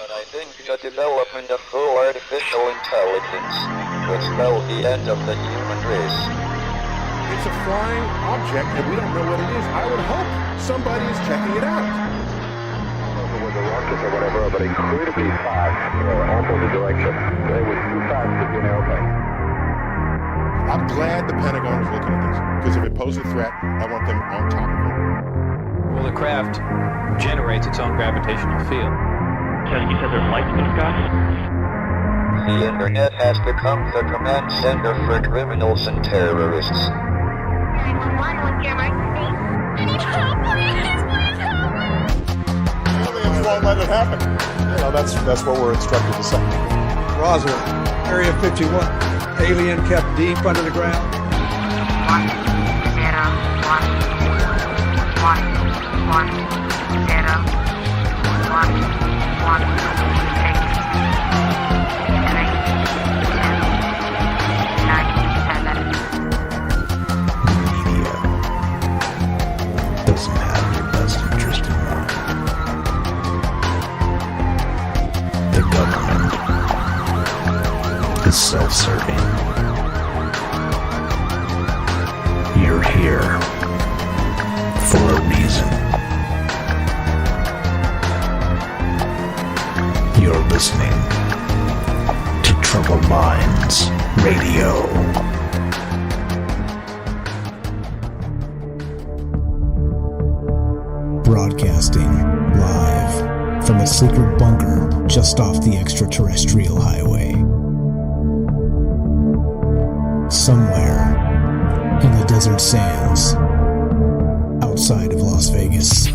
But I think the development of full artificial intelligence would spell the end of the human race. It's a flying object and we don't know what it is. I would hope somebody is checking it out. With a rocket or whatever, but incredibly fast, opposite direction. They were too fast to be an airplane. I'm glad the Pentagon is looking at this, because if it poses a threat, I want them on top of it. Well, the craft generates its own gravitational field. So you said there's lights in the sky? The internet has become the command center for criminals and terrorists. 911, what's your emergency? I need help, please help me! Aliens won't let it happen. You know, that's what we're instructed to say. Roswell, Area 51. Alien kept deep under the ground. 1 0 1 1 1 0 1 1 Doesn't have your best interest in mind. The government is self-serving. You're here for a reason. You're listening to Troubled Minds Radio. Broadcasting live from a secret bunker just off the extraterrestrial highway. Somewhere in the desert sands outside of Las Vegas.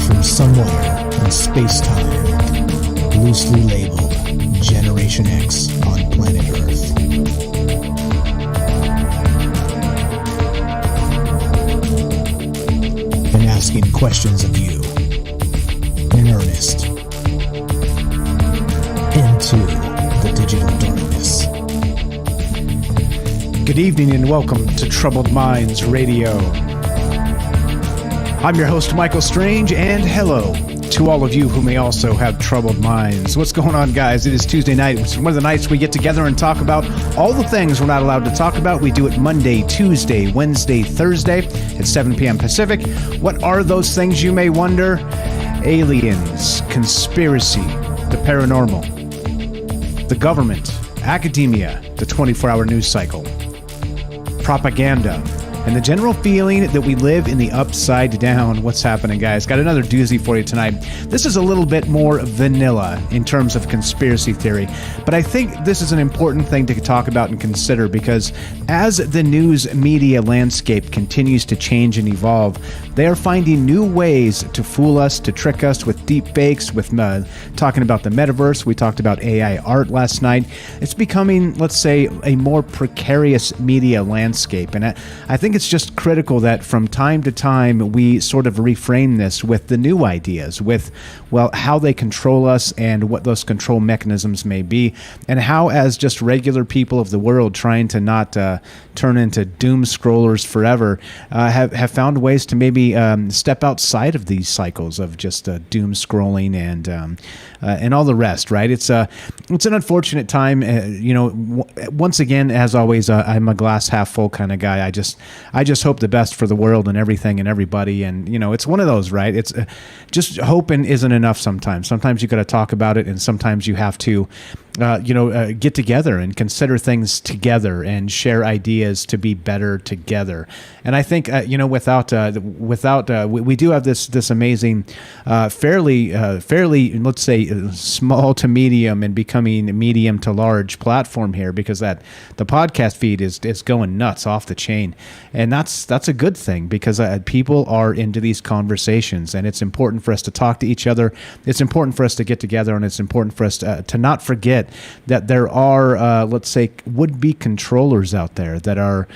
From somewhere in space-time, loosely labeled Generation X on planet Earth. Asking questions of you in earnest into the digital darkness. Good evening and welcome to Troubled Minds Radio. I'm your host, Michael Strange, and hello to all of you who may also have troubled minds. What's going on, guys? It is Tuesday night. It's one of the nights we get together and talk about all the things we're not allowed to talk about. We do it Monday, Tuesday, Wednesday, Thursday at 7 p.m. Pacific. What are those things, you may wonder? Aliens, conspiracy, the paranormal, the government, academia, the 24-hour news cycle, propaganda, and the general feeling that we live in the upside down. What's happening, guys? Got another doozy for you tonight. This is a little bit more vanilla in terms of conspiracy theory, but I think this is an important thing to talk about and consider because as the news media landscape continues to change and evolve, they are finding new ways to fool us, to trick us with deep fakes, with talking about the metaverse. We talked about AI art last night. It's becoming, let's say, a more precarious media landscape, and I think it's just critical that from time to time we sort of reframe this with the new ideas, with, well, how they control us and what those control mechanisms may be, and how, as just regular people of the world trying to not turn into doom scrollers forever, have found ways to maybe step outside of these cycles of just doom scrolling and all the rest. Right? It's an unfortunate time. Once again, as always, I'm a glass half full kind of guy. I just hope the best for the world and everything and everybody. And, it's one of those, right? It's just hoping isn't enough sometimes. Sometimes you got to talk about it, and sometimes you have to, get together and consider things together and share ideas to be better together. And I think, without we do have this amazing, fairly, let's say, small to medium and becoming medium to large platform here, because the podcast feed is going nuts off the chain. And that's a good thing, because people are into these conversations, and it's important for us to talk to each other. It's important for us to get together, and it's important for us to not forget forget that there are, let's say, would-be controllers out there that are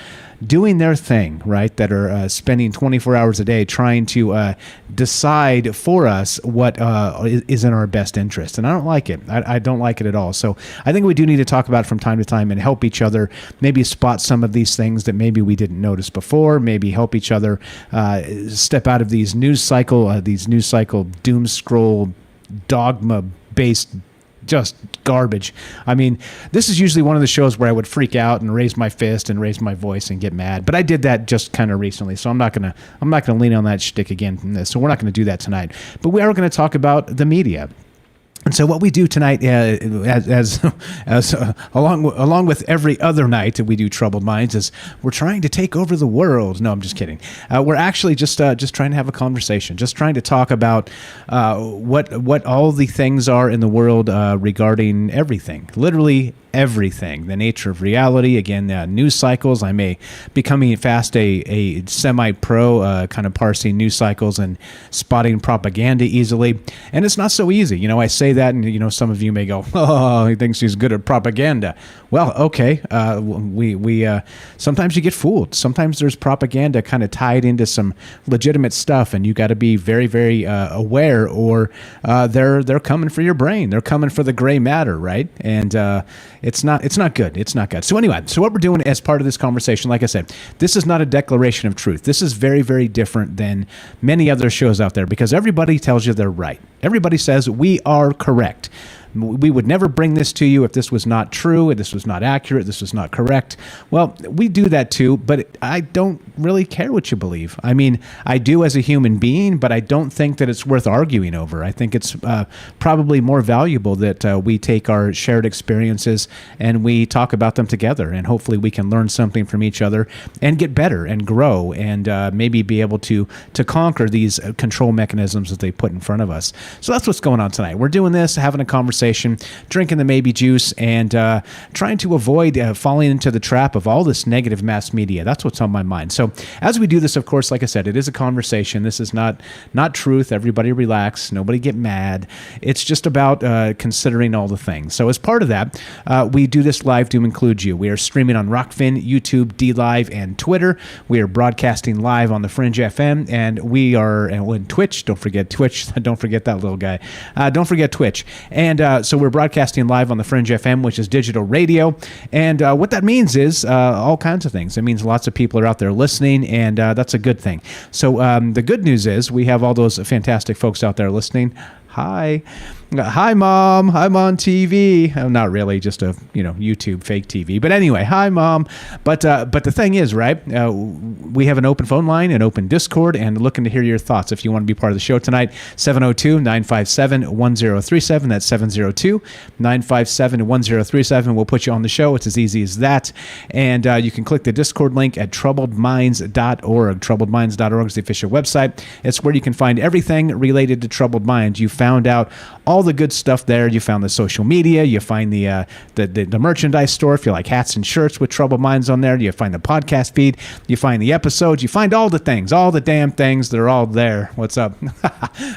doing their thing, right? That are spending 24 hours a day trying to decide for us what is in our best interest. And I don't like it. I don't like it at all. So I think we do need to talk about it from time to time and help each other, maybe spot some of these things that maybe we didn't notice before, maybe help each other step out of these news cycle doom scroll dogma-based just garbage. I mean, this is usually one of the shows where I would freak out and raise my fist and raise my voice and get mad. But I did that just kind of recently, so I'm not gonna lean on that shtick again from this. So we're not gonna do that tonight. But we are gonna talk about the media. And so what we do tonight, along with every other night that we do Troubled Minds, is we're trying to take over the world. No, I'm just kidding. We're actually just trying to have a conversation, just trying to talk about what all the things are in the world regarding everything, literally everything, the nature of reality. Again, news cycles. I may becoming fast a semi-pro kind of parsing news cycles and spotting propaganda easily. And it's not so easy. You know, I say that, and some of you may go, "Oh, he thinks he's good at propaganda." Well, okay. We sometimes you get fooled. Sometimes there's propaganda kind of tied into some legitimate stuff, and you got to be very, very aware, or they're coming for your brain. They're coming for the gray matter, right? And it's not good. It's not good. So anyway, what we're doing as part of this conversation, like I said, this is not a declaration of truth. This is very, very different than many other shows out there, because everybody tells you they're right. Everybody says we are correct. We would never bring this to you if this was not true, if this was not accurate, this was not correct. Well, we do that too, but I don't really care what you believe. I mean, I do as a human being, but I don't think that it's worth arguing over. I think it's probably more valuable that we take our shared experiences and we talk about them together, and hopefully we can learn something from each other and get better and grow and maybe be able to conquer these control mechanisms that they put in front of us. So that's what's going on tonight. We're doing this, having a conversation, drinking the maybe juice, and trying to avoid falling into the trap of all this negative mass media. That's what's on my mind. So as we do this, of course, like I said, it is a conversation. This is not truth. Everybody relax. Nobody get mad. It's just about considering all the things. So as part of that, we do this live to include you. We are streaming on Rockfin, YouTube, DLive, and Twitter. We are broadcasting live on the Fringe FM, and we are on Twitch. Don't forget Twitch. Don't forget that little guy. Don't forget Twitch. And so we're broadcasting live on the Fringe FM, which is digital radio. And what that means is all kinds of things. It means lots of people are out there listening, and that's a good thing. So the good news is we have all those fantastic folks out there listening. Hi, Mom. I'm on TV. Not really, just a YouTube fake TV. But anyway, hi, Mom. But the thing is, right? We have an open phone line, an open Discord, and looking to hear your thoughts. If you want to be part of the show tonight, 702-957-1037. That's 702-957-1037. We'll put you on the show. It's as easy as that. And you can click the Discord link at troubledminds.org. Troubledminds.org is the official website. It's where you can find everything related to Troubled Minds. You found out all the good stuff there. You found the social media. You find the merchandise store if you like hats and shirts with Troubled Minds on there. You find the podcast feed. You find the episodes. You find all the things, all the damn things. They're all there. What's up?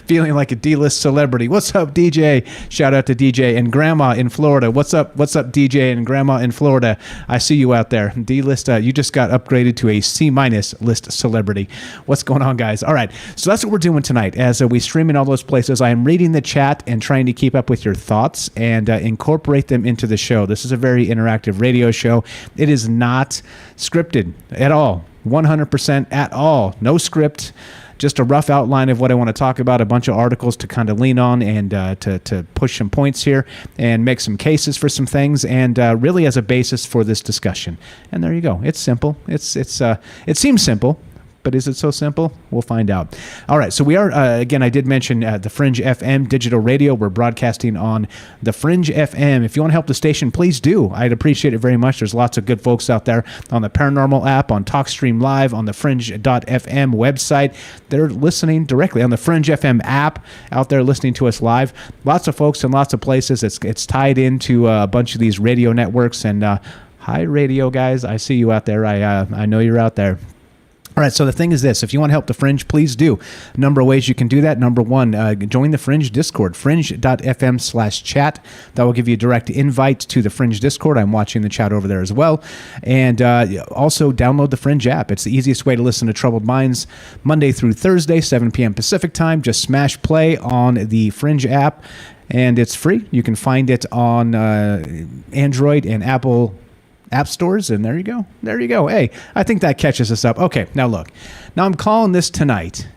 Feeling like a D-list celebrity. What's up, DJ? Shout out to DJ and Grandma in Florida. What's up, DJ and Grandma in Florida? I see you out there. D-list. You just got upgraded to a C-minus list celebrity. What's going on, guys? All right. So that's what we're doing tonight. As we stream in all those places, I am reading the chat and trying to keep up with your thoughts and incorporate them into the show. This is a very interactive radio show. It is not scripted at all, 100% at all. No script, just a rough outline of what I want to talk about, a bunch of articles to kind of lean on and to push some points here and make some cases for some things, and really as a basis for this discussion. And there you go. It's simple. It seems simple. But is it so simple? We'll find out. All right. So we are, again, I did mention the Fringe FM digital radio. We're broadcasting on the Fringe FM. If you want to help the station, please do. I'd appreciate it very much. There's lots of good folks out there on the Paranormal app, on TalkStream Live, on the Fringe.fm website. They're listening directly on the Fringe FM app out there listening to us live. Lots of folks in lots of places. It's tied into a bunch of these radio networks. And hi, radio guys. I see you out there. I know you're out there. All right, so the thing is this. If you want to help the Fringe, please do. A number of ways you can do that. Number one, join the Fringe Discord, fringe.fm/chat. That will give you a direct invite to the Fringe Discord. I'm watching the chat over there as well. And also download the Fringe app. It's the easiest way to listen to Troubled Minds Monday through Thursday, 7 p.m. Pacific time. Just smash play on the Fringe app, and it's free. You can find it on Android and Apple app stores, and there you go. Hey, I think that catches us up. Okay, now look. Now I'm calling this tonight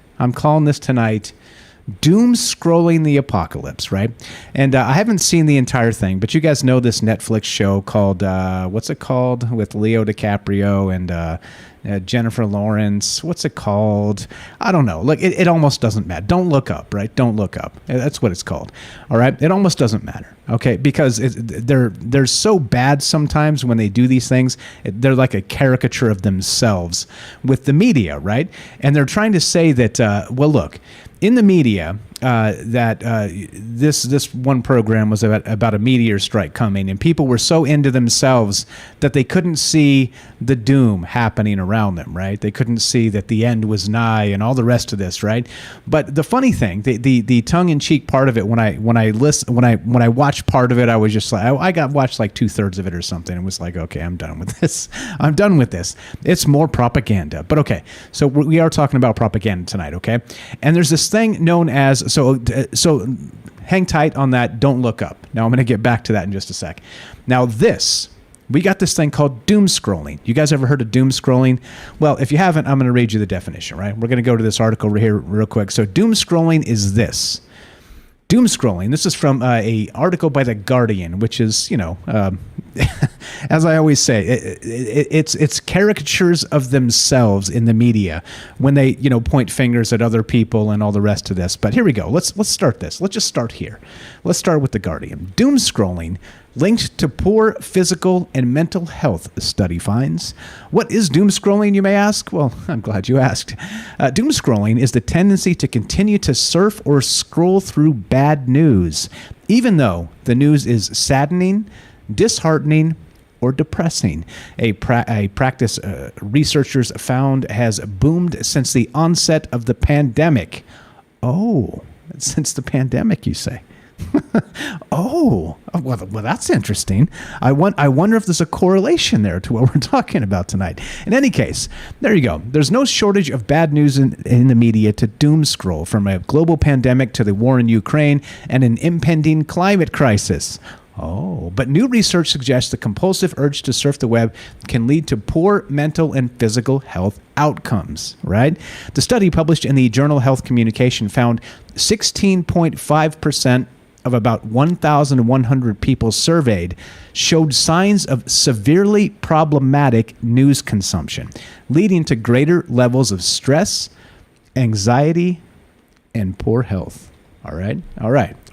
Doom Scrolling the Apocalypse, right? And I haven't seen the entire thing, but you guys know this Netflix show called, what's it called? With Leo DiCaprio and Jennifer Lawrence. What's it called? I don't know. Look, it almost doesn't matter. Don't look up, right? Don't look up. That's what it's called. All right? It almost doesn't matter, okay? Because they're so bad sometimes when they do these things. They're like a caricature of themselves with the media, right? And they're trying to say that, well, look, in the media, this one program was about a meteor strike coming, and people were so into themselves that they couldn't see the doom happening around them, right? They couldn't see that the end was nigh and all the rest of this, right? But the funny thing, the tongue-in-cheek part of it, when I watched part of it, I was just like, I watched like 2/3 of it or something, and was like, okay, I'm done with this. I'm done with this. It's more propaganda. But okay, so we are talking about propaganda tonight, okay? And there's this thing known as, so hang tight on that. Don't look up. Now I'm going to get back to that in just a sec. Now we got this thing called doom scrolling. You guys ever heard of doom scrolling? Well, if you haven't, I'm going to read you the definition, right? We're going to go to this article here real quick. So doom scrolling is this. Doom scrolling. This is from a article by The Guardian, which is, as I always say, it's caricatures of themselves in the media when they, point fingers at other people and all the rest of this. But here we go. Let's start this. Let's just start here. Let's start with The Guardian. Doom scrolling linked to poor physical and mental health, study finds. What is doom scrolling, you may ask? Well, I'm glad you asked. Doom scrolling is the tendency to continue to surf or scroll through bad news, even though the news is saddening, disheartening, or depressing. A practice researchers found has boomed since the onset of the pandemic. Oh, since the pandemic, you say? well, that's interesting. I wonder if there's a correlation there to what we're talking about tonight. In any case, there you go. There's no shortage of bad news in the media to doom scroll, from a global pandemic to the war in Ukraine and an impending climate crisis. Oh, but new research suggests the compulsive urge to surf the web can lead to poor mental and physical health outcomes, right? The study published in the journal Health Communication found 16.5% of about 1,100 people surveyed showed signs of severely problematic news consumption, leading to greater levels of stress, anxiety, and poor health. All right.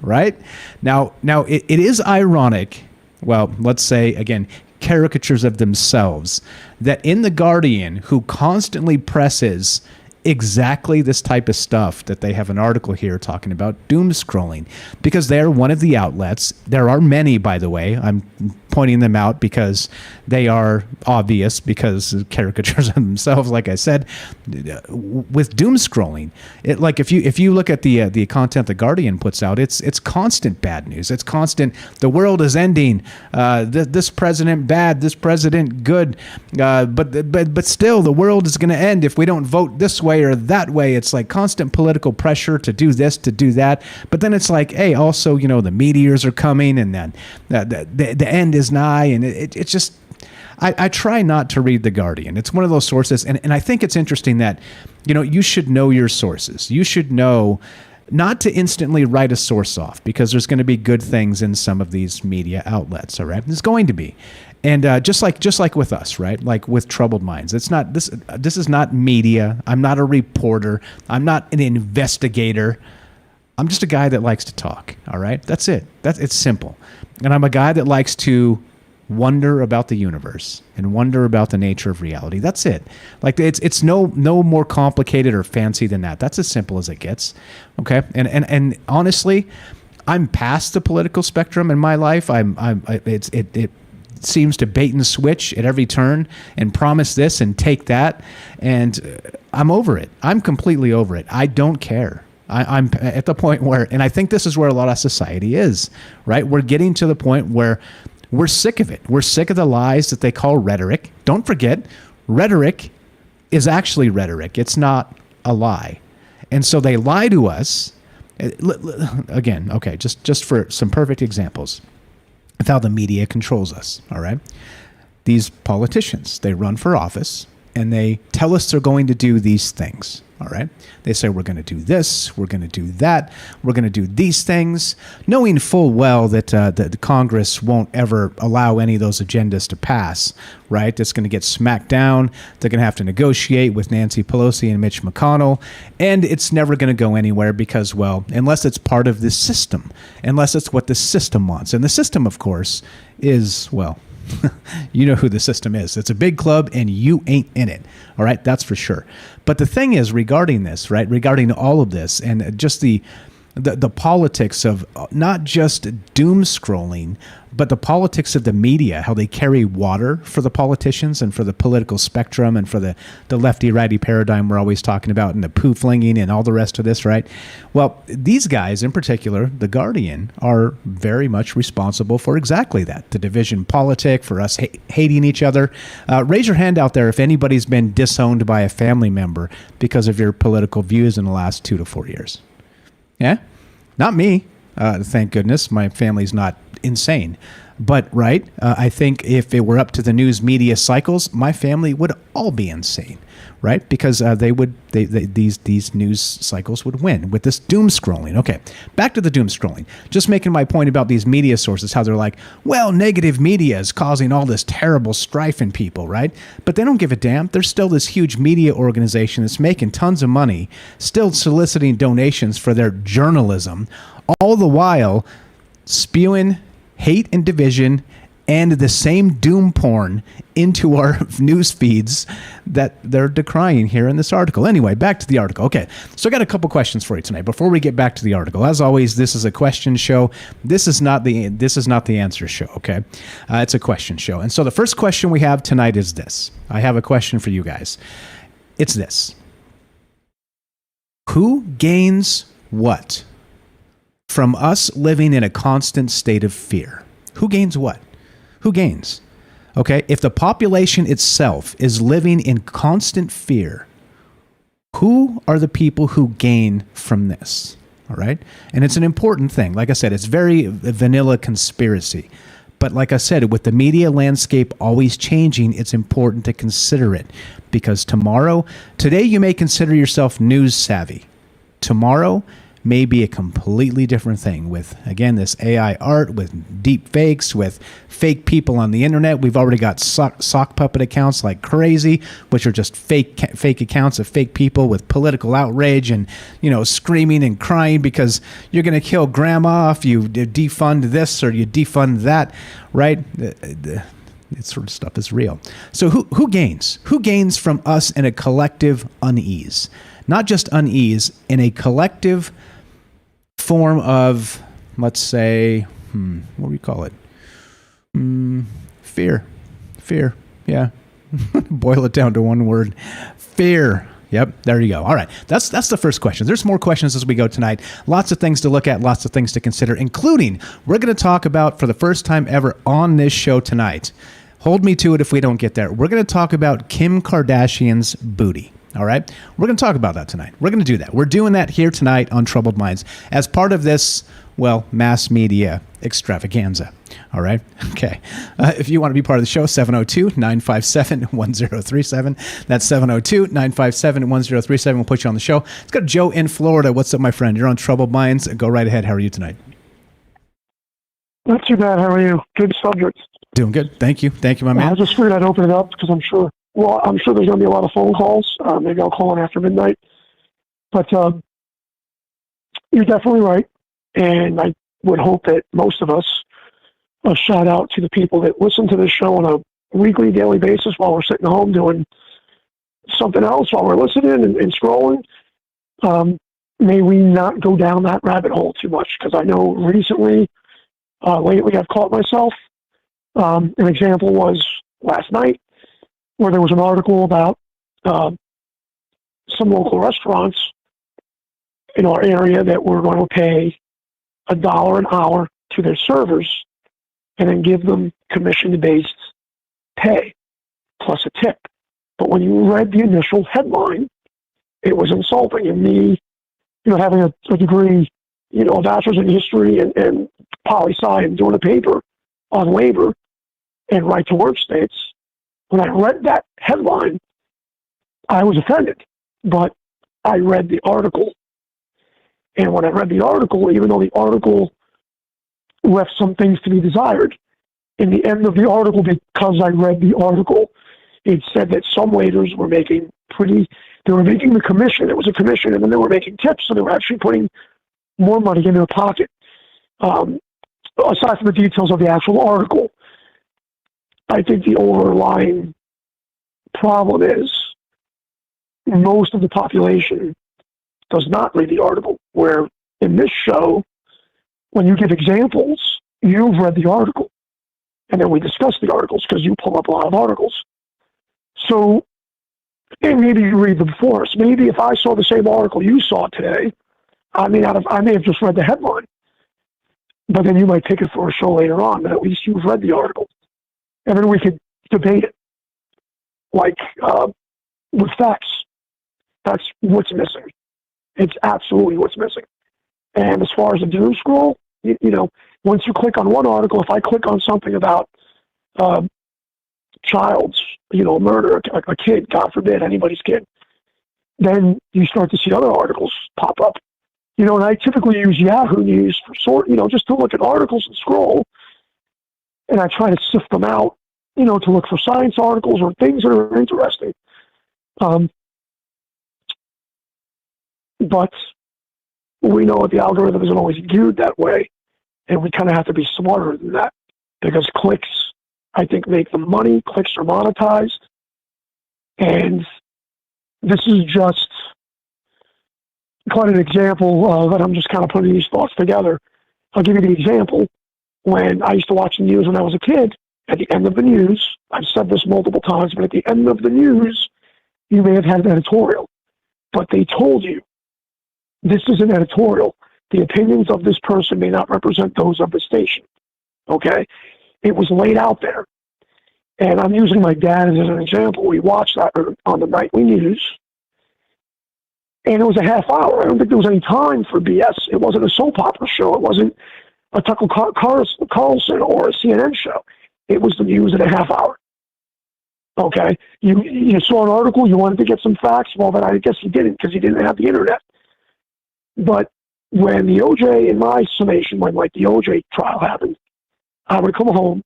Right? Now it is ironic, well, let's say, again, caricatures of themselves, that in The Guardian, who constantly presses exactly this type of stuff, that they have an article here talking about doom scrolling, because they're one of the outlets. There are many, by the way. I'm pointing them out because they are obvious, because caricatures of themselves, like I said. With doom scrolling, like if you look at the content The Guardian puts out, it's constant bad news. It's constant, the world is ending, this president bad, this president good, but still the world is going to end if we don't vote this way or that way. It's like constant political pressure to do this, to do that. But then it's like, hey, also, the meteors are coming, and then the end is nigh, and it's just, I try not to read The Guardian. It's one of those sources, and I think it's interesting that, you should know your sources. You should know not to instantly write a source off, because there's going to be good things in some of these media outlets, all right? There's going to be. And just like with us, right? Like with Troubled Minds, it's not this. This is not media. I'm not a reporter. I'm not an investigator. I'm just a guy that likes to talk. All right, that's it. It's simple. And I'm a guy that likes to wonder about the universe and wonder about the nature of reality. That's it. Like it's no more complicated or fancy than that. That's as simple as it gets. Okay, and honestly, I'm past the political spectrum in my life. seems to bait and switch at every turn and promise this and take that. And I'm over it. I'm completely over it. I don't care. I'm at the point where, and I think this is where a lot of society is, right? We're getting to the point where we're sick of it. We're sick of the lies that they call rhetoric. Don't forget, rhetoric is actually rhetoric. It's not a lie. And so they lie to us. Again, okay, just for some perfect examples of how the media controls us, all right? These politicians, they run for office, and they tell us they're going to do these things, all right? They say, we're going to do this, we're going to do that, we're going to do these things, knowing full well that the Congress won't ever allow any of those agendas to pass, right? It's going to get smacked down. They're going to have to negotiate with Nancy Pelosi and Mitch McConnell, and it's never going to go anywhere because, well, unless it's part of the system, unless it's what the system wants. And the system, of course, is, well, you know who the system is. It's a big club and you ain't in it. All right. That's for sure. But the thing is regarding this, right, regarding all of this and just the politics of not just doom scrolling, but the politics of the media, how they carry water for the politicians and for the political spectrum and for the lefty-righty paradigm we're always talking about and the poo flinging and all the rest of this, right? Well, these guys in particular, The Guardian, are very much responsible for exactly that, the division politic, for us hating each other. Raise your hand out there if anybody's been disowned by a family member because of your political views in the last 2 to 4 years. Yeah, not me. Thank goodness. My family's not insane. But, right, I think if it were up to the news media cycles, my family would all be insane, right? Because these news cycles would win with this doom scrolling. Okay, back to the doom scrolling. Just making my point about these media sources, how they're like, well, negative media is causing all this terrible strife in people, right? But they don't give a damn. There's still this huge media organization that's making tons of money, still soliciting donations for their journalism, all the while spewing hate and division and the same doom porn into our news feeds that they're decrying here in this article. Anyway, back to the article. Okay, so I got a couple questions for you tonight before we get back to the article. As always, this is a question show. This is not the answer show, okay? It's a question show. And so the first question we have tonight is this. I have a question for you guys. It's this. Who gains what from us living in a constant state of fear? Who gains what? Who gains? Okay, if the population itself is living in constant fear, who are the people who gain from this? All right, and it's an important thing. Like I said, it's very vanilla conspiracy. But like I said, with the media landscape always changing, it's important to consider it. Because today you may consider yourself news savvy. Tomorrow may be a completely different thing with, again, this AI art, with deep fakes, with fake people on the internet. We've already got sock puppet accounts like crazy, which are just fake accounts of fake people with political outrage and, screaming and crying because you're going to kill grandma if you defund this or you defund that, right? This sort of stuff is real. So who gains? Who gains from us in a collective unease? Not just unease, in a collective form of, let's say, what do we call it? Fear. Yeah. Boil it down to one word. Fear. Yep, there you go. All right, that's the first question. There's more questions as we go tonight. Lots of things to look at, lots of things to consider, including we're going to talk about, for the first time ever on this show tonight, hold me to it if we don't get there, we're going to talk about Kim Kardashian's booty. All right, we're going to talk about that tonight. We're going to do that. We're doing that here tonight on Troubled Minds as part of this, mass media extravaganza. All right. Okay. If you want to be part of the show, 702-957-1037. That's 702-957-1037. We'll put you on the show. Let's go to Joe in Florida. What's up, my friend? You're on Troubled Minds. Go right ahead. How are you tonight? Not too bad. How are you? Good subject. Doing good. Thank you. Thank you, my man. I just figured I'd open it up because I'm sure there's going to be a lot of phone calls. Maybe I'll call in after midnight. But you're definitely right. And I would hope that most of us, a shout out to the people that listen to this show on a weekly, daily basis while we're sitting home doing something else, while we're listening and scrolling. May we not go down that rabbit hole too much, because I know recently, lately, I've caught myself An example was last night where there was an article about some local restaurants in our area that were going to pay $1 an hour to their servers and then give them commission-based pay plus a tip. But when you read the initial headline, it was insulting. And me, having a degree, a bachelor's in history and poli-sci and doing a paper on labor and right-to-work states, when I read that headline, I was offended. But I read the article. And when I read the article, even though the article left some things to be desired, in the end of the article, because I read the article, it said that some waiters were making the commission. It was a commission, and then they were making tips, so they were actually putting more money in their pocket. Aside from the details of the actual article, I think the overlying problem is most of the population does not read the article, where in this show, when you give examples, you've read the article. And then we discuss the articles because you pull up a lot of articles. So, and maybe you read them for us. Maybe if I saw the same article you saw today, I may have just read the headline. But then you might take it for a show later on, but at least you've read the article. And then we could debate it. Like, with facts. That's what's missing. It's absolutely what's missing. And as far as the doom scroll, once you click on one article, if I click on something about child's, murder, a kid, God forbid, anybody's kid, then you start to see other articles pop up. And I typically use Yahoo News for just to look at articles and scroll. And I try to sift them out, to look for science articles or things that are interesting. But we know that the algorithm isn't always geared that way, and we kind of have to be smarter than that, because clicks, I think, make the money. Clicks are monetized, and this is just quite an example of, and I'm just kind of putting these thoughts together. I'll give you the example. When I used to watch the news when I was a kid, at the end of the news, I've said this multiple times, but at the end of the news, you may have had an editorial, but they told you, this is an editorial. The opinions of this person may not represent those of the station. Okay? It was laid out there. And I'm using my dad as an example. We watched that on the nightly news. And it was a half hour. I don't think there was any time for BS. It wasn't a soap opera show. It wasn't a Tucker Carlson or a CNN show. It was the news in a half hour. Okay? You saw an article, you wanted to get some facts. Well, then I guess you didn't, because you didn't have the internet. But when the OJ, in my summation, when the OJ trial happened, I would come home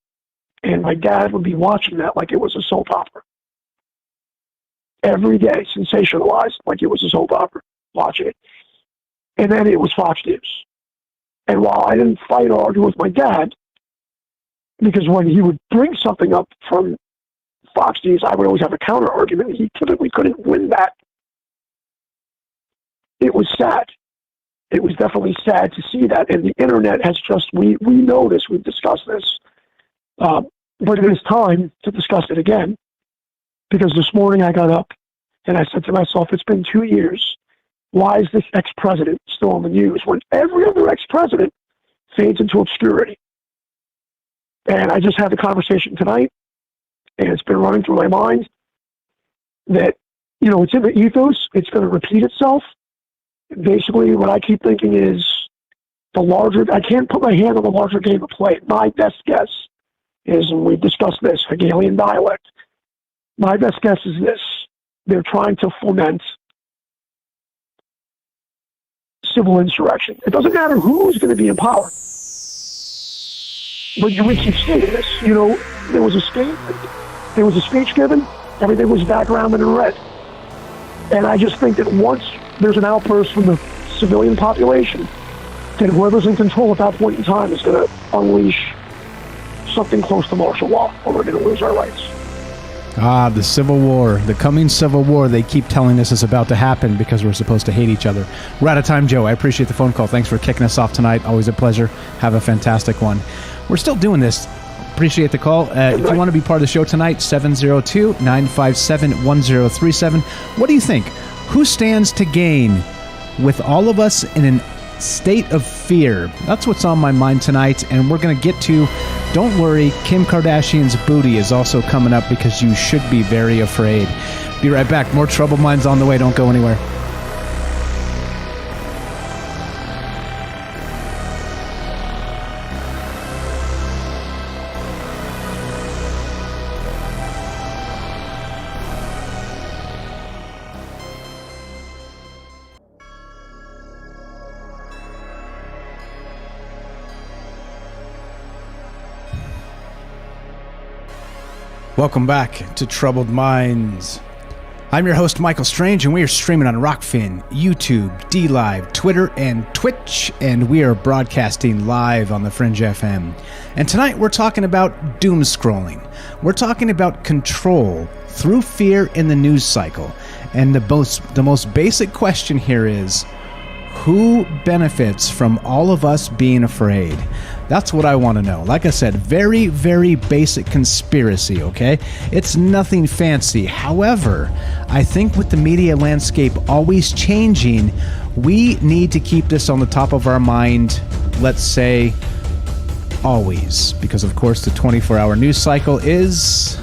and my dad would be watching that like it was a soap opera. Every day, sensationalized like it was a soap opera, watching it. And then it was Fox News. And while I didn't fight or argue with my dad, because when he would bring something up from Fox News, I would always have a counter argument. He typically couldn't win that. It was sad. It was definitely sad to see that. And the internet has just, we know this, we've discussed this. But it is time to discuss it again. Because this morning I got up and I said to myself, it's been 2 years. Why is this ex-president still on the news when every other ex-president fades into obscurity? And I just had the conversation tonight, and it's been running through my mind that, it's in the ethos, it's going to repeat itself. Basically, what I keep thinking is I can't put my hand on the larger game of play. My best guess is, and we've discussed this, Hegelian dialect. My best guess is this. They're trying to foment civil insurrection. It doesn't matter who's going to be in power. But we keep seeing this. There was a speech given, everything was backgrounded in red. And I just think that once there's an outburst from the civilian population, then whoever's in control at that point in time is going to unleash something close to martial law, or we're going to lose our rights. The Civil War, the coming Civil War they keep telling us is about to happen because we're supposed to hate each other. We're out of time, Joe. I appreciate the phone call. Thanks for kicking us off tonight. Always a pleasure. Have a fantastic one. We're still doing this Appreciate the call. If you want to be part of the show tonight, 702-957-1037. What do you think? Who stands to gain with all of us in a state of fear? That's what's on my mind tonight, and we're going to get to, don't worry, Kim Kardashian's booty is also coming up because you should be very afraid. Be right back. More Troubled Minds on the way. Don't go anywhere. Welcome back to Troubled Minds. I'm your host, Michael Strange, and we are streaming on Rockfin, YouTube, DLive, Twitter, and Twitch, and we are broadcasting live on the Fringe FM. And tonight we're talking about doom scrolling. We're talking about control through fear in the news cycle. And the most basic question here is, who benefits from all of us being afraid? That's what I want to know. Like I said, very, very basic conspiracy, okay? It's nothing fancy. However, I think with the media landscape always changing, we need to keep this on the top of our mind, let's say, always. Because, of course, the 24-hour news cycle is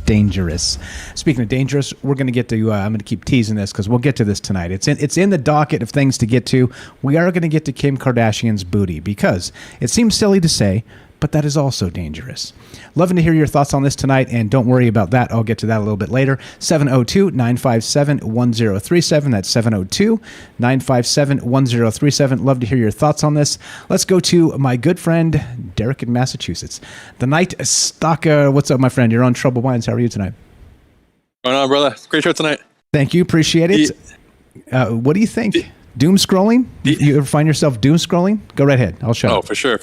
dangerous. Speaking of dangerous, we're going to get to, I'm going to keep teasing this because we'll get to this tonight. It's in the docket of things to get to. We are going to get to Kim Kardashian's booty because it seems silly to say, but that is also dangerous. Loving to hear your thoughts on this tonight, and don't worry about that. I'll get to that a little bit later. 702-957-1037. That's 702-957-1037. Love to hear your thoughts on this. Let's go to my good friend, Derek in Massachusetts. The Night Stalker. What's up, my friend? You're on Troubled Minds. How are you tonight? Going on, brother? Great show tonight. Thank you. Appreciate it. What do you think? Doom scrolling? You ever find yourself doom scrolling? Go right ahead. I'll shut up. Oh, for sure.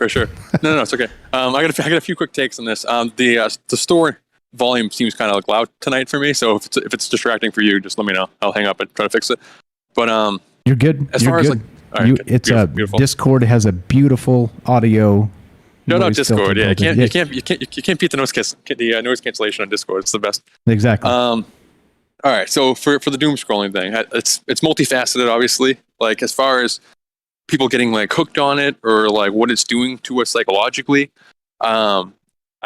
No, it's okay. I got a few quick takes on this. The store volume seems kind of like loud tonight for me, so if it's distracting for you, just let me know. I'll hang up and try to fix it. But you're good. As far as like, all right, it's beautiful. Discord has a beautiful audio. No, Discord. Yeah, you can't beat the noise cancellation on Discord. It's the best. Exactly. All right, so for the doom scrolling thing, it's multifaceted, obviously. Like as far as people getting like hooked on it or like what it's doing to us psychologically, I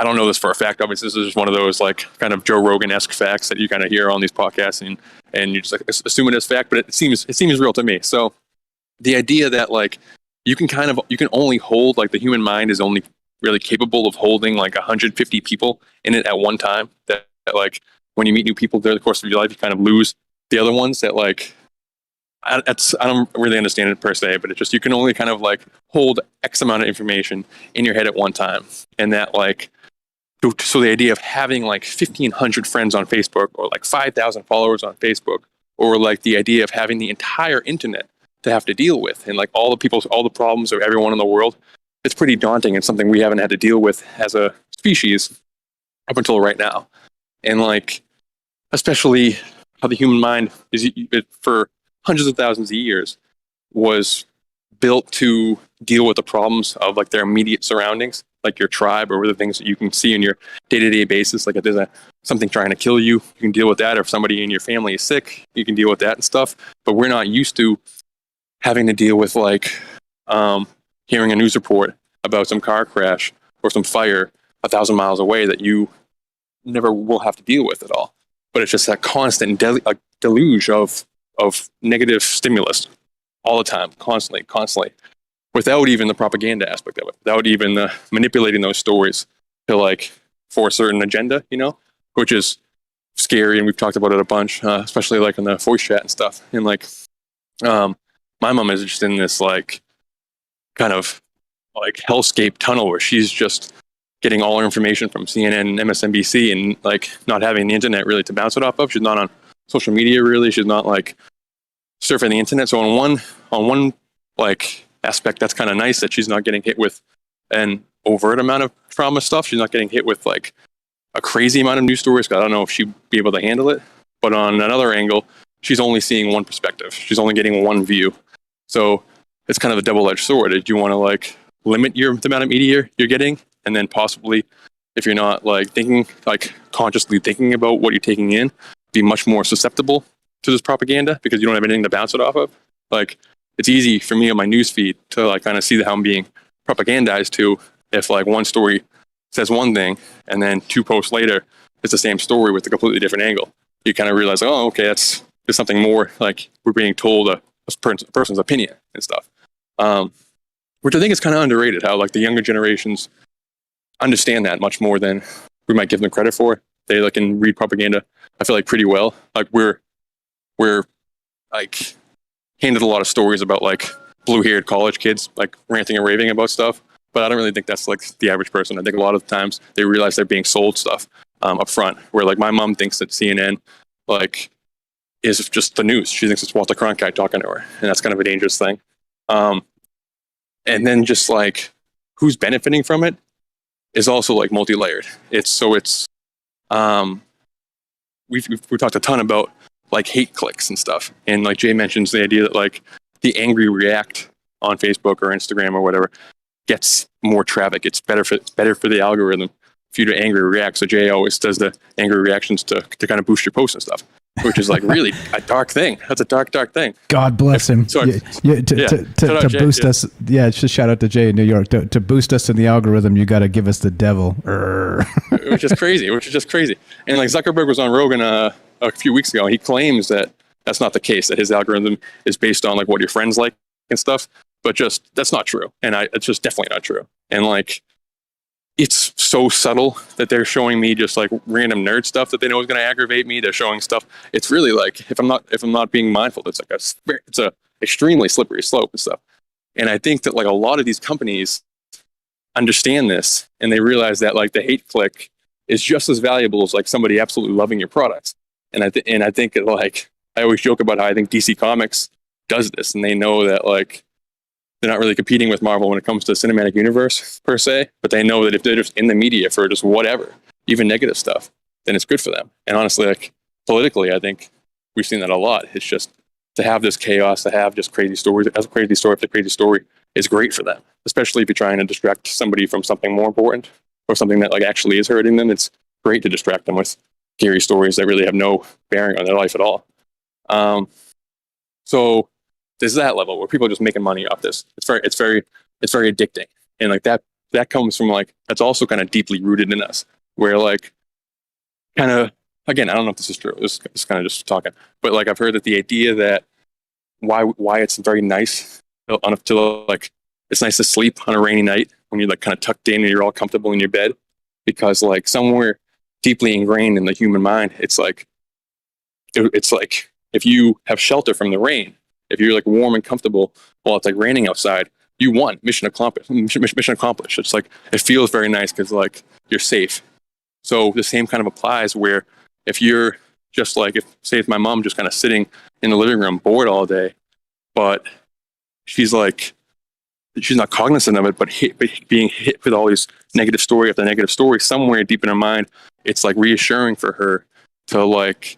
don't know this for a fact. Obviously, this is just one of those like kind of Joe Rogan-esque facts that you kind of hear on these podcasts, and you just like assume it as fact, but it seems real to me. So the idea that like you can only hold, like the human mind is only really capable of holding like 150 people in it at one time. That like when you meet new people during the course of your life, you kind of lose the other ones. That like I don't really understand it per se, but it's just you can only kind of like hold X amount of information in your head at one time, and that like so the idea of having like 1,500 friends on Facebook or like 5,000 followers on Facebook, or like the idea of having the entire internet to have to deal with, and like all the problems of everyone in the world, it's pretty daunting and something we haven't had to deal with as a species up until right now. And like, especially how the human mind is for hundreds of thousands of years was built to deal with the problems of like their immediate surroundings, like your tribe or the things that you can see in your day-to-day basis. Like if there's something trying to kill you, you can deal with that. Or if somebody in your family is sick, you can deal with that and stuff. But we're not used to having to deal with like hearing a news report about some car crash or some fire 1,000 miles away that you never will have to deal with at all. But it's just that constant deluge of negative stimulus all the time, constantly, without even the propaganda aspect of it, without even manipulating those stories to like for a certain agenda, which is scary. And we've talked about it a bunch, especially like in the voice chat and stuff. And like, my mom is just in this like kind of like hellscape tunnel where she's just getting all her information from CNN and MSNBC and like not having the internet really to bounce it off of. She's not on social media really. She's not like surfing the internet. So on one like aspect, that's kind of nice that she's not getting hit with an overt amount of trauma stuff. She's not getting hit with like a crazy amount of news stories. I don't know if she'd be able to handle it. But on another angle, she's only seeing one perspective. She's only getting one view. So it's kind of a double-edged sword. Do you want to like limit the amount of media you're getting and then possibly if you're not like thinking, like consciously thinking about what you're taking in, be much more susceptible to this propaganda because you don't have anything to bounce it off of. Like it's easy for me on my news feed to like kind of see how I'm being propagandized to if like one story says one thing and then 2 posts later it's the same story with a completely different angle. You kind of realize, oh, okay, there's something more, like we're being told a person's opinion and stuff. Which I think is kind of underrated, how like the younger generations understand that much more than we might give them credit for. They like can read propaganda, I feel like, pretty well. Like we're like handed a lot of stories about like blue-haired college kids like ranting and raving about stuff, but I don't really think that's like the average person. I think a lot of the times they realize they're being sold stuff up front, where like my mom thinks that CNN like is just the news. She thinks it's Walter Cronkite talking to her, and that's kind of a dangerous thing. And then just like who's benefiting from it is also like multi-layered. We've talked a ton about like hate clicks and stuff, and like Jay mentions the idea that like the angry react on Facebook or Instagram or whatever gets more traffic. It's better for the algorithm for you to angry react. So Jay always does the angry reactions to kind of boost your posts and stuff, which is like really a dark thing. That's a dark thing. God bless him. Sorry. To boost us. Yeah, just shout out to Jay in New York. To boost us in the algorithm, you got to give us the devil. Which is crazy. And like Zuckerberg was on Rogan a few weeks ago, and he claims that that's not the case, that his algorithm is based on like what your friends like and stuff. But just that's not true. And it's just definitely not true. And like it's so subtle that they're showing me just like random nerd stuff that they know is going to aggravate me. They're showing stuff. It's really like if I'm not being mindful, it's like it's a extremely slippery slope and stuff. And I think that like a lot of these companies understand this, and they realize that like the hate click is just as valuable as like somebody absolutely loving your products. And I think that, like I always joke about how I think DC Comics does this, and they know that like they're not really competing with Marvel when it comes to the cinematic universe per se, but they know that if they're just in the media for just whatever, even negative stuff, then it's good for them. And honestly, like politically, I think we've seen that a lot. It's just to have this chaos, to have just crazy stories, as a crazy story after crazy story is great for them, especially if you're trying to distract somebody from something more important or something that like actually is hurting them. It's great to distract them with scary stories that really have no bearing on their life at all. So there's that level where people are just making money off this. It's very addicting. And like that comes from like, that's also kind of deeply rooted in us, where like kind of, again, I don't know if this is true. This is kind of just talking, but like I've heard that the idea that why it's very nice to like, it's nice to sleep on a rainy night when you're like kind of tucked in and you're all comfortable in your bed, because like somewhere deeply ingrained in the human mind, it's like if you have shelter from the rain, if you're like warm and comfortable while it's like raining outside, you won. Mission accomplished. It's like, it feels very nice because like you're safe. So the same kind of applies where if you're just like, if my mom just kind of sitting in the living room bored all day, but she's not cognizant of it, but being hit with all these negative story after negative story, somewhere deep in her mind, it's like reassuring for her to like,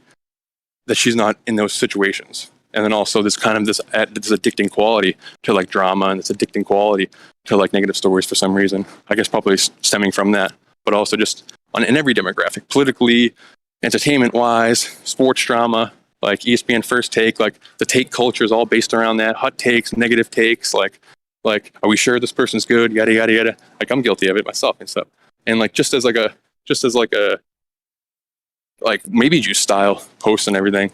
that she's not in those situations. And then also this addicting quality to like drama, and this addicting quality to like negative stories for some reason. I guess probably stemming from that, but also just in every demographic, politically, entertainment wise, sports drama, like ESPN First Take, like the take culture is all based around that. Hot takes, negative takes, like are we sure this person's good? Yada yada yada. Like I'm guilty of it myself and stuff. And like just as a maybe juice style post and everything.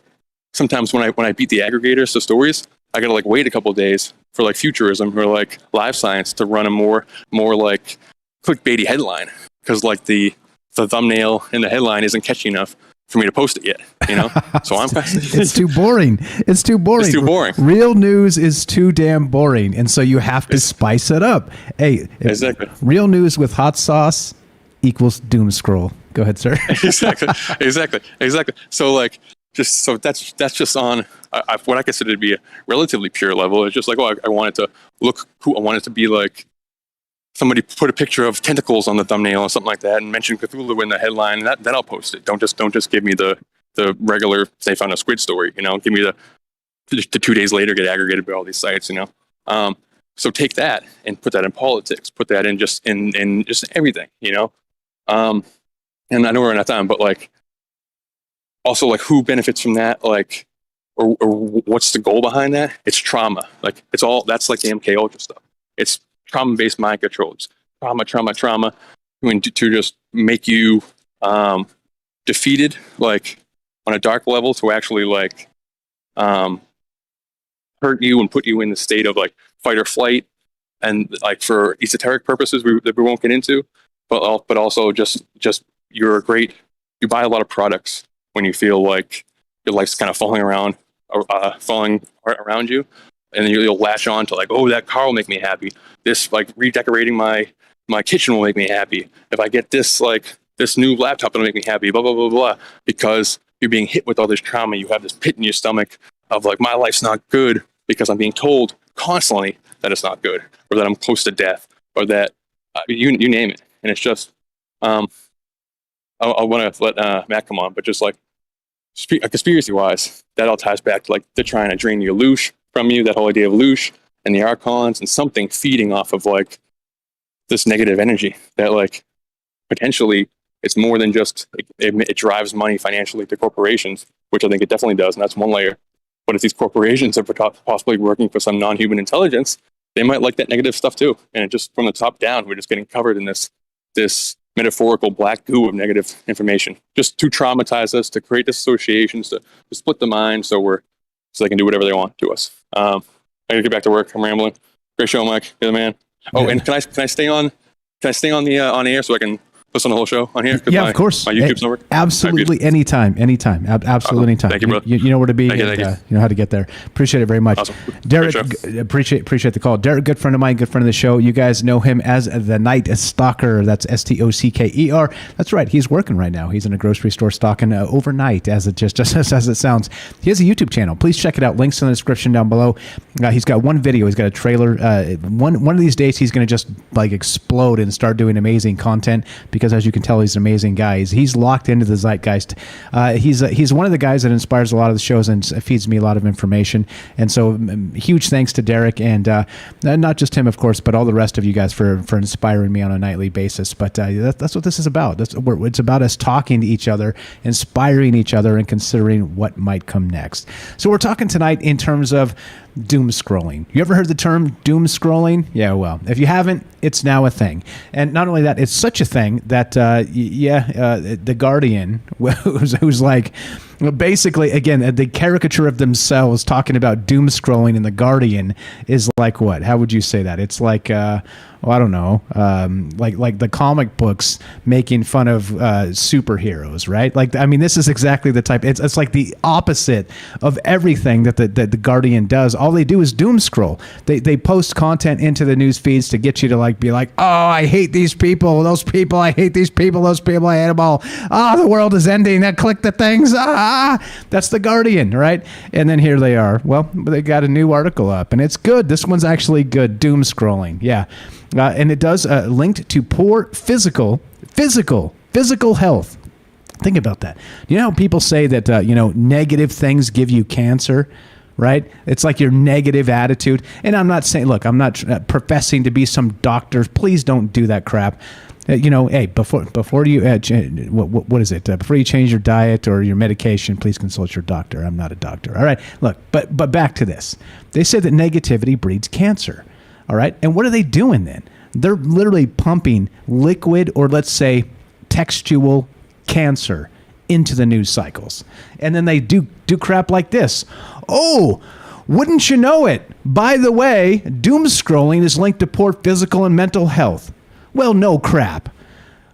Sometimes when I beat the aggregators to stories, I gotta like wait a couple days for like Futurism or like Live Science to run a more like clickbaity headline, because like the thumbnail and the headline isn't catchy enough for me to post it yet, you know? So I'm It's too boring. It's too boring. Real news is too damn boring, and so you have to spice it up. Hey, exactly. Real news with hot sauce equals doom scroll. Go ahead, sir. Exactly. So like, that's just on what I consider to be a relatively pure level. It's just like, I want it to look cool. I want it to be like somebody put a picture of tentacles on the thumbnail or something like that, and mention Cthulhu in the headline. And then I'll post it. Don't just give me the regular they found a squid story. You know, give me the 2 days later get aggregated by all these sites. You know, so take that and put that in politics. Put that in just in just everything. You know, And I know we're not time, but like, also like who benefits from that? Like, or what's the goal behind that? It's trauma. Like it's all, that's like the MK Ultra stuff. It's trauma-based mind control. It's trauma to just make you defeated, like on a dark level, to actually like hurt you and put you in the state of like fight or flight, and like for esoteric purposes that we won't get into, but also just you buy a lot of products when you feel like your life's kind of falling around you, and then you'll latch on to like, oh, that car will make me happy. This like redecorating my kitchen will make me happy. If I get this new laptop, it'll make me happy. Blah blah blah blah. Because you're being hit with all this trauma, you have this pit in your stomach of like, my life's not good because I'm being told constantly that it's not good, or that I'm close to death, or that you name it. And it's just I want to let Matt come on, but just like conspiracy wise, that all ties back to like they're trying to drain your loosh from you, that whole idea of loosh and the archons, and something feeding off of like this negative energy that like potentially it's more than just it drives money financially to corporations, which I think it definitely does, and that's one layer. But if these corporations are possibly working for some non-human intelligence, they might like that negative stuff too. And it just from the top down, we're just getting covered in this metaphorical black goo of negative information, just to traumatize us, to create dissociations, to split the mind, so they can do whatever they want to us. I gotta get back to work. I'm rambling. Great show, Mike. You're the man. Oh, and can I stay on the on air so I can listen to the whole show on here? Yeah, of course. My YouTube's not working. Absolutely, anytime. Absolutely, anytime. Thank you, brother. You know where to be. Thank you. You know how to get there. Appreciate it very much. Awesome. Derek, appreciate the call. Derek, good friend of mine, good friend of the show. You guys know him as the Night Stalker. That's Stocker. That's right. He's working right now. He's in a grocery store stocking overnight, as it just as it sounds. He has a YouTube channel. Please check it out. Links in the description down below. He's got one video. He's got a trailer. One of these days, he's going to just like explode and start doing amazing content, because as you can tell, he's an amazing guy. He's locked into the zeitgeist. He's one of the guys that inspires a lot of the shows and feeds me a lot of information. And so huge thanks to Derek, and not just him, of course, but all the rest of you guys for inspiring me on a nightly basis. But that's what this is about. It's about us talking to each other, inspiring each other, and considering what might come next. So we're talking tonight in terms of doom scrolling. You ever heard the term doom scrolling? Yeah, well, if you haven't, it's now a thing. And not only that, it's such a thing that, The Guardian, who's like, basically, again, the caricature of themselves talking about doom scrolling in The Guardian is like what? How would you say that? It's like, I don't know, like the comic books making fun of superheroes, right? Like, I mean, this is exactly the type. It's like the opposite of everything that the Guardian does. All they do is doom scroll. They post content into the news feeds to get you to like be like, oh, I hate these people, those people, I hate these people, those people, I hate them all. The world is ending. Click the things. That's the Guardian, right? And then here they are. Well, they got a new article up, and it's good. This one's actually good. Doom scrolling, yeah. And it does linked to poor physical health. Think about that. You know how people say that negative things give you cancer, right? It's like your negative attitude. And I'm not saying, look, I'm not professing to be some doctor. Please don't do that crap. Hey, before you what is it? Before you change your diet or your medication, please consult your doctor. I'm not a doctor. All right, look, but back to this. They say that negativity breeds cancer. All right. And what are they doing then? They're literally pumping liquid, or let's say textual cancer, into the news cycles. And then they do crap like this. Oh, wouldn't you know it? By the way, doom scrolling is linked to poor physical and mental health. Well, no crap.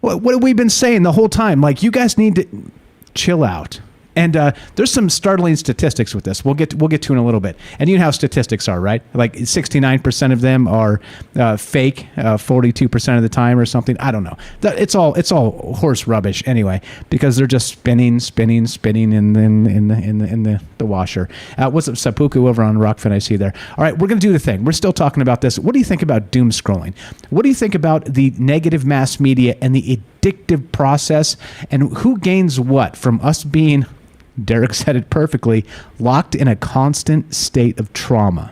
What have we been saying the whole time? Like, you guys need to chill out. And there's some startling statistics with this. We'll get to in a little bit. And you know how statistics are, right? Like 69% of them are fake, 42% of the time or something. I don't know. It's all horse rubbish anyway, because they're just spinning in the washer. What's up, Seppuku over on Rockfin? I see there. All right, we're gonna do the thing. We're still talking about this. What do you think about doom scrolling? What do you think about the negative mass media and the addictive process, and who gains what from us being, Derek said it perfectly, locked in a constant state of trauma?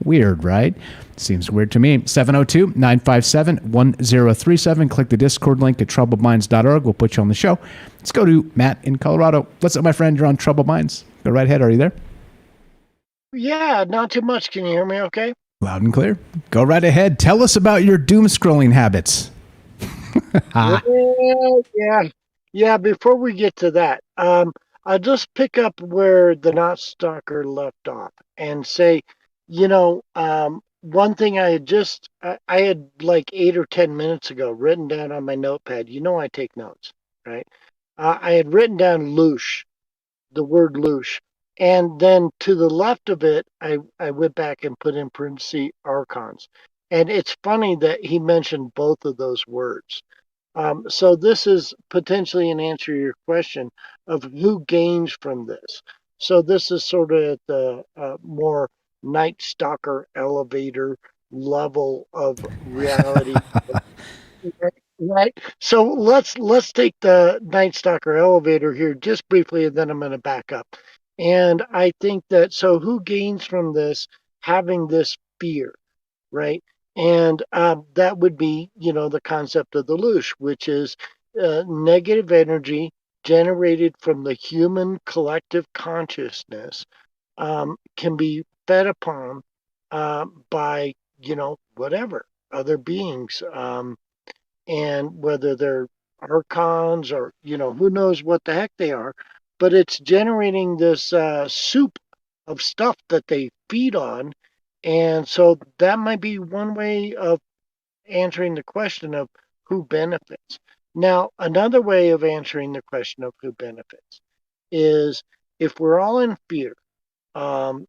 Weird, right? Seems weird to me. 702-957-1037. Click the Discord link at troubledminds.org. We'll put you on the show. Let's go to Matt in Colorado. What's up, my friend? You're on Troubled Minds. Go right ahead. Are you there? Yeah, not too much. Can you hear me okay? Loud and clear. Go right ahead. Tell us about your doom scrolling habits. Yeah. Before we get to that, I'll just pick up where the Not Stalker left off and say, one thing I had like 8 or 10 minutes ago written down on my notepad. I take notes, right? I had written down loosh, the word loosh. And then to the left of it, I went back and put in parentheses archons. And it's funny that he mentioned both of those words. So this is potentially an answer to your question of who gains from this. So this is sort of at the more Night Stalker elevator level of reality. Right. So let's take the Night Stalker elevator here just briefly, and then I'm going to back up. And I think that who gains from this having this fear, right? And that would be, the concept of the loosh, which is negative energy generated from the human collective consciousness can be fed upon by, whatever other beings. And whether they're archons or, who knows what the heck they are, but it's generating this soup of stuff that they feed on. And so that might be one way of answering the question of who benefits. Now, another way of answering the question of who benefits is if we're all in fear or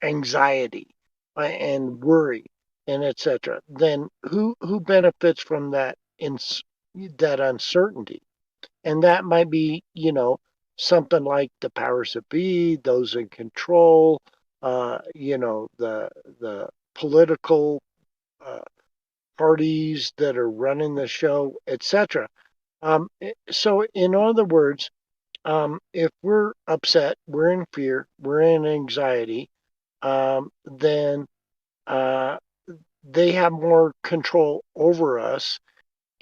anxiety and worry and etc., then who benefits from that that uncertainty? And that might be, something like the powers that be, those in control, the political parties that are running the show, etc. So, in other words, if we're upset, we're in fear, we're in anxiety, then they have more control over us,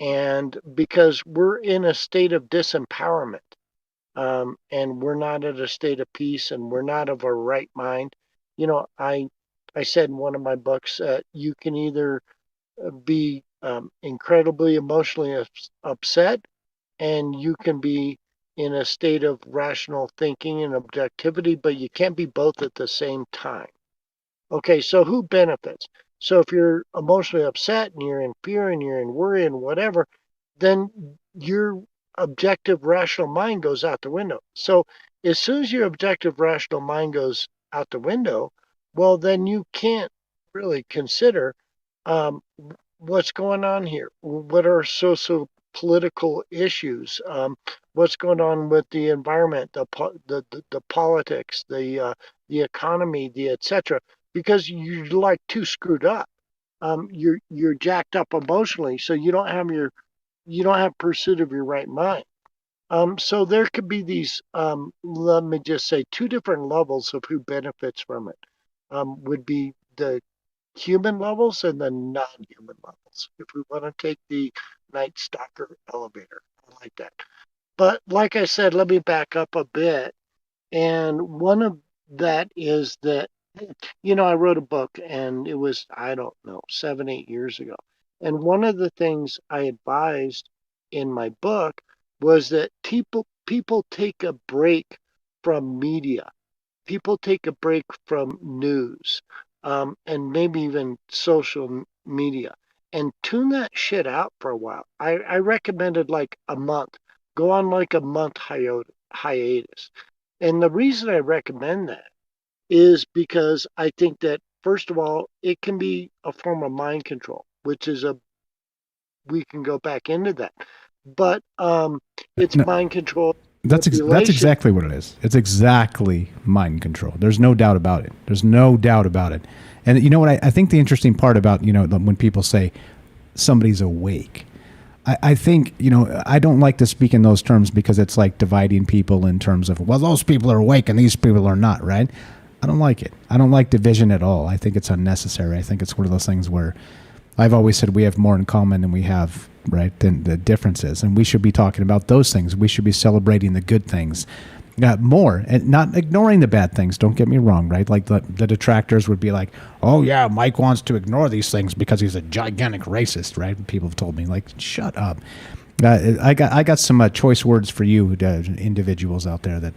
and because we're in a state of disempowerment, and we're not at a state of peace, and we're not of our right mind. I said in one of my books, you can either be incredibly emotionally upset, and you can be in a state of rational thinking and objectivity, but you can't be both at the same time. Okay, so who benefits? So if you're emotionally upset and you're in fear and you're in worry and whatever, then your objective rational mind goes out the window. So as soon as your objective rational mind goes out the window, well, then you can't really consider what's going on here. What are social political issues? What's going on with the environment, the politics, the economy, the etc. Because you're like too screwed up. You're jacked up emotionally, so you don't have pursuit of your right mind. So there could be these, let me just say, two different levels of who benefits from it. Would be the human levels and the non-human levels. If we want to take the Night Stalker elevator, I like that. But like I said, let me back up a bit. And one of that is that, I wrote a book, and it was, 7, 8 years ago. And one of the things I advised in my book was that people take a break from media. People take a break from news, and maybe even social media, and tune that shit out for a while. I recommended like a month. Go on like a month hiatus. And the reason I recommend that is because I think that, first of all, it can be a form of mind control, which is we can go back into that. But it's mind control. That's exactly what it is. It's exactly mind control. There's no doubt about it. There's no doubt about it. And you know what? I think the interesting part about, when people say somebody's awake, I think, I don't like to speak in those terms because it's like dividing people in terms of, well, those people are awake and these people are not, right? I don't like it. I don't like division at all. I think it's unnecessary. I think it's one of those things where I've always said we have more in common than we have, right, than the differences. And we should be talking about those things. We should be celebrating the good things more and not ignoring the bad things. Don't get me wrong, right? Like the detractors would be like, oh, yeah, Mike wants to ignore these things because he's a gigantic racist, right? People have told me, like, shut up. I got some choice words for you, individuals out there that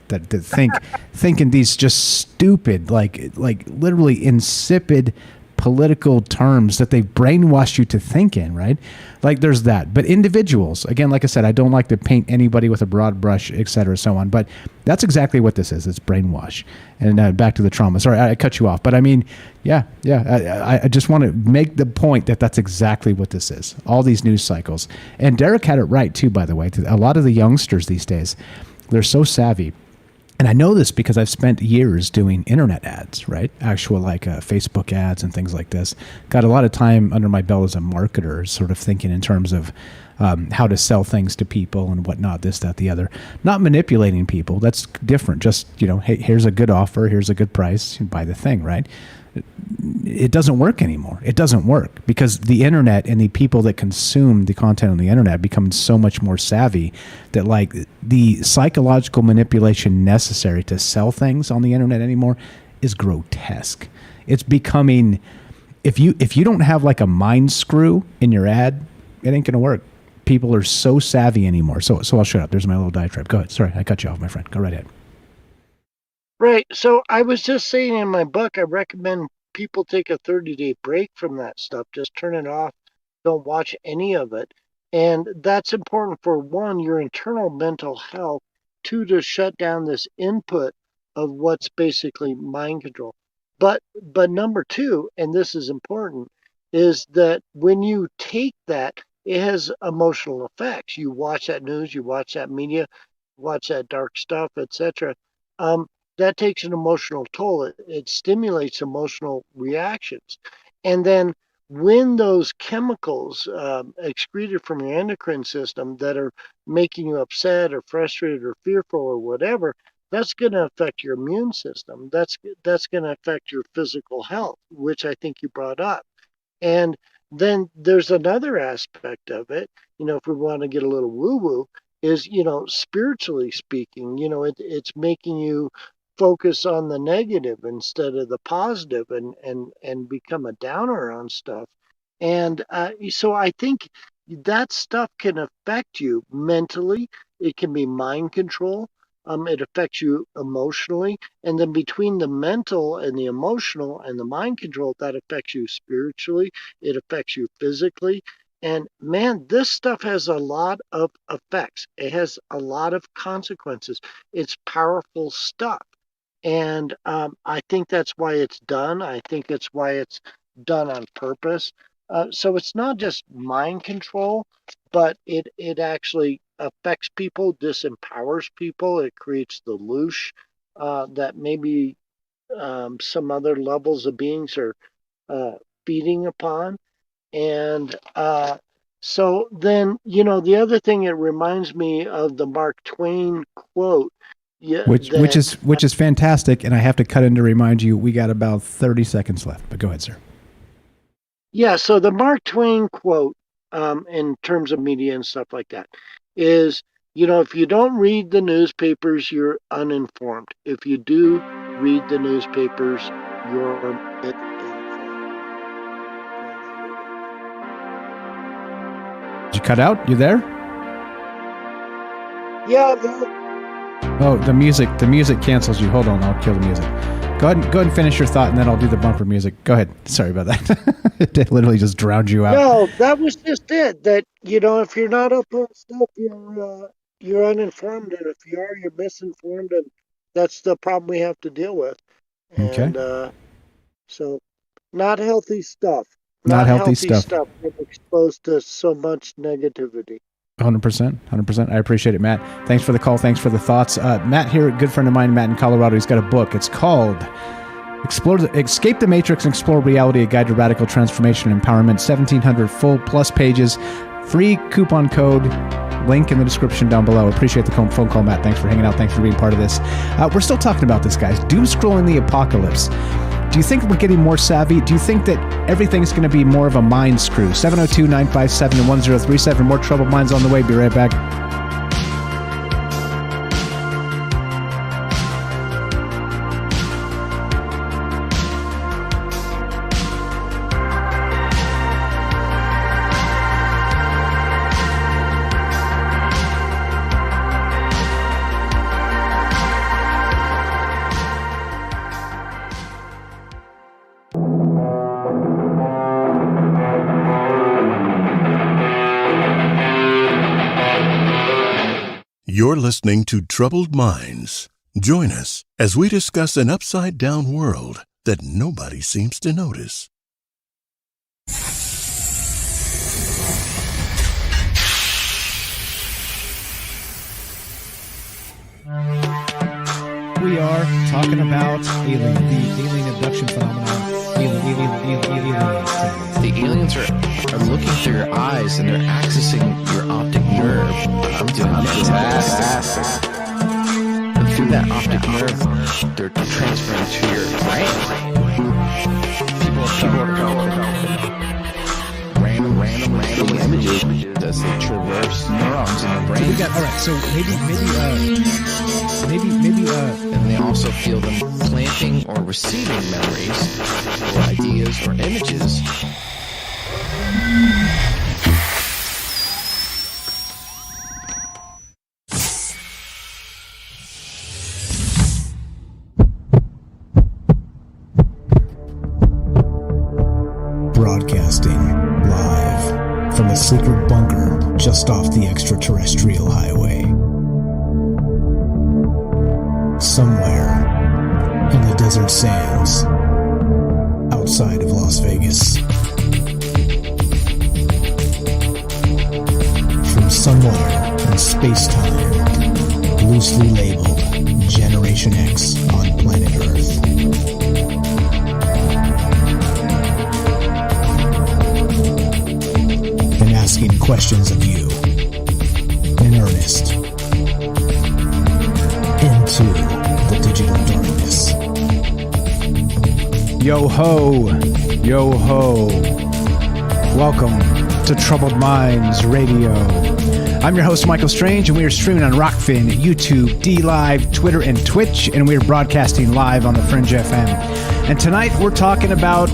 think in these just stupid, like literally insipid political terms that they've brainwashed you to think in, right? Like there's that. But individuals, again, like I said, I don't like to paint anybody with a broad brush, et cetera, so on. But that's exactly what this is. It's brainwash. And back to the trauma. Sorry, I cut you off. But I mean, yeah. I just want to make the point that that's exactly what this is. All these news cycles. And Derek had it right, too, by the way. A lot of the youngsters these days, they're so savvy. And I know this because I've spent years doing internet ads, right? Actual like Facebook ads and things like this. Got a lot of time under my belt as a marketer, sort of thinking in terms of how to sell things to people and whatnot, this, that, the other. Not manipulating people. That's different. Just, hey, here's a good offer. Here's a good price. Buy the thing, right? It doesn't work anymore. It doesn't work because the internet and the people that consume the content on the internet become so much more savvy that like the psychological manipulation necessary to sell things on the internet anymore is grotesque. It's becoming, if you don't have like a mind screw in your ad, it ain't gonna work. People are so savvy anymore. So I'll shut up. There's my little diatribe. Go ahead. Sorry, I cut you off, my friend. Go right ahead. Right. So I was just saying in my book, I recommend people take a 30-day break from that stuff. Just turn it off. Don't watch any of it. And that's important for, one, your internal mental health, two, to shut down this input of what's basically mind control. But number two, and this is important, is that when you take that, it has emotional effects. You watch that news, you watch that media, watch that dark stuff, etc. That takes an emotional toll. It stimulates emotional reactions. And then when those chemicals excreted from your endocrine system that are making you upset or frustrated or fearful or whatever, that's going to affect your immune system. That's going to affect your physical health, which I think you brought up. And then there's another aspect of it, if we want to get a little woo-woo, is, spiritually speaking, it's making you focus on the negative instead of the positive and become a downer on stuff. And so I think that stuff can affect you mentally. It can be mind control. It affects you emotionally. And then between the mental and the emotional and the mind control, that affects you spiritually. It affects you physically. And man, this stuff has a lot of effects. It has a lot of consequences. It's powerful stuff. And I think that's why it's done. I think it's why it's done on purpose. So it's not just mind control, but it actually affects people, disempowers people. It creates the loosh that maybe some other levels of beings are feeding upon. And so then, the other thing, it reminds me of the Mark Twain quote. Yeah, which is fantastic, and I have to cut in to remind you we got about 30 seconds left. But go ahead, sir. Yeah, so the Mark Twain quote, in terms of media and stuff like that, is, if you don't read the newspapers, you're uninformed. If you do read the newspapers, you're informed. Did you cut out? You there? Yeah. Oh, the music cancels you. Hold on, I'll kill the music. Go ahead and finish your thought, and then I'll do the bumper music. Go ahead. Sorry about that. It literally just drowned you out. No, that was just it. That, if you're not up on stuff, you're uninformed, and if you are, you're misinformed, and that's the problem we have to deal with. And, okay. So, not healthy stuff. Not healthy stuff. We're exposed to so much negativity. 100%. I appreciate it, Matt. Thanks for the call. Thanks for the thoughts. Matt here, a good friend of mine, Matt in Colorado, he's got a book. It's called Escape the Matrix and Explore Reality, A Guide to Radical Transformation and Empowerment. 1,700 full plus pages. Free coupon code. Link in the description down below. Appreciate the phone call, Matt. Thanks for hanging out. Thanks for being part of this. We're still talking about this, guys. Doomscrolling the apocalypse. Do you think we're getting more savvy? Do you think that everything's going to be more of a mind screw? 702-957-1037. More troubled minds on the way. Be right back. You're listening to Troubled Minds. Join us as we discuss an upside-down world that nobody seems to notice. We are talking about the alien abduction phenomenon. The aliens are looking through your eyes and they're accessing your optic nerve. I'm doing fantastic. And through that optic nerve, they're transferring to your brain. People are random images as they traverse neurons in the brain. So we got, all right, so maybe, and they also feel them planting or receiving memories or ideas or images. Broadcasting live from a secret bunker just off the extraterrestrial highway. Somewhere in the desert sands outside of Las Vegas. From somewhere in space-time, loosely labeled Generation X on planet Earth. And asking questions of you in earnest into the digital darkness. Yo ho, yo ho. Welcome to Troubled Minds Radio. I'm your host, Michael Strange, and we are streaming on Rockfin, YouTube, D-Live, Twitter, and Twitch, and we are broadcasting live on the Fringe FM. And tonight we're talking about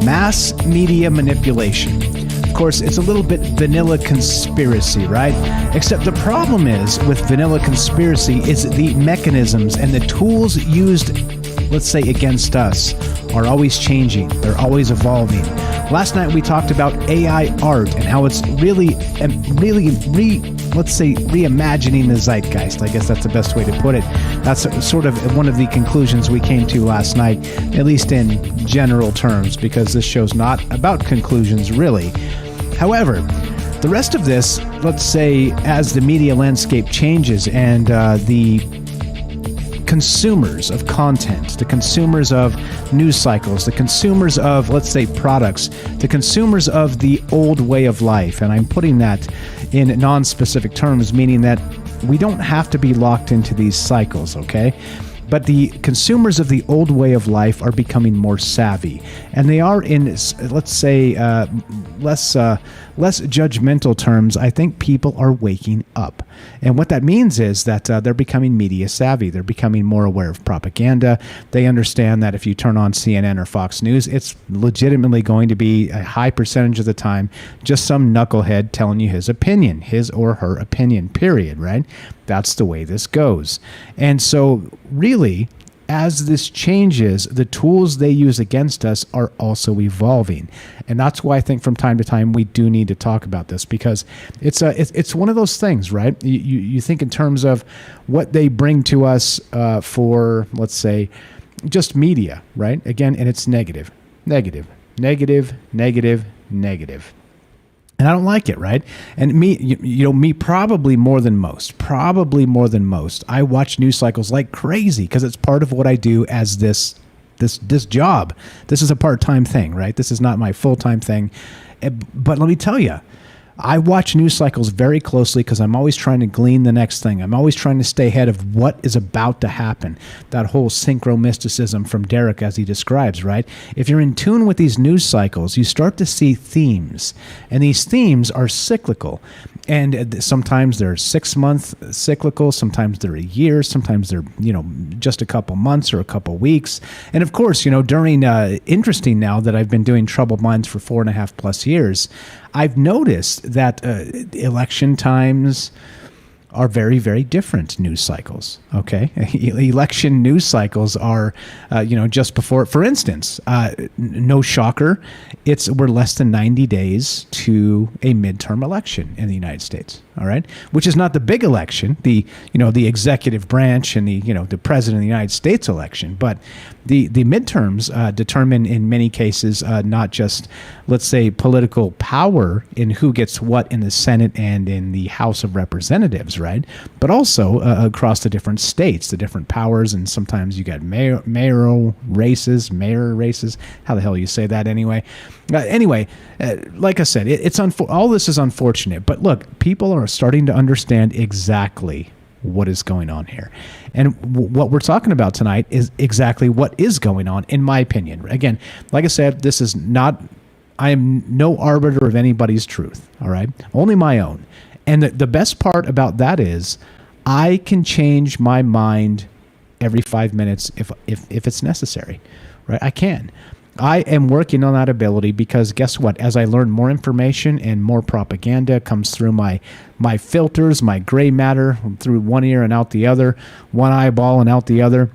mass media manipulation. Of course, it's a little bit vanilla conspiracy, right? Except the problem is with vanilla conspiracy is the mechanisms and the tools used, let's say, against us are always changing. They're always evolving. Last night we talked about AI art and how it's really reimagining the zeitgeist. I guess that's the best way to put it. That's sort of one of the conclusions we came to last night, at least in general terms, because this show's not about conclusions, really. However, the rest of this, let's say, as the media landscape changes and the consumers of content, the consumers of news cycles, the consumers of, let's say, products, the consumers of the old way of life, and I'm putting that in non-specific terms, meaning that we don't have to be locked into these cycles, okay? But the consumers of the old way of life are becoming more savvy, and they are in, let's say, less judgmental terms. I think people are waking up, and what that means is that they're becoming media savvy. They're becoming more aware of propaganda. They understand that if you turn on CNN or Fox News, it's legitimately going to be a high percentage of the time just some knucklehead telling you his opinion, his or her opinion, period, right? That's the way this goes. And so really, as this changes, the tools they use against us are also evolving. And that's why I think from time to time we do need to talk about this, because it's one of those things, right? You think in terms of what they bring to us for, let's say, just media, right? Again, and it's negative. And I don't like it, right? And me probably more than most, I watch news cycles like crazy because it's part of what I do as this job. This is a part-time thing, right? This is not my full-time thing. But let me tell you, I watch news cycles very closely because I'm always trying to glean the next thing. I'm always trying to stay ahead of what is about to happen. That whole synchromysticism from Derek, as he describes, right? If you're in tune with these news cycles, you start to see themes, and these themes are cyclical. And sometimes they're 6-month cyclical, sometimes they're a year, sometimes they're, just a couple months or a couple weeks. And of course, during, interesting now that I've been doing Troubled Minds for 4.5+ years, I've noticed that election times are very, very different news cycles. Okay. Election news cycles are, just before, for instance, no shocker. We're less than 90 days to a midterm election in the United States. All right. Which is not the big election, the executive branch and the president of the United States election, but the midterms determine in many cases, not just, let's say, political power in who gets what in the Senate and in the House of Representatives, right? But also across the different states, the different powers, and sometimes you got mayor races. How the hell you say that anyway? Like I said, it's all this is unfortunate. But look, people are starting to understand exactly what is going on here. And what we're talking about tonight is exactly what is going on, in my opinion. Again, like I said, I am no arbiter of anybody's truth, all right? Only my own. And the best part about that is I can change my mind every 5 minutes if it's necessary, right? I can. I am working on that ability because guess what? As I learn more information and more propaganda comes through my filters, my gray matter through one ear and out the other, one eyeball and out the other,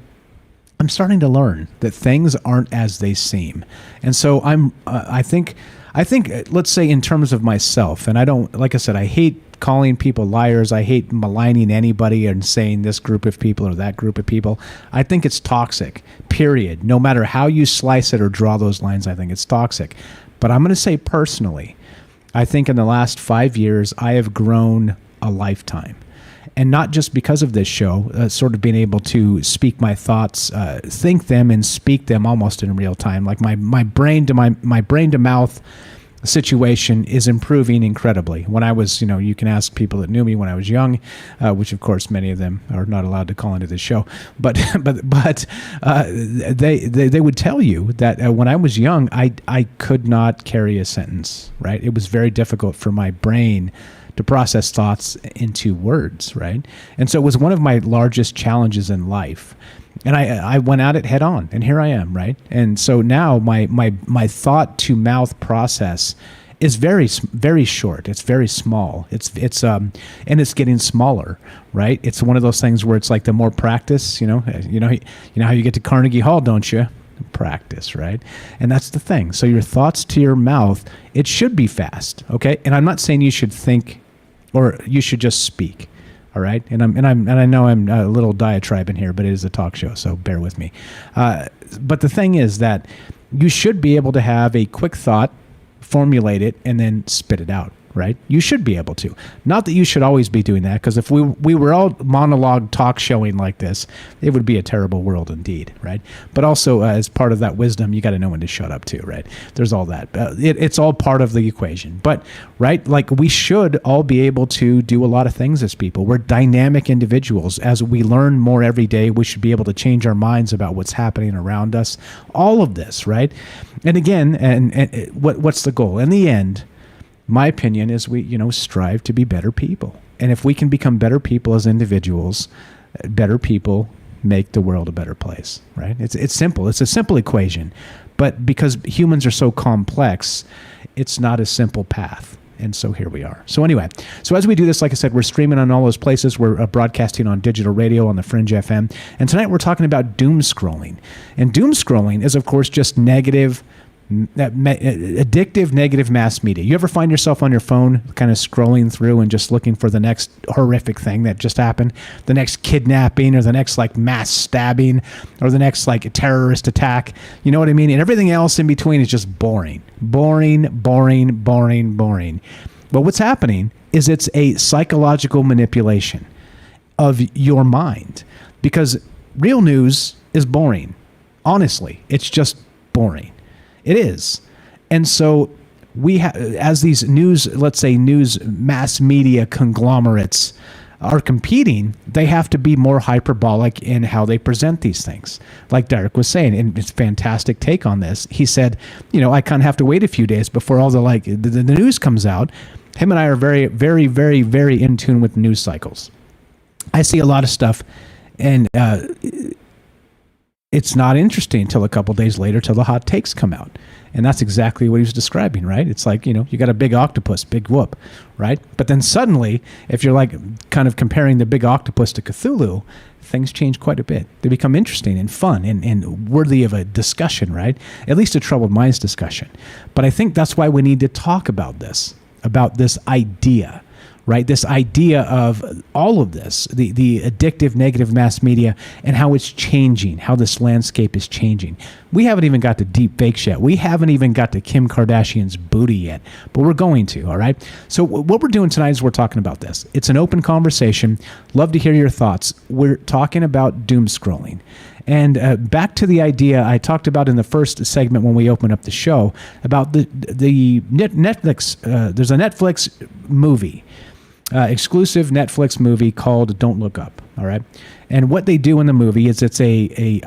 I'm starting to learn that things aren't as they seem. And so I think, let's say in terms of myself, and I don't, like I said, I hate calling people liars. I hate maligning anybody and saying this group of people or that group of people. I think it's toxic, period. No matter how you slice it or draw those lines, I think it's toxic. But I'm going to say personally, I think in the last 5 years, I have grown a lifetime. And not just because of this show, sort of being able to speak my thoughts, think them and speak them almost in real time. Like my brain to my brain to mouth situation is improving incredibly. When I was, you can ask people that knew me when I was young, which of course many of them are not allowed to call into this show, but they would tell you that when I was young, I could not carry a sentence, right? It was very difficult for my brain to process thoughts into words, right? And so it was one of my largest challenges in life. And I went at it head on, and here I am, right? And so now my thought to mouth process is very, very short. It's very small. It's and it's getting smaller, right? It's one of those things where it's like the more practice, you know how you get to Carnegie Hall, don't you? Practice, right? And that's the thing. So your thoughts to your mouth, it should be fast, okay? And I'm not saying you should think or you should just speak. All right, and I know I'm a little diatribe in here, but it is a talk show, so bear with me. But the thing is that you should be able to have a quick thought, formulate it, and then spit it out. Right? You should be able to. Not that you should always be doing that, because if we were all monologue talk showing like this, it would be a terrible world indeed, right? But also, as part of that wisdom, you got to know when to shut up too, right? There's all that. It's all part of the equation. But, right, like we should all be able to do a lot of things as people. We're dynamic individuals. As we learn more every day, we should be able to change our minds about what's happening around us. All of this, right? And again, and what's the goal? In the end, my opinion is we, strive to be better people. And if we can become better people as individuals, better people make the world a better place, right? It's simple. It's a simple equation. But because humans are so complex, it's not a simple path. And so here we are. So anyway, so as we do this, like I said, we're streaming on all those places. We're broadcasting on digital radio on the Fringe FM. And tonight we're talking about doomscrolling. And doomscrolling is, of course, just addictive, negative mass media. You ever find yourself on your phone kind of scrolling through and just looking for the next horrific thing that just happened, the next kidnapping or the next mass stabbing or the next terrorist attack? You know what I mean? And everything else in between is just boring. But what's happening is it's a psychological manipulation of your mind, because real news is boring. Honestly, it's just boring. It is. And so as these news, let's say news mass media conglomerates are competing, they have to be more hyperbolic in how they present these things. Like Derek was saying, and it's a fantastic take on this. He said, I kind of have to wait a few days before all the news comes out. Him and I are very, very, very, very in tune with news cycles. I see a lot of stuff, and it's not interesting until a couple days later, till the hot takes come out. And that's exactly what he was describing, right? It's like, you got a big octopus, big whoop, right? But then suddenly, if you're like kind of comparing the big octopus to Cthulhu, things change quite a bit. They become interesting and fun and worthy of a discussion, right? At least a troubled minds discussion. But I think that's why we need to talk about this idea, right? This idea of all of this, the addictive negative mass media and how it's changing, how this landscape is changing. We haven't even got to deep fakes yet. We haven't even got to Kim Kardashian's booty yet, but we're going to, all right? So what we're doing tonight is we're talking about this. It's an open conversation. Love to hear your thoughts. We're talking about doom scrolling. And back to the idea I talked about in the first segment when we opened up the show about the Netflix, there's a Netflix movie, exclusive Netflix movie called Don't Look Up, all right? And what they do in the movie is it's a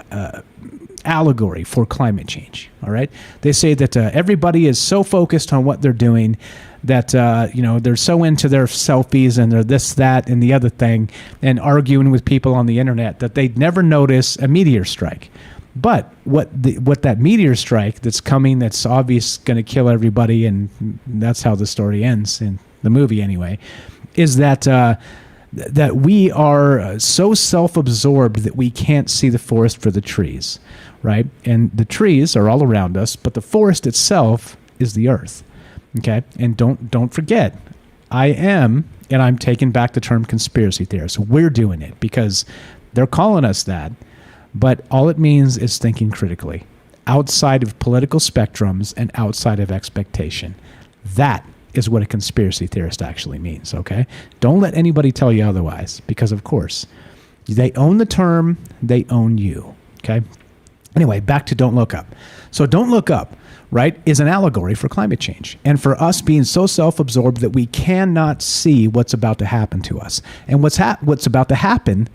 allegory for climate change, all right? They say that everybody is so focused on what they're doing that, they're so into their selfies and they're this, that, and the other thing and arguing with people on the internet that they'd never notice a meteor strike. But what that meteor strike that's coming, that's obvious going to kill everybody, and that's how the story ends in the movie anyway, is that that we are so self-absorbed that we can't see the forest for the trees, right? And the trees are all around us, but the forest itself is the earth, okay? And don't forget, I'm taking back the term conspiracy theorist. We're doing it because they're calling us that, but all it means is thinking critically, outside of political spectrums and outside of expectation. That is what a conspiracy theorist actually means, okay? Don't let anybody tell you otherwise, because of course, they own the term, they own you, okay? Anyway, back to Don't Look Up. So Don't Look Up, right, is an allegory for climate change and for us being so self-absorbed that we cannot see what's about to happen to us. And what's about to happen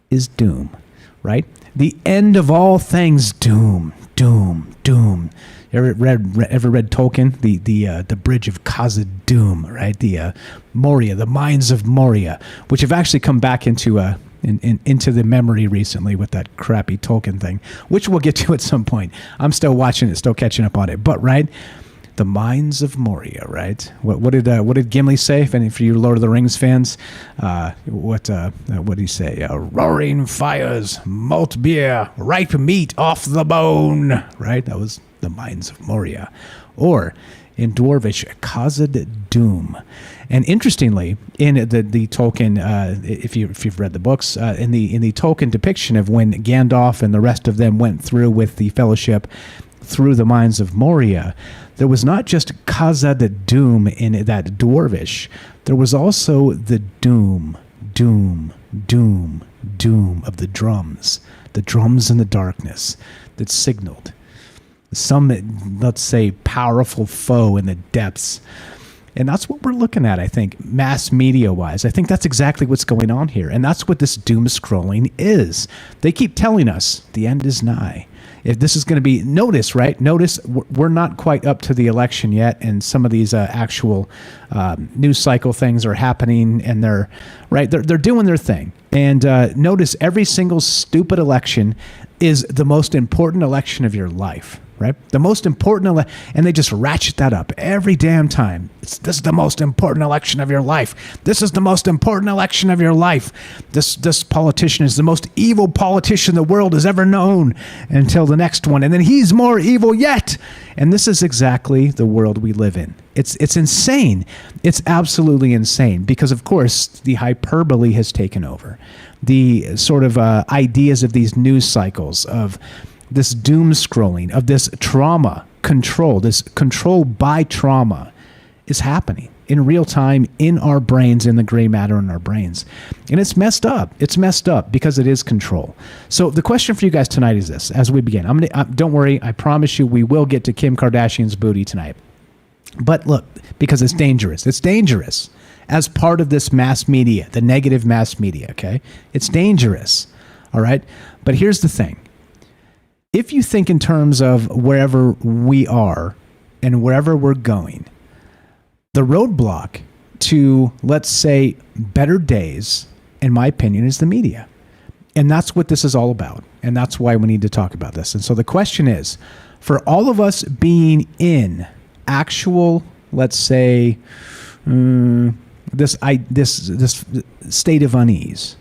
is doom, right? The end of all things, doom, doom, doom. Ever read Tolkien? The Bridge of Khazad-dûm, right? The Moria, the Mines of Moria, which have actually come back into the memory recently with that crappy Tolkien thing, which we'll get to at some point. I'm still watching it, still catching up on it. But right, the Mines of Moria, right? What did Gimli say? And for you Lord of the Rings fans, what did he say? Roaring fires, malt beer, ripe meat off the bone, right? That was the Mines of Moria, or in Dwarvish, Khazad-dûm. And interestingly, in the Tolkien, if you've read the books, in the Tolkien depiction of when Gandalf and the rest of them went through with the Fellowship through the Mines of Moria, there was not just Khazad-dûm in that Dwarvish. There was also the doom, doom, doom, doom of the drums in the darkness that signaled some, let's say, powerful foe in the depths. And that's what we're looking at, I think, mass media-wise. I think that's exactly what's going on here. And that's what this doom scrolling is. They keep telling us the end is nigh. If this is going to be, notice, right? Notice we're not quite up to the election yet, and some of these actual news cycle things are happening, and they're doing their thing. And notice every single stupid election is the most important election of your life, right? The most important and they just ratchet that up every damn time. This is the most important election of your life. This is the most important election of your life. This politician is the most evil politician the world has ever known until the next one. And then he's more evil yet. And this is exactly the world we live in. It's insane. It's absolutely insane because, of course, the hyperbole has taken over. The sort of ideas of these news cycles, of this doom scrolling, of this trauma control, this control by trauma is happening in real time in our brains, in the gray matter in our brains. And it's messed up. It's messed up because it is control. So the question for you guys tonight is this, as we begin. Don't worry, I promise you we will get to Kim Kardashian's booty tonight. But look, because it's dangerous. It's dangerous as part of this mass media, the negative mass media, okay? It's dangerous, all right? But here's the thing. If you think in terms of wherever we are and wherever we're going, the roadblock to, let's say, better days, in my opinion, is the media. And that's what this is all about. And that's why we need to talk about this. And so the question is, for all of us being in actual, let's say, this state of unease,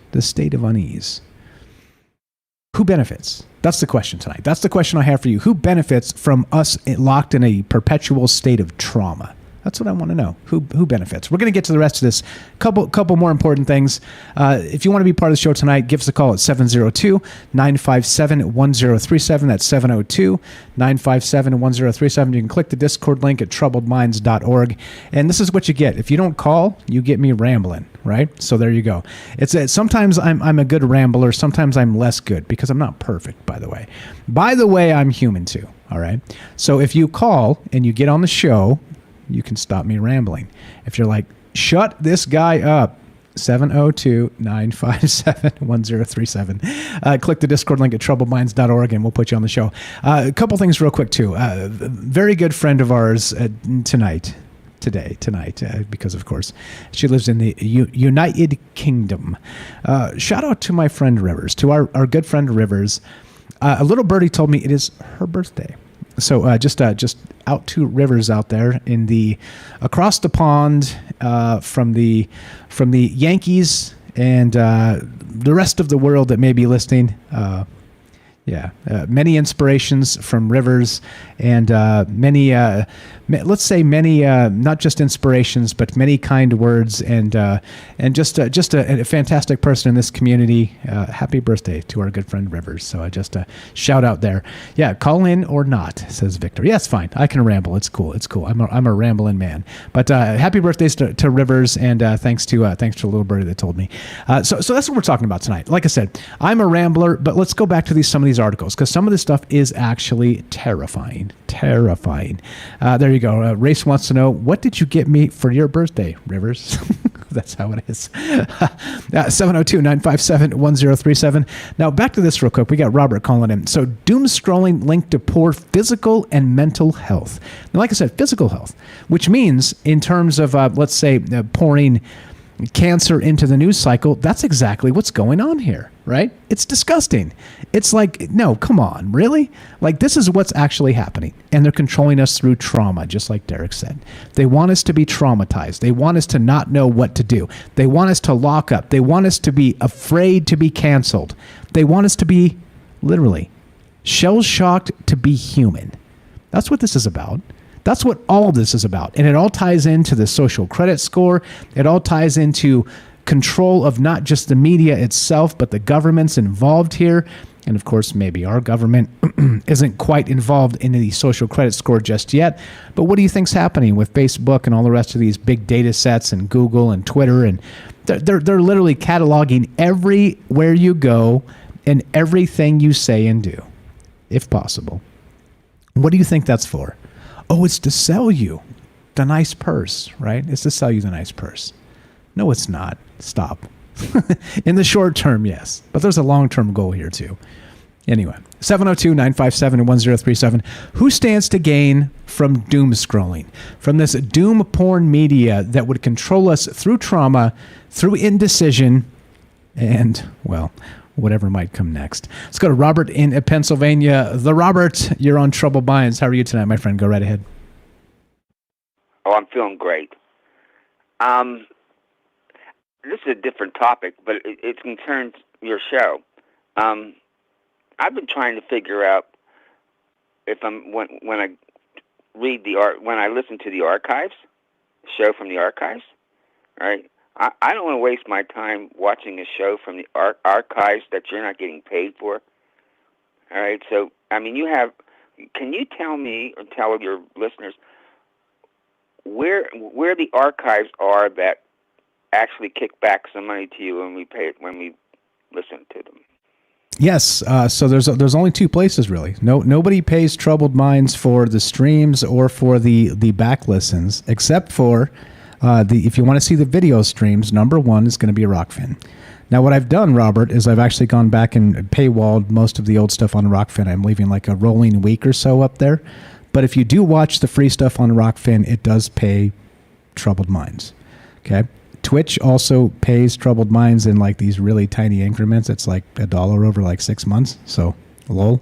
who benefits? That's the question tonight. That's the question I have for you. Who benefits from us locked in a perpetual state of trauma? That's what I want to know. Who benefits? We're going to get to the rest of this. Couple more important things. If you want to be part of the show tonight, give us a call at 702-957-1037. That's 702-957-1037. You can click the Discord link at troubledminds.org. And this is what you get. If you don't call, you get me rambling, right? So there you go. It's sometimes I'm a good rambler. Sometimes I'm less good because I'm not perfect, by the way. By the way, I'm human too, all right? So if you call and you get on the show, you can stop me rambling. If you're like, shut this guy up, 702-957-1037. Click the Discord link at troubledminds.org and we'll put you on the show. A couple things real quick, too. Very good friend of ours tonight, because, of course, she lives in the United Kingdom. Shout out to my friend Rivers, to our good friend Rivers. A little birdie told me it is her birthday. So just out to Rivers out there in the across the pond from the Yankees and the rest of the world that may be listening. Many inspirations from Rivers and many, let's say many, not just inspirations, but many kind words and just a fantastic person in this community. Happy birthday to our good friend Rivers. So just a shout out there. Yeah, call in or not, says Victor. Yeah, it's fine. I can ramble. It's cool. I'm a rambling man. But happy birthdays to Rivers and thanks to little birdie that told me. So that's what we're talking about tonight. Like I said, I'm a rambler, but let's go back to some of these articles because some of this stuff is actually terrifying. There you go. Race wants to know, what did you get me for your birthday, Rivers? That's how it is. 702-957-1037. Now back to this real quick. We got Robert calling in. So doom scrolling linked to poor physical and mental health. Now, like I said, physical health, which means in terms of, let's say, pouring cancer into the news cycle, that's exactly what's going on here, right? It's disgusting. It's like, no, come on, really? Like, this is what's actually happening. And they're controlling us through trauma, just like Derek said. They want us to be traumatized. They want us to not know what to do. They want us to lock up. They want us to be afraid to be canceled. They want us to be, literally, shell-shocked to be human. That's what this is about. That's what all of this is about. And it all ties into the social credit score. It all ties into control of not just the media itself, but the governments involved here. And of course, maybe our government isn't quite involved in the social credit score just yet. But what do you think's happening with Facebook and all the rest of these big data sets and Google and Twitter? And they're literally cataloging everywhere you go and everything you say and do, if possible. What do you think that's for? Oh, it's to sell you the nice purse, right? It's to sell you the nice purse. No, it's not. Stop. In the short term, yes. But there's a long-term goal here, too. Anyway, 702-957-1037. Who stands to gain from doom scrolling? From this doom porn media that would control us through trauma, through indecision, and, well, whatever might come next. Let's go to Robert in Pennsylvania. The Robert, you're on Troubled Minds. How are you tonight, my friend? Go right ahead. Oh, I'm feeling great. This is a different topic, but it concerns your show. I've been trying to figure out if when I read when I listen to the archives, show from the archives, right? I don't want to waste my time watching a show from the archives that you're not getting paid for. All right, so I mean, can you tell me or tell your listeners where the archives are that actually kick back some money to you when we listen to them? Yes. So there's only two places really. Nobody pays Troubled Minds for the streams or for the back listens, except for if you want to see the video streams. Number one is going to be Rockfin. Now, what I've done, Robert, is I've actually gone back and paywalled most of the old stuff on Rockfin. I'm leaving like a rolling week or so up there. But if you do watch the free stuff on Rockfin, it does pay Troubled Minds. Okay. Twitch also pays Troubled Minds in like these really tiny increments. It's like $1 over like 6 months. So, lol.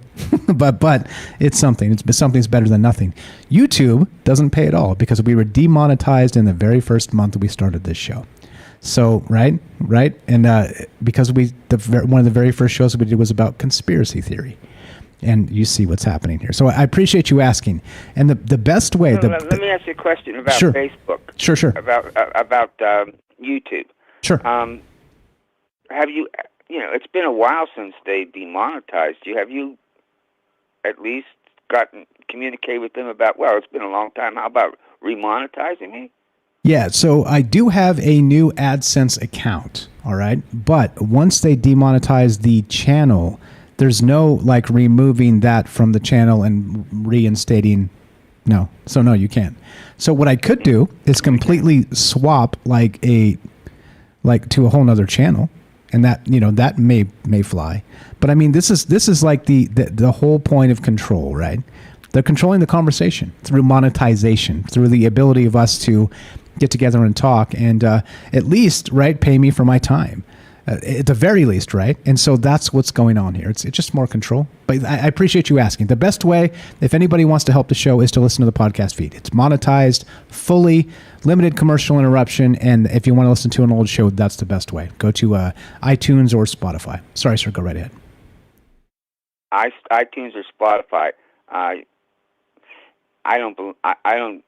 but it's something. Something's better than nothing. YouTube doesn't pay at all because we were demonetized in the very first month that we started this show. So, right. And because one of the very first shows we did was about conspiracy theory. And you see what's happening here. So I appreciate you asking. And the best way... Let me ask you a question about Sure. Facebook. Sure. About YouTube. Sure. Have you... it's been a while since they demonetized you. Have you at least communicated with them about, well, it's been a long time, how about remonetizing me? Yeah, so I do have a new AdSense account, all right? But once they demonetize the channel, there's no, like, removing that from the channel and reinstating... No. So, no, you can't. So what I could do is completely swap, to a whole nother channel. And that, that may fly. But, I mean, this is like the whole point of control, right? They're controlling the conversation through monetization, through the ability of us to get together and talk and at least, right, pay me for my time. At the very least, right? And so that's what's going on here. It's just more control. But I appreciate you asking. The best way, if anybody wants to help the show, is to listen to the podcast feed. It's monetized, fully, limited commercial interruption, and if you want to listen to an old show, that's the best way. Go to iTunes or Spotify. Sorry, sir, go right ahead. iTunes or Spotify. I don't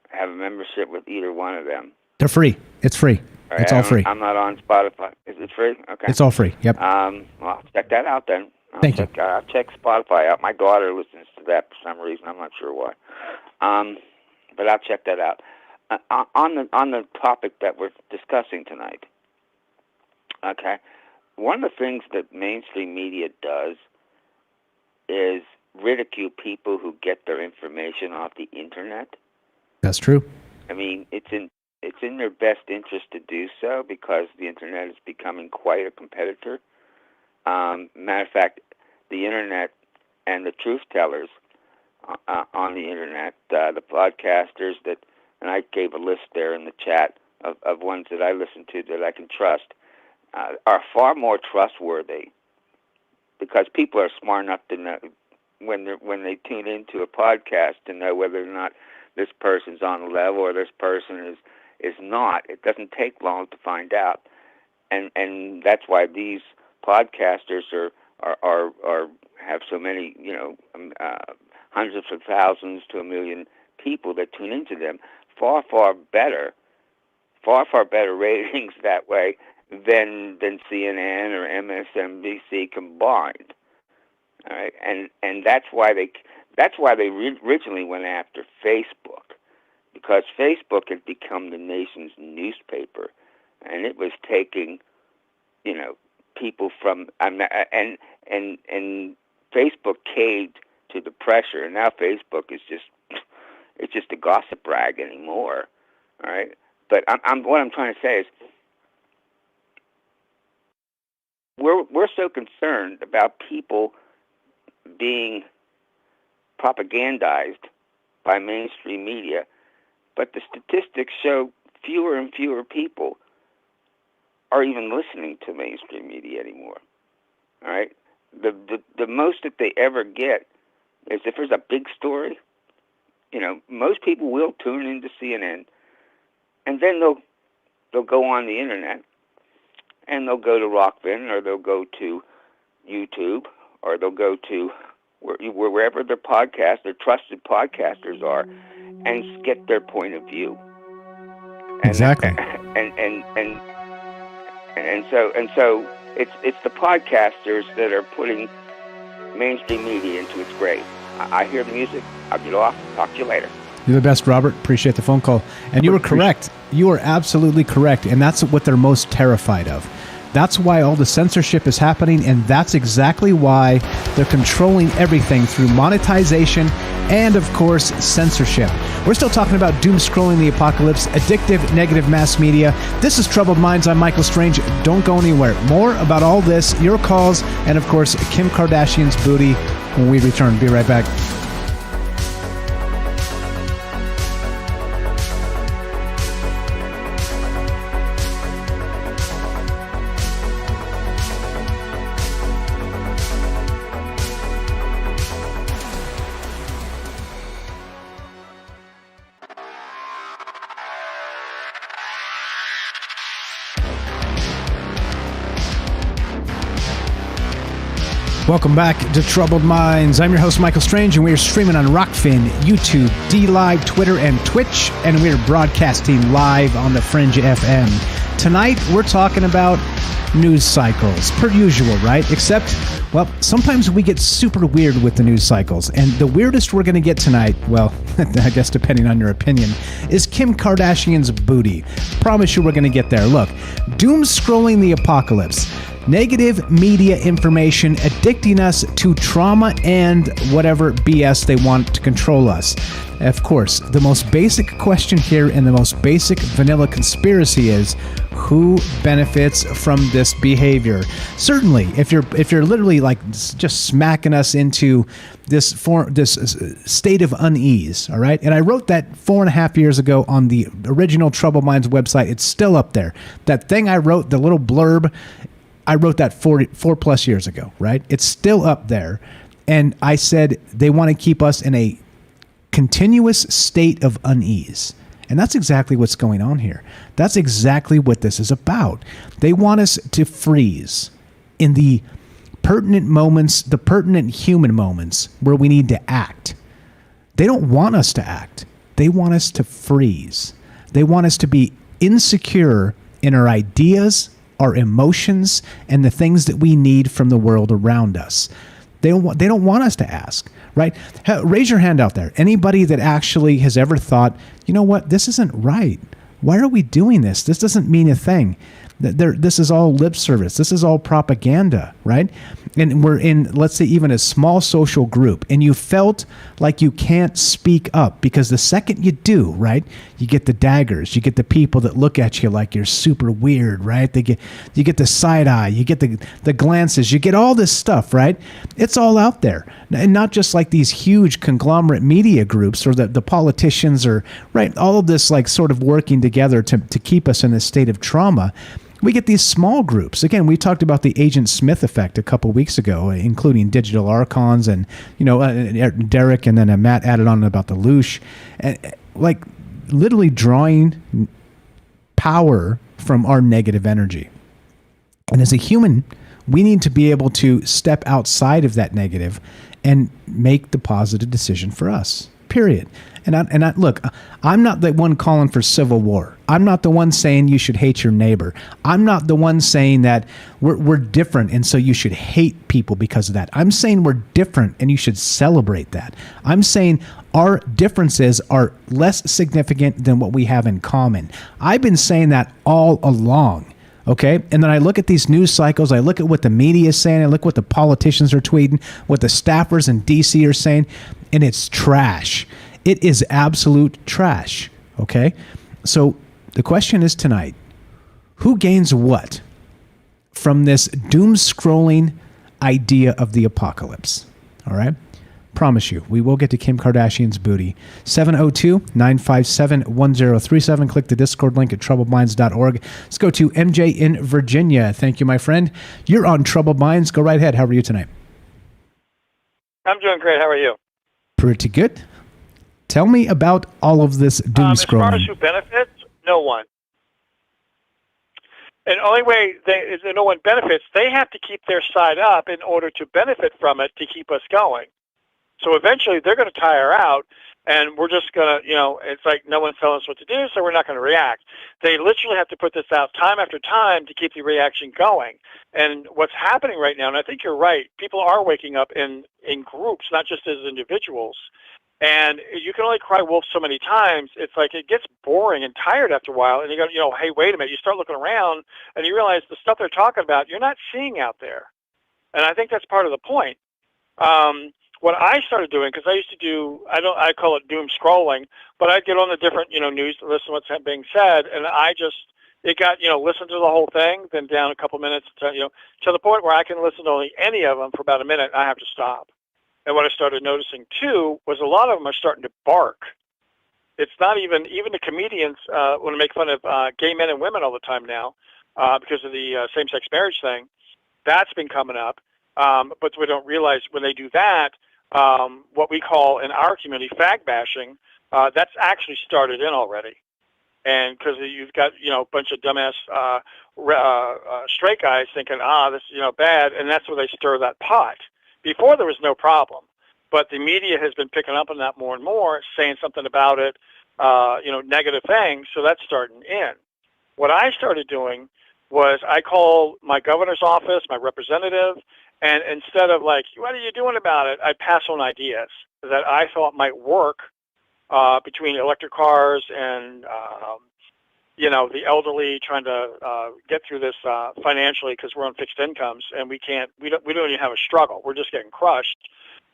have a membership with either one of them. They're free. It's free. It's all free. I'm not on Spotify. Is it free? Okay. It's all free. Yep. Well, check that out then. Thank you. I'll check Spotify out. My daughter listens to that for some reason. I'm not sure why. But I'll check that out. On the topic that we're discussing tonight. Okay. One of the things that mainstream media does is ridicule people who get their information off the internet. That's true. I mean, it's in their best interest to do so because the internet is becoming quite a competitor. Matter of fact, the internet and the truth tellers on the internet, the podcasters and I gave a list there in the chat of ones that I listen to that I can trust, are far more trustworthy because people are smart enough to know when they tune into a podcast to know whether or not this person's on the level or this person is not. It doesn't take long to find out, and that's why these podcasters are have so many, hundreds of thousands to 1 million people that tune into them. Far better ratings that way than CNN or MSNBC combined. All right, and that's why they originally went after Facebook, because Facebook had become the nation's newspaper, and it was taking, people from and Facebook caved to the pressure, and now Facebook is just a gossip rag anymore. All right, but what I'm trying to say is we're so concerned about people being propagandized by mainstream media, but the statistics show fewer and fewer people are even listening to mainstream media anymore. All right, the most that they ever get is if there's a big story. Most people will tune into CNN, and then they'll go on the internet, and they'll go to Rockfin, or they'll go to YouTube, or they'll go to wherever their trusted podcasters are, and get their point of view. Exactly. And so it's the podcasters that are putting mainstream media into its grave. I hear the music. I'll get off. Talk to you later. You're the best, Robert. Appreciate the phone call. And you were correct. You are absolutely correct. And that's what they're most terrified of. That's why all the censorship is happening, and that's exactly why they're controlling everything through monetization and, of course, censorship. We're still talking about doomscrolling the apocalypse, addictive, negative mass media. This is Troubled Minds. I'm Michael Strange. Don't go anywhere. More about all this, your calls, and, of course, Kim Kardashian's booty when we return. Be right back. Welcome back to Troubled Minds. I'm your host, Michael Strange, and we are streaming on Rockfin, YouTube, DLive, Twitter, and Twitch, and we are broadcasting live on the Fringe FM. Tonight, we're talking about news cycles, per usual, right? Except, well, sometimes we get super weird with the news cycles, and the weirdest we're going to get tonight, well, I guess depending on your opinion, is Kim Kardashian's booty. Promise you we're going to get there. Look, doom scrolling the apocalypse. Negative media information addicting us to trauma and whatever BS they want to control us. Of course, the most basic question here and the most basic vanilla conspiracy is who benefits from this behavior. Certainly, if you're literally like just smacking us into this state of unease, all right? And I wrote that 4.5 years ago on the original Troubled Minds website. It's still up there. That thing I wrote, the little blurb, I wrote that 4 plus years ago, right? It's still up there. And I said they want to keep us in a continuous state of unease. And that's exactly what's going on here. That's exactly what this is about. They want us to freeze in the pertinent moments, the pertinent human moments where we need to act. They don't want us to act. They want us to freeze. They want us to be insecure in our ideas, our emotions, and the things that we need from the world around us. They don't want us to ask, right? Raise your hand out there. Anybody that actually has ever thought, you know what, this isn't right. Why are we doing this? This doesn't mean a thing. This is all lip service. This is all propaganda, right? And we're in, let's say, even a small social group, and you felt like you can't speak up because the second you do, right, you get the daggers, you get the people that look at you like you're super weird, right? You get the side eye, you get the glances, you get all this stuff, right? It's all out there, and not just like these huge conglomerate media groups or the politicians or right, all of this like sort of working together to keep us in a state of trauma. We get these small groups. Again, we talked about the Agent Smith effect a couple weeks ago, including Digital Archons and, Derek, and then Matt added on about the Loosh. And, like, literally drawing power from our negative energy. And as a human, we need to be able to step outside of that negative and make the positive decision for us, period. And look, I'm not the one calling for civil war. I'm not the one saying you should hate your neighbor. I'm not the one saying that we're different and so you should hate people because of that. I'm saying we're different and you should celebrate that. I'm saying our differences are less significant than what we have in common. I've been saying that all along. Okay. And then I look at these news cycles. I look at what the media is saying. I look what the politicians are tweeting, what the staffers in DC are saying, and it's trash. It is absolute trash. Okay. So the question is tonight, who gains what from this doom scrolling idea of the apocalypse? All right. Promise you, we will get to Kim Kardashian's booty. 702-957-1037. Click the Discord link at troubledminds.org. Let's go to MJ in Virginia. Thank you, my friend. You're on Troubled Minds. Go right ahead. How are you tonight? I'm doing great. How are you? Pretty good. Tell me about all of this doom scrolling. As far as who benefits, no one. And the only way no one benefits, they have to keep their side up in order to benefit from it to keep us going. So eventually they're going to tire out, and we're just going to, it's like no one's telling us what to do, so we're not going to react. They literally have to put this out time after time to keep the reaction going. And what's happening right now, and I think you're right, people are waking up in groups, not just as individuals. And you can only cry wolf so many times. It's like it gets boring and tired after a while. And you go, hey, wait a minute. You start looking around and you realize the stuff they're talking about, you're not seeing out there. And I think that's part of the point. What I started doing, because I used to do, I call it doom scrolling, but I'd get on the different, news to listen to what's being said. And it got, listen to the whole thing, then down a couple minutes, to the point where I can listen to only any of them for about a minute and I have to stop. And what I started noticing, too, was a lot of them are starting to bark. It's not even the comedians want to make fun of gay men and women all the time now because of the same-sex marriage thing. That's been coming up. But we don't realize when they do that, what we call in our community fag bashing, that's actually started in already. And because you've got, a bunch of dumbass straight guys thinking, this is, bad, and that's where they stir that pot. Before there was no problem, but the media has been picking up on that more and more, saying something about it, negative things, so that's starting in. What I started doing was I call my governor's office, my representative, and instead of like, what are you doing about it, I pass on ideas that I thought might work between electric cars and the elderly trying to get through this financially because we're on fixed incomes and we don't even have a struggle. We're just getting crushed.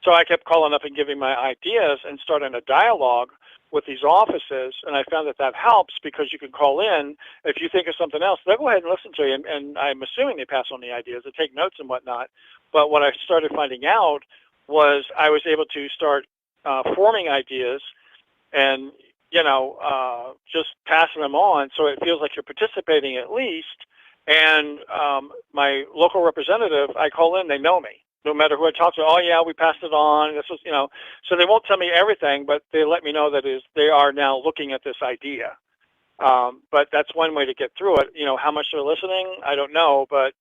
So I kept calling up and giving my ideas and starting a dialogue with these offices, and I found that helps because you can call in. If you think of something else, they'll go ahead and listen to you, and I'm assuming they pass on the ideas. They take notes and whatnot. But what I started finding out was I was able to start forming ideas and just passing them on, so it feels like you're participating at least. And my local representative, I call in, they know me. No matter who I talk to, oh yeah, we passed it on. This was, so they won't tell me everything, but they let me know that they are now looking at this idea. But that's one way to get through it. How much they're listening, I don't know, but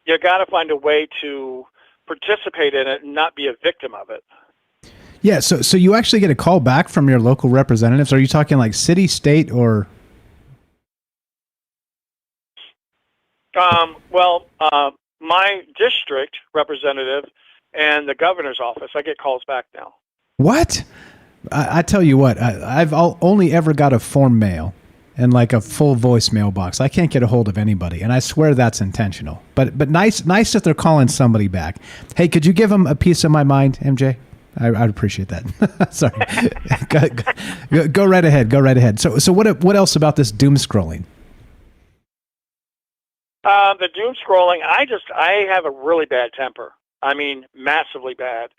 you got to find a way to participate in it and not be a victim of it. Yeah, so you actually get a call back from your local representatives. Are you talking like city, state, or? My district representative and the governor's office, I get calls back now. What? I tell you what, I've only ever got a form mail and like a full voicemail box. I can't get a hold of anybody, and I swear that's intentional. But nice that they're calling somebody back. Hey, could you give them a piece of my mind, MJ? I'd appreciate that. Sorry. Go right ahead. Go right ahead. So what else about this doom scrolling? The doom scrolling, I have a really bad temper. I mean, massively bad.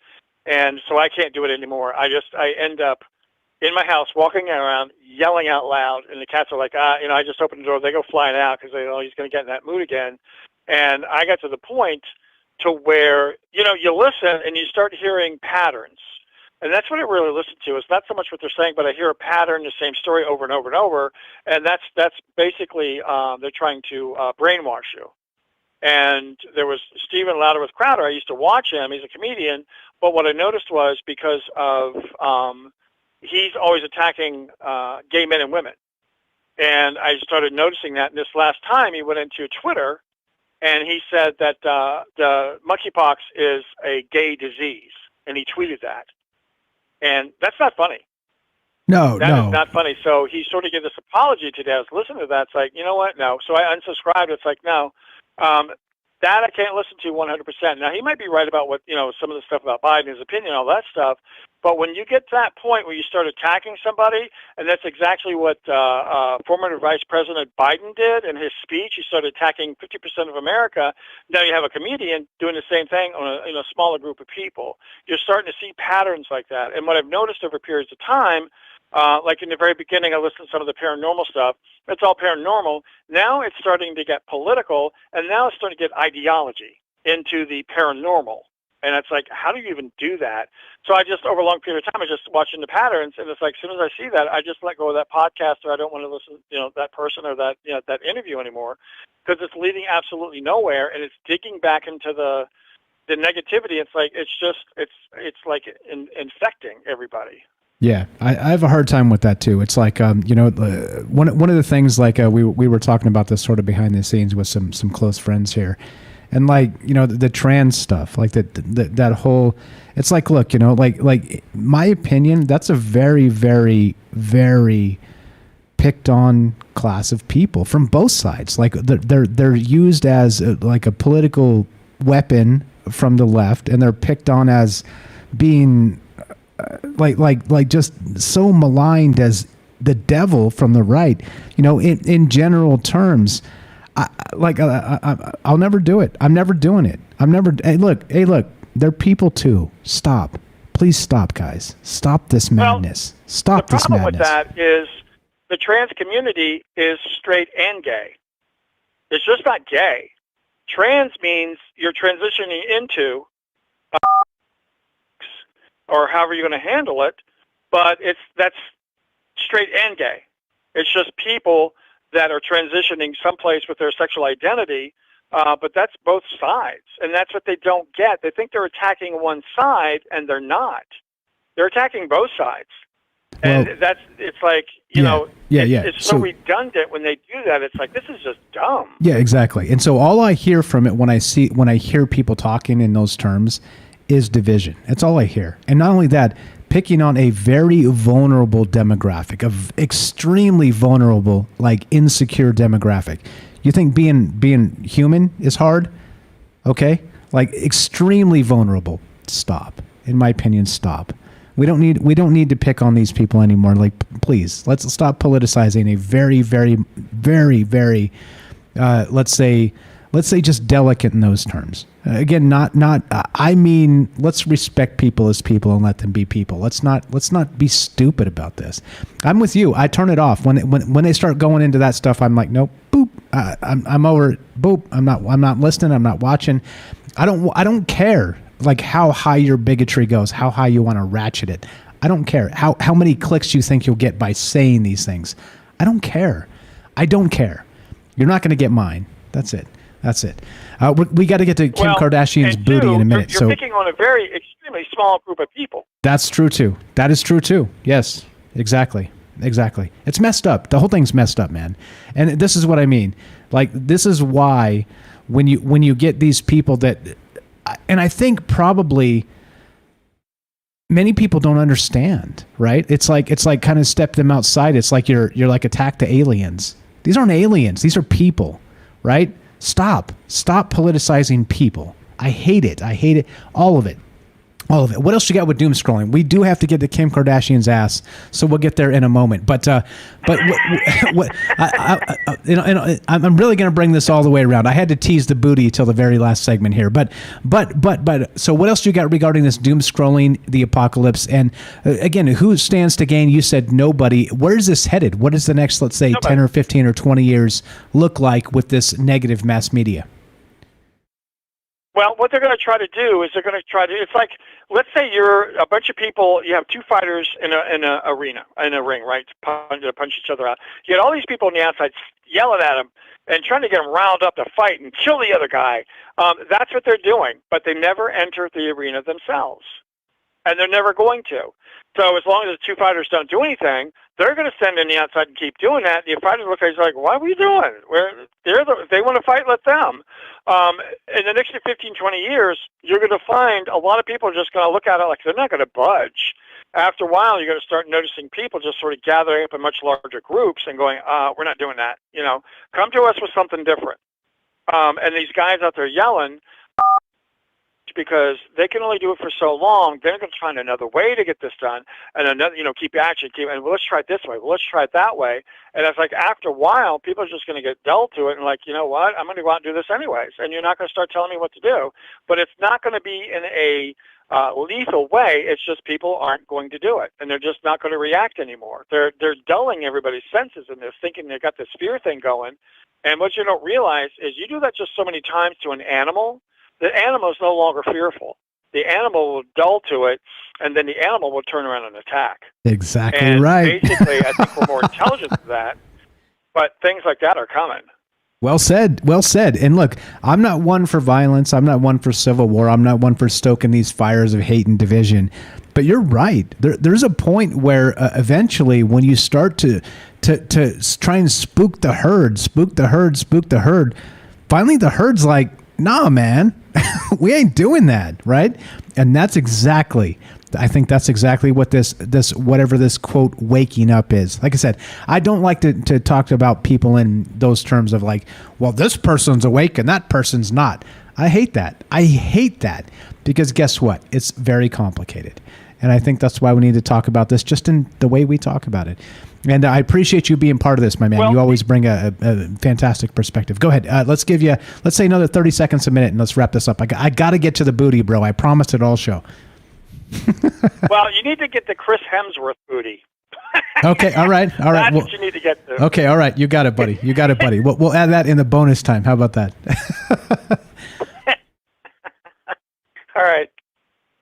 And so I can't do it anymore. I end up in my house walking around, yelling out loud, and the cats are like, I just opened the door. They go flying out because they know he's going to get in that mood again. And I got to the point to where, you listen and you start hearing patterns. And that's what I really listen to. It's not so much what they're saying, but I hear a pattern, the same story over and over and over. And that's basically they're trying to brainwash you. And there was Stephen Loudermilk Crowder. I used to watch him. He's a comedian. But what I noticed was because of he's always attacking gay men and women. And I started noticing that. And this last time he went into Twitter and he said that the monkeypox is a gay disease. And he tweeted that. And that's not funny. No. That is not funny. So he sort of gave this apology today. I was listening to that. It's like, you know what? No. So I unsubscribed. It's like, no. That I can't listen to 100%. Now, he might be right about what, some of the stuff about Biden, his opinion, all that stuff. But when you get to that point where you start attacking somebody, and that's exactly what former Vice President Biden did in his speech. He started attacking 50% of America. Now you have a comedian doing the same thing on a smaller group of people. You're starting to see patterns like that. And what I've noticed over periods of time, like in the very beginning, I listened to some of the paranormal stuff. It's all paranormal. Now it's starting to get political, and now it's starting to get ideology into the paranormal. And it's like, how do you even do that? So I just, over a long period of time, I just watching the patterns, and it's like, as soon as I see that, I just let go of that podcast, or I don't want to listen, that person or that, that interview anymore, because it's leading absolutely nowhere, and it's digging back into the negativity. It's like, it's like infecting everybody. Yeah, I have a hard time with that too. It's like, one of the things, like we were talking about this sort of behind the scenes with some close friends here, And like, you know, the trans stuff, like that whole, it's like, look, you know, like my opinion, that's a very, very, very picked on class of people from both sides. Like they're used as like a political weapon from the left, and they're picked on as being like just so maligned as the devil from the right. You know, in general terms. I'll never do it. I'm never doing it. Hey, look, they're people too. Stop. Please stop, guys. Stop this madness. Stop this madness. The problem with that is the trans community is straight and gay. It's just not gay. Trans means you're transitioning into, or however you're going to handle it, but that's straight and gay. It's just people that are transitioning someplace with their sexual identity, but that's both sides, and that's what they don't get. They think they're attacking one side, and they're not. They're attacking both sides, and it's like, you know, it's so redundant when they do that. It's like, this is just dumb. Yeah, exactly. And so all I hear from it when I hear people talking in those terms is division. That's all I hear. And not only that, picking on a very vulnerable demographic, of extremely vulnerable, like insecure demographic. You think being human is hard? Okay? Like extremely vulnerable. Stop. In my opinion, stop. We don't need to pick on these people anymore. Like, please, let's stop politicizing a very, very, very, very let's say just delicate in those terms. Again, I mean, let's respect people as people and let them be people. Let's not be stupid about this. I'm with you. I turn it off when they start going into that stuff. I'm like, nope, boop. I'm over it. Boop. I'm not listening. I'm not watching. I don't care like how high your bigotry goes, how high you want to ratchet it. I don't care how many clicks you think you'll get by saying these things. I don't care. I don't care. You're not going to get mine. That's it. We got to get to Kim Kardashian's booty in a minute. You're picking on a very extremely small group of people. That's true too. That is true too. Yes, exactly. It's messed up. The whole thing's messed up, man. And this is what I mean. Like, this is why when you get these people that, and I think probably many people don't understand, right? It's like kind of step them outside. It's like you're like attack the aliens. These aren't aliens. These are people, right? Stop politicizing people. I hate it. All of it. What else you got with doom scrolling? We do have to get to Kim Kardashian's ass, so we'll get there in a moment. But I'm really going to bring this all the way around. I had to tease the booty till the very last segment here. But so what else you got regarding this doom scrolling, the apocalypse, and again, who stands to gain? You said nobody. Where is this headed? What does the next, let's say, 10 or 15 or 20 years look like with this negative mass media? Well, what they're going to try to do is it's like, let's say you're a bunch of people, you have two fighters in a ring, right, to punch each other out. You get all these people on the outside yelling at them and trying to get them riled up to fight and kill the other guy. That's what they're doing, but they never enter the arena themselves, and they're never going to. So as long as the two fighters don't do anything, they're going to stand in the outside and keep doing that. The fighters look at each other like, what are we doing? If they want to fight, let them. In the next 15, 20 years, you're going to find a lot of people are just going to look at it like they're not going to budge. After a while, you're going to start noticing people just sort of gathering up in much larger groups and going, we're not doing that. You know, come to us with something different. And these guys out there yelling, because they can only do it for so long, they're going to find another way to get this done, and another, keep action, and let's try it this way, let's try it that way. And it's like, after a while, people are just going to get dull to it, and like, you know what, I'm going to go out and do this anyways, and you're not going to start telling me what to do. But it's not going to be in a lethal way. It's just people aren't going to do it, and they're just not going to react anymore. They're dulling everybody's senses, and they're thinking they've got this fear thing going. And what you don't realize is you do that just so many times to an animal, the animal is no longer fearful. The animal will dull to it, and then the animal will turn around and attack. Exactly and right. Basically, I think we're more intelligent than that, but things like that are coming. Well said. Well said. And look, I'm not one for violence. I'm not one for civil war. I'm not one for stoking these fires of hate and division. But you're right. There's a point where eventually, when you start to try and spook the herd, finally the herd's like, Nah, man, we ain't doing that, right? And that's exactly, I think that's exactly what this whatever this quote waking up is. Like I said, I don't like to talk about people in those terms of like, well, this person's awake and that person's not. I hate that. I hate that because guess what? It's very complicated. And I think that's why we need to talk about this just in the way we talk about it. And I appreciate you being part of this, my man. Well, you always bring a fantastic perspective. Go ahead. Let's say another 30 seconds a minute and let's wrap this up. I got to get to the booty, bro. I promised it all show. Well, you need to get the Chris Hemsworth booty. Okay. All right. That's what you need to get to. Okay. All right. You got it, buddy. We'll add that in the bonus time. How about that? All right.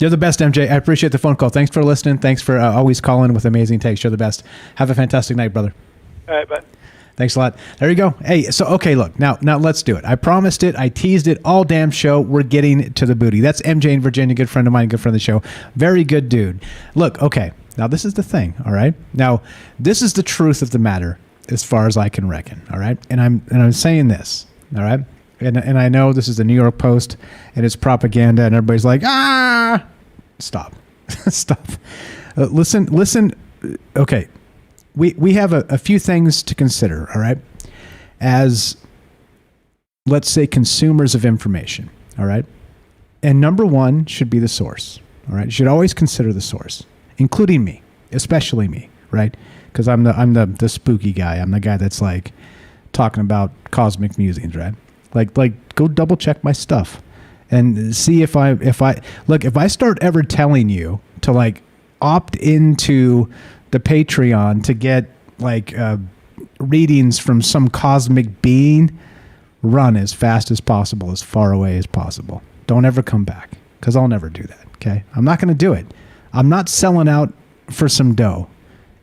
You're the best, MJ. I appreciate the phone call. Thanks for listening. Thanks for always calling with amazing takes. You're the best. Have a fantastic night, brother. All right, bye. Thanks a lot. There you go. Hey, so, okay, look, now let's do it. I promised it. I teased it all damn show. We're getting to the booty. That's MJ in Virginia, good friend of mine, good friend of the show. Very good dude. Look, okay, now this is the thing, all right? Now, this is the truth of the matter as far as I can reckon, all right? And I'm saying this, all right? And I know this is the New York Post and it's propaganda and everybody's like, stop. Stop. Listen. Okay. We have a few things to consider, all right? As, let's say, consumers of information, all right? And number one should be the source, all right? You should always consider the source, including me, especially me, right? Because I'm the spooky guy. I'm the guy that's like talking about cosmic musings, right? Like go double check my stuff and see if I start ever telling you to like opt into the Patreon to get like readings from some cosmic being, run as fast as possible, as far away as possible. Don't ever come back because I'll never do that. Okay. I'm not going to do it. I'm not selling out for some dough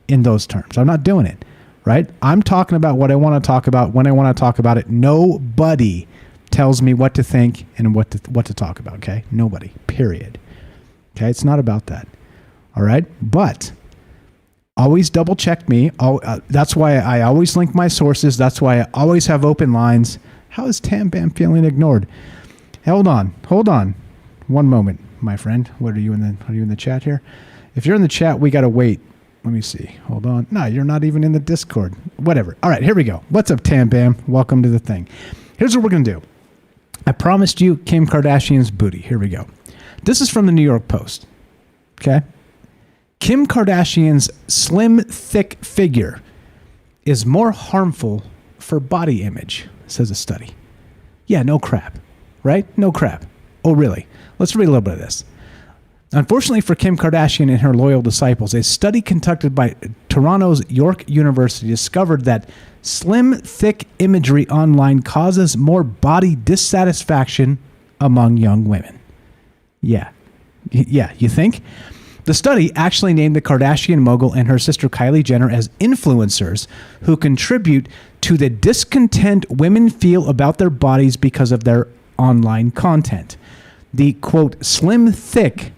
in those terms. I'm not doing it. Right? I'm talking about what I want to talk about when I want to talk about it. Nobody tells me what to think and what to talk about. Okay? Nobody. Period. Okay? It's not about that. All right? But always double check me. That's why I always link my sources. That's why I always have open lines. How is Tam Bam feeling ignored? Hold on. One moment, my friend. Are you in the chat here? If you're in the chat, we got to wait. Let me see. Hold on. No, you're not even in the Discord. Whatever. All right, here we go. What's up, Tam Bam? Welcome to the thing. Here's what we're going to do. I promised you Kim Kardashian's booty. Here we go. This is from the New York Post. Okay? Kim Kardashian's slim, thick figure is more harmful for body image, says a study. Yeah, no crap. Right? No crap. Oh, really? Let's read a little bit of this. Unfortunately for Kim Kardashian and her loyal disciples, a study conducted by Toronto's York University discovered that slim, thick imagery online causes more body dissatisfaction among young women. Yeah, you think? The study actually named the Kardashian mogul and her sister Kylie Jenner as influencers who contribute to the discontent women feel about their bodies because of their online content. The, quote, slim, thick,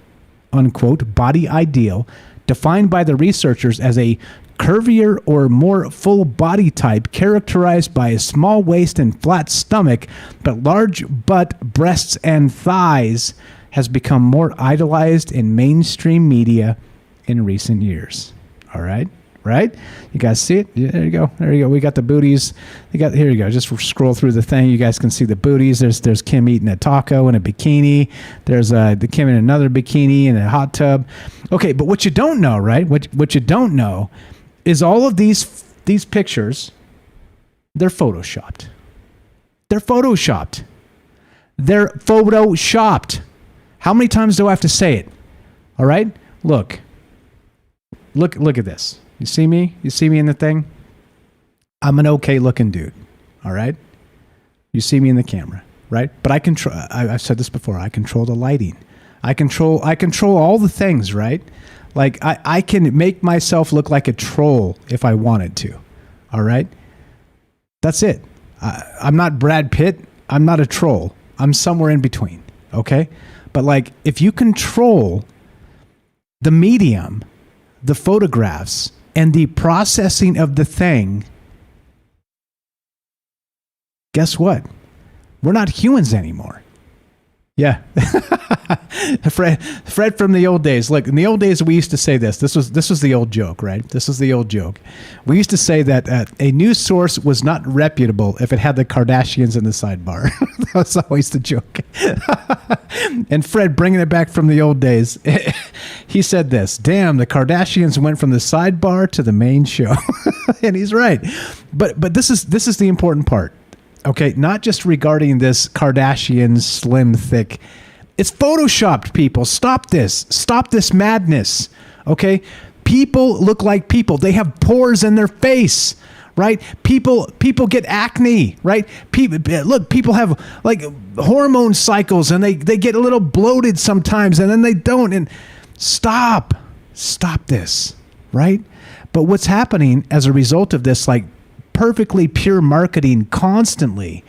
unquote, body ideal, defined by the researchers as a curvier or more full body type characterized by a small waist and flat stomach, but large butt, breasts, and thighs, has become more idolized in mainstream media in recent years. All right? Right? You guys see it? Yeah, there you go. We got the booties. Here you go. Just scroll through the thing. You guys can see the booties. There's Kim eating a taco in a bikini. There's the Kim in another bikini in a hot tub. Okay, but what you don't know, right? What you don't know is all of these pictures, they're photoshopped. They're photoshopped. How many times do I have to say it? All right? Look at this. You see me? You see me in the thing? I'm an okay looking dude. All right? You see me in the camera, right? But I've said this before, I control the lighting. I control all the things, right? Like I can make myself look like a troll if I wanted to. All right? That's it. I'm not Brad Pitt. I'm not a troll. I'm somewhere in between. Okay? But like if you control the medium, the photographs, and the processing of the thing, guess what? We're not humans anymore. Yeah. Fred from the old days. Look, in the old days, we used to say this. This was the old joke, right? This was the old joke. We used to say that a news source was not reputable if it had the Kardashians in the sidebar. That was always the joke. And Fred, bringing it back from the old days, he said this, damn, the Kardashians went from the sidebar to the main show. And he's right. But this is the important part. Okay, not just regarding this Kardashian slim thick. It's photoshopped, people. Stop this. Stop this madness. Okay? People look like people. They have pores in their face, right? People get acne, right? People have like hormone cycles and they get a little bloated sometimes and then they don't. And stop this, right? But what's happening as a result of this, like, perfectly pure marketing constantly,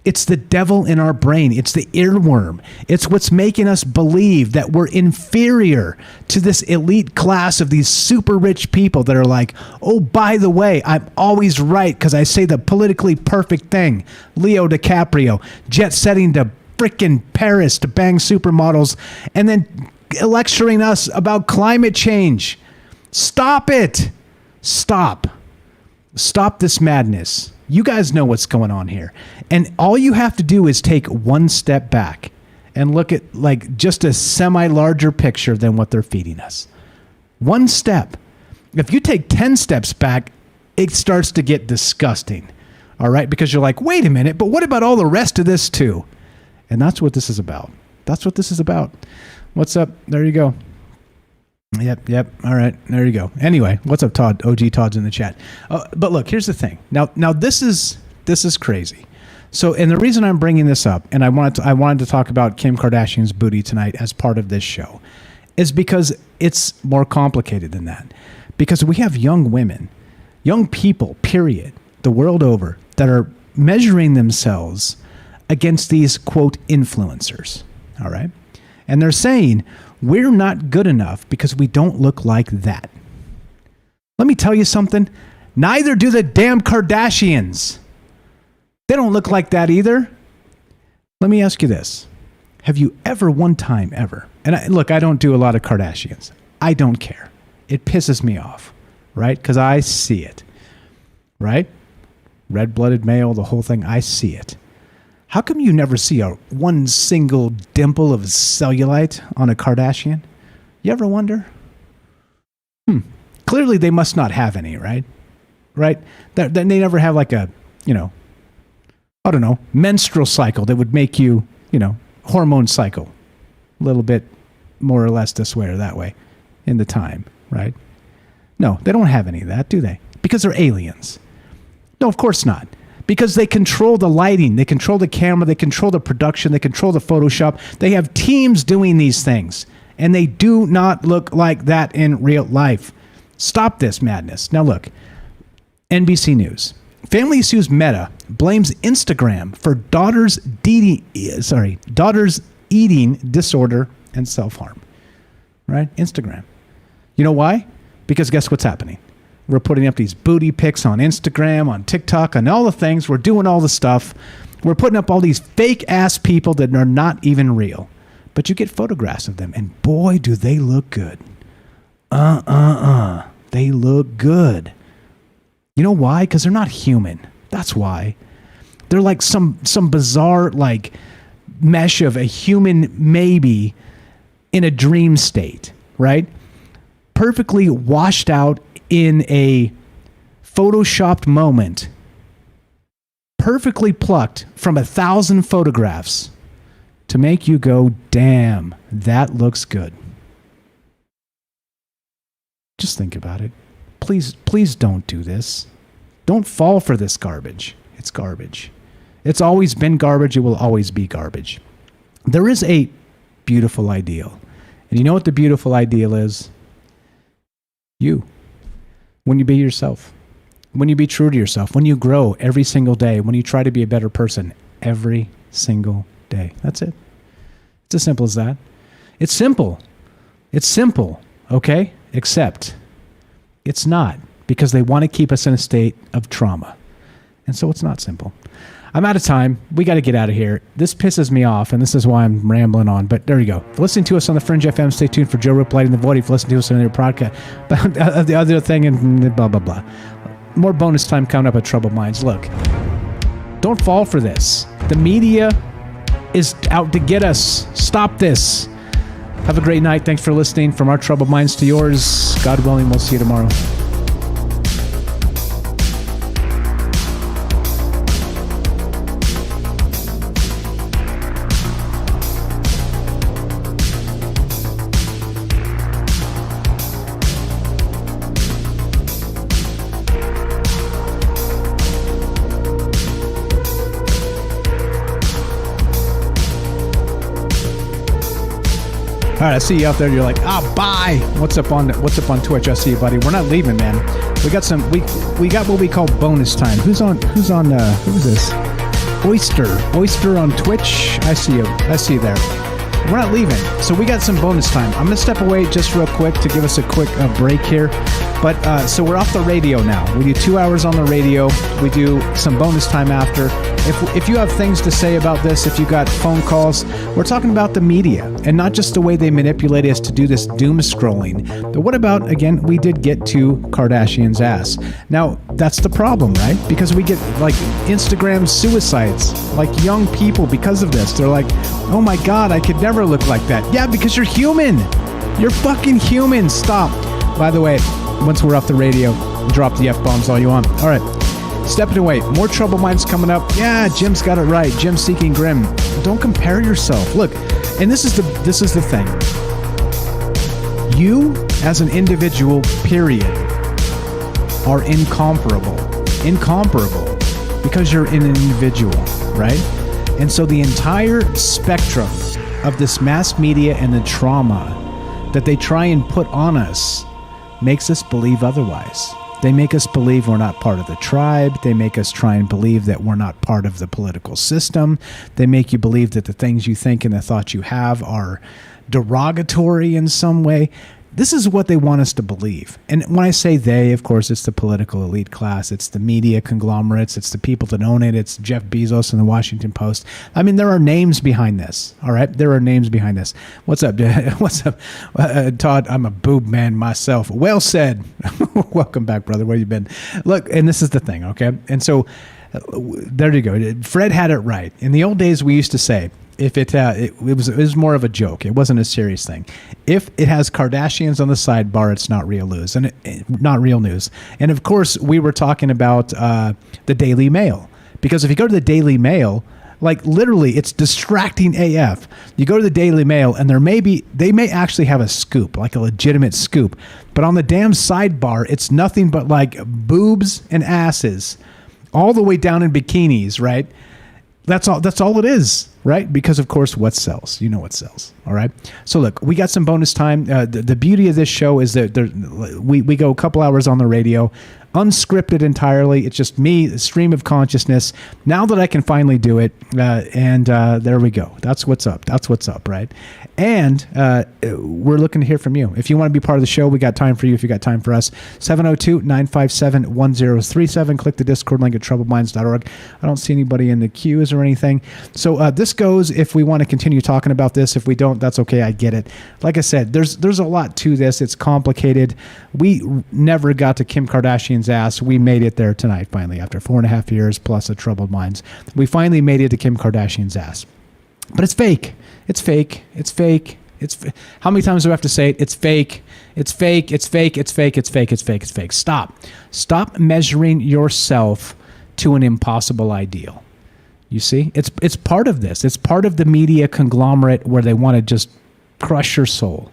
it's the devil in our brain. It's the earworm. It's what's making us believe that we're inferior to this elite class of these super rich people that are like, oh, by the way, I'm always right because I say the politically perfect thing. Leo DiCaprio, jet setting to frickin' Paris to bang supermodels and then lecturing us about climate change. Stop it. Stop this madness. You guys know what's going on here. And all you have to do is take one step back and look at like just a semi-larger picture than what they're feeding us. One step. If you take 10 steps back, it starts to get disgusting. All right? Because you're like, wait a minute, but what about all the rest of this too? And that's what this is about. That's what this is about. What's up? There you go. Yep. All right. There you go. Anyway, what's up, Todd? OG Todd's in the chat. But look, here's the thing. Now this is crazy. So, and the reason I'm bringing this up, and I wanted to talk about Kim Kardashian's booty tonight as part of this show, is because it's more complicated than that. Because we have young women, young people, period, the world over, that are measuring themselves against these, quote, influencers. All right. And they're saying, we're not good enough because we don't look like that. Let me tell you something. Neither do the damn Kardashians. They don't look like that either. Let me ask you this. Have you ever one time ever, and I don't do a lot of Kardashians. I don't care. It pisses me off, right? Because I see it, right? Red-blooded male, the whole thing, I see it. How come you never see one single dimple of cellulite on a Kardashian? You ever wonder? Clearly they must not have any, right? Right? They never have like a, I don't know, menstrual cycle that would make you, hormone cycle. A little bit more or less this way or that way in the time, right? No, they don't have any of that, do they? Because they're aliens. No, of course not. Because they control the lighting, they control the camera, they control the production, they control the Photoshop. They have teams doing these things, and they do not look like that in real life. Stop this madness. Now look, NBC News. Family sues Meta, blames Instagram for daughter's eating disorder and self-harm. Right? Instagram. You know why? Because guess what's happening? We're putting up these booty pics on Instagram, on TikTok, on all the things. We're doing all the stuff. We're putting up all these fake-ass people that are not even real. But you get photographs of them, and boy, do they look good. They look good. You know why? Because they're not human. That's why. They're like some bizarre, like, mesh of a human maybe in a dream state, right? Perfectly washed out in a photoshopped moment, perfectly plucked from 1,000 photographs to make you go, damn, that looks good. Just think about it. Please don't do this. Don't fall for this garbage. It's garbage. It's always been garbage. It will always be garbage. There is a beautiful ideal. And you know what the beautiful ideal is? You. When you be yourself. When you be true to yourself. When you grow every single day. When you try to be a better person every single day. That's it. It's as simple as that. It's simple. It's simple. Okay? Except it's not, because they want to keep us in a state of trauma. And so it's not simple. I'm out of time. We got to get out of here. This pisses me off, and this is why I'm rambling on. But there you go. Listening to us on the Fringe FM. Stay tuned for Joe Rip Lighting the Void. If you listen to us on your podcast, the other thing, and blah, blah, blah. More bonus time coming up at Troubled Minds. Look, don't fall for this. The media is out to get us. Stop this. Have a great night. Thanks for listening. From our Troubled Minds to yours. God willing, we'll see you tomorrow. All right, I see you out there. You're like, bye. What's up on Twitch? I see you, buddy. We're not leaving, man. We got what we call bonus time. Who is this? Oyster on Twitch. I see you. I see you there. We're not leaving. So we got some bonus time. I'm going to step away just real quick to give us a quick break here. But so we're off the radio now. We do 2 hours on the radio. We do some bonus time after. If you have things to say about this, if you got phone calls, we're talking about the media and not just the way they manipulate us to do this doom scrolling. But what about, again, we did get to Kardashian's ass. Now, that's the problem, right? Because we get like Instagram suicides, like young people because of this. They're like, oh my God, I could never look like that. Yeah, because you're human. You're fucking human. Stop. By the way, once we're off the radio, drop the F-bombs all you want. All right. Stepping away. More Troubled Minds coming up. Yeah, Jim's got it right. Jim Seeking Grim. Don't compare yourself. Look, and this is the thing. You, as an individual, period, are incomparable. Incomparable. Because you're an individual, right? And so the entire spectrum of this mass media and the trauma that they try and put on us makes us believe otherwise. They make us believe we're not part of the tribe. They make us try and believe that we're not part of the political system. They make you believe that the things you think and the thoughts you have are derogatory in some way. This is what they want us to believe. And when I say they, of course, it's the political elite class. It's the media conglomerates. It's the people that own it. It's Jeff Bezos and the Washington Post. I mean, there are names behind this. All right? There are names behind this. What's up? What's up? Todd, I'm a boob man myself. Well said. Welcome back, brother. Where you been? Look, and this is the thing, okay? And so there you go. Fred had it right. In the old days, we used to say, if it was more of a joke. It wasn't a serious thing. If it has Kardashians on the sidebar, it's not real news, and not real news. And of course, we were talking about the Daily Mail, because if you go to the Daily Mail, like literally, it's distracting AF. You go to the Daily Mail, and they may actually have a scoop, like a legitimate scoop, but on the damn sidebar, it's nothing but like boobs and asses, all the way down in bikinis, right? That's all it is, right? Because, of course, what sells? You know what sells, all right? So, look, we got some bonus time. The beauty of this show is that we go a couple hours on the radio, unscripted entirely. It's just me, the stream of consciousness. Now that I can finally do it, and there we go. That's what's up. That's what's up, right? And we're looking to hear from you. If you want to be part of the show, we got time for you. If you got time for us, 702-957-1037. Click the Discord link at troubledminds.org. I don't see anybody in the queues or anything. So this goes if we want to continue talking about this. If we don't, that's okay. I get it. Like I said, there's a lot to this. It's complicated. We never got to Kim Kardashian's ass. We made it there tonight, finally, after 4.5 years plus a Troubled Minds. We finally made it to Kim Kardashian's ass. But it's fake. It's fake. It's fake. How many times do I have to say it? It's fake. It's fake. It's fake. It's fake. It's fake. It's fake. It's fake. Stop measuring yourself to an impossible ideal. You see? It's part of this. It's part of the media conglomerate where they want to just crush your soul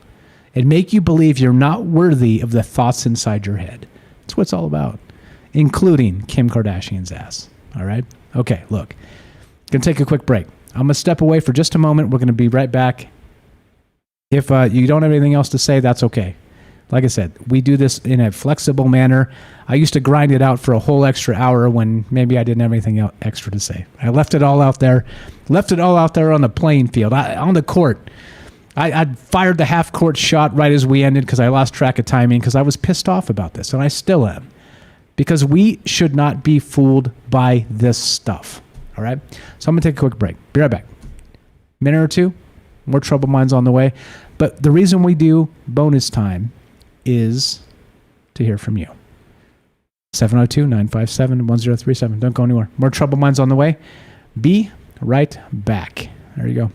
and make you believe you're not worthy of the thoughts inside your head. That's what it's all about, including Kim Kardashian's ass. All right? Okay, look. Gonna take a quick break. I'm going to step away for just a moment. We're going to be right back. If you don't have anything else to say, that's okay. Like I said, we do this in a flexible manner. I used to grind it out for a whole extra hour when maybe I didn't have anything extra to say. I left it all out there. Left it all out there on the playing field, on the court. I fired the half-court shot right as we ended because I lost track of timing because I was pissed off about this, and I still am. because we should not be fooled by this stuff. All right? So I'm going to take a quick break. Be right back. Minute or two, more Troubled Minds on the way. But the reason we do bonus time is to hear from you. 702-957-1037. Don't go anywhere. More Troubled Minds on the way. Be right back. There you go.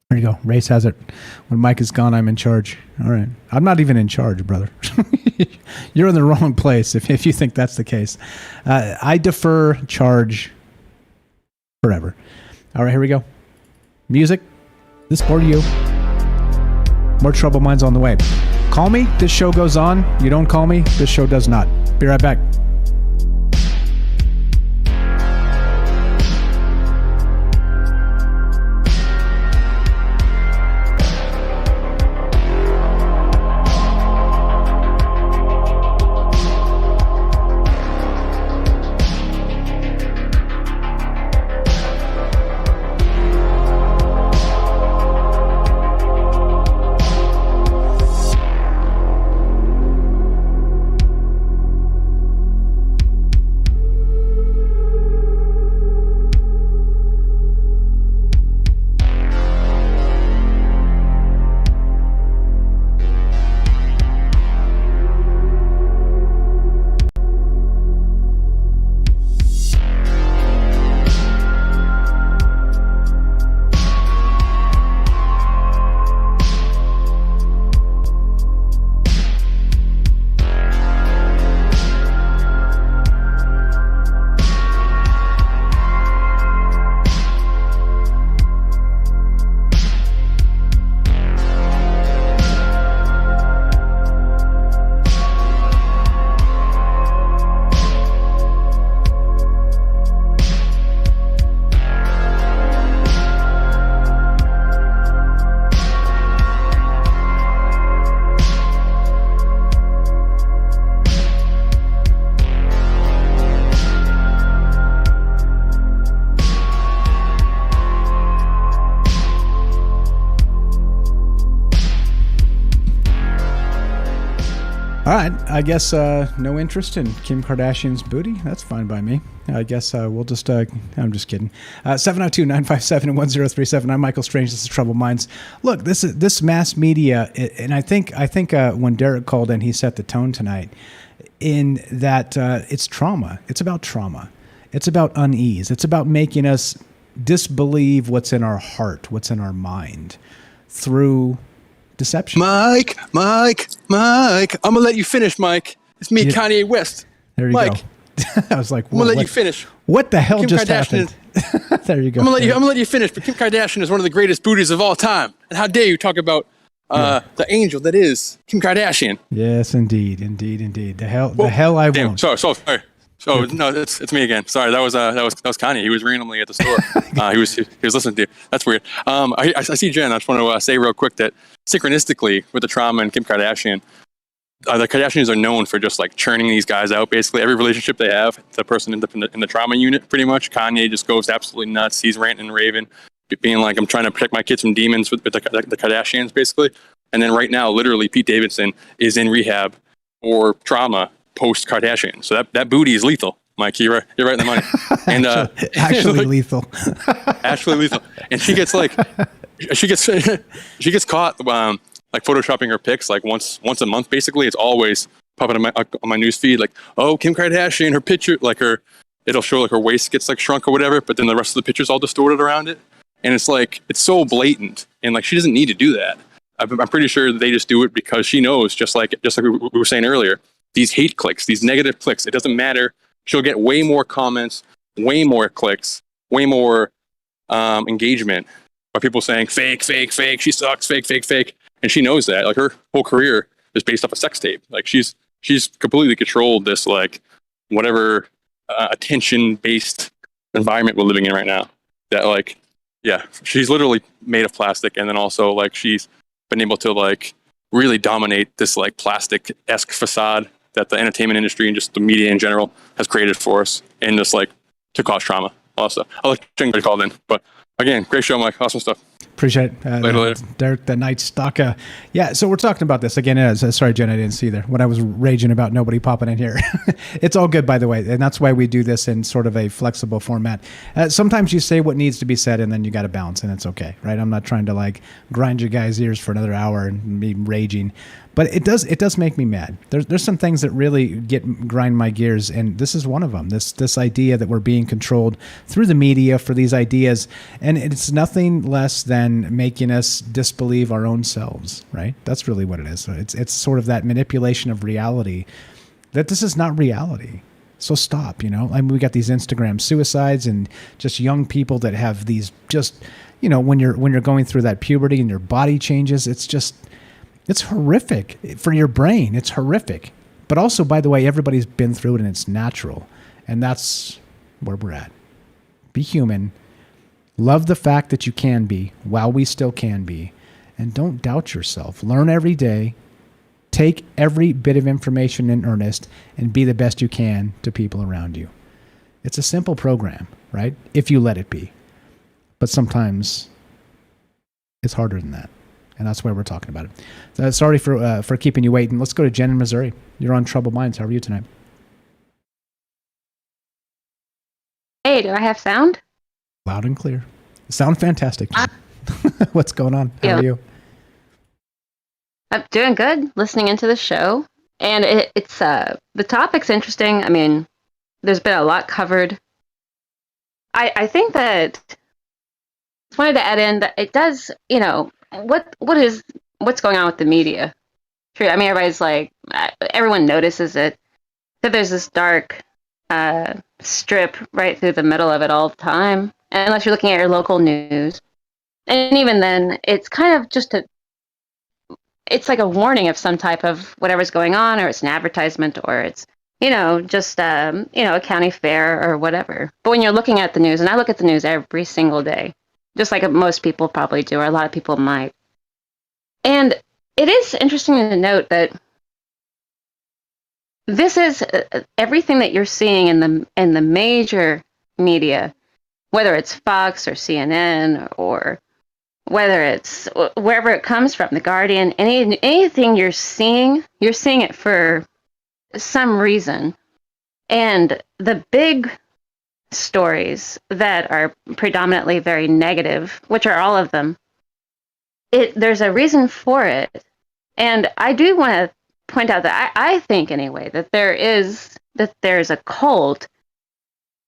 There you go. Race has it. When Mike is gone, I'm in charge. All right. I'm not even in charge, brother. You're in the wrong place if you think that's the case. I defer charge forever. All right, here we go. Music. This for you. More Troubled Minds on the way. Call me. This show goes on. You don't call me. This show does not. Be right back. All right, I guess no interest in Kim Kardashian's booty. That's fine by me. I guess we'll just, I'm just kidding. 702-957-1037. I'm Michael Strange. This is Troubled Minds. Look, this mass media, and I think when Derek called in, he set the tone tonight in that it's trauma. It's about trauma. It's about unease. It's about making us disbelieve what's in our heart, what's in our mind through deception. Mike. I'm gonna let you finish, Mike. It's me, Kanye West. There you Mike. go. I was like, I'm gonna let you finish. What the hell Kim just Kardashian happened? There you go. I'm gonna let you finish. But Kim Kardashian is one of the greatest booties of all time. And how dare you talk about the angel that is Kim Kardashian? Yes, indeed. The hell I won't. Sorry. So no, it's me again. Sorry, that was Kanye. He was randomly at the store. He was listening to you. That's weird. I see Jen. I just want to say real quick that synchronistically with the trauma and Kim Kardashian, the Kardashians are known for just like churning these guys out. Basically, every relationship they have, the person in the trauma unit, pretty much. Kanye just goes absolutely nuts. He's ranting and raving, being like, "I'm trying to protect my kids from demons" with the Kardashians, basically. And then right now, literally, Pete Davidson is in rehab for trauma post Kardashian. So that booty is lethal, Mike. You're right in the money. And actually lethal. Actually lethal. And she gets caught like photoshopping her pics like once a month. Basically, it's always popping on my news feed like, oh, Kim Kardashian, her picture, like it'll show like her waist gets like shrunk or whatever, but then the rest of the picture's all distorted around it. And it's like, it's so blatant, and like she doesn't need to do that. I'm pretty sure they just do it because she knows, just like we were saying earlier, these hate clicks, these negative clicks, it doesn't matter. She'll get way more comments, way more clicks, way more engagement by people saying fake, she sucks, fake. And she knows that. Like her whole career is based off a sex tape. Like she's completely controlled this like whatever attention-based environment we're living in right now. That like, yeah, she's literally made of plastic, and then also like she's been able to like really dominate this like plastic-esque facade that the entertainment industry and just the media in general has created for us, and just like to cause trauma also. I'll let you called in, but again, great show, Mike. Awesome stuff. Appreciate it. Derek, the Night Stalker. Yeah, so we're talking about this again. Sorry, Jen, I didn't see there when I was raging about nobody popping in here. It's all good, by the way, and that's why we do this in sort of a flexible format. Sometimes you say what needs to be said, and then you got to bounce, and it's okay, right? I'm not trying to like grind you guys' ears for another hour and be raging. But it does make me mad. There's some things that really grind my gears, and this is one of them. This idea that we're being controlled through the media for these ideas, and it's nothing less than making us disbelieve our own selves, right? That's really what it is. So it's sort of that manipulation of reality, that this is not reality. So stop, I mean, we got these Instagram suicides and just young people that have these just, when you're going through that puberty and your body changes, it's horrific for your brain. It's horrific. But also, by the way, everybody's been through it and it's natural. And that's where we're at. Be human. Love the fact that you can be while we still can be. And don't doubt yourself. Learn every day. Take every bit of information in earnest and be the best you can to people around you. It's a simple program, right? If you let it be. But sometimes it's harder than that. And that's why we're talking about it. Sorry for keeping you waiting. Let's go to Jen in Missouri. You're on Troubled Minds. How are you tonight? Hey, do I have sound? Loud and clear. Sound fantastic. What's going on? How are you? I'm doing good. Listening into the show, and it's the topic's interesting. I mean, there's been a lot covered. I think that I just wanted to add in that it does. What's going on with the media? True. I mean, everybody's like, everyone notices it. That there's this dark strip right through the middle of it all the time, and unless you're looking at your local news, and even then, it's kind of just it's like a warning of some type of whatever's going on, or it's an advertisement, or it's just a county fair or whatever. But when you're looking at the news, and I look at the news every single day, just like most people probably do, or a lot of people might. And it is interesting to note that this is everything that you're seeing in the major media, whether it's Fox or CNN or whether it's wherever it comes from, The Guardian, anything you're seeing it for some reason. And the big stories that are predominantly very negative, which are all of them, there's a reason for it. And I do want to point out that I think anyway that there's a cult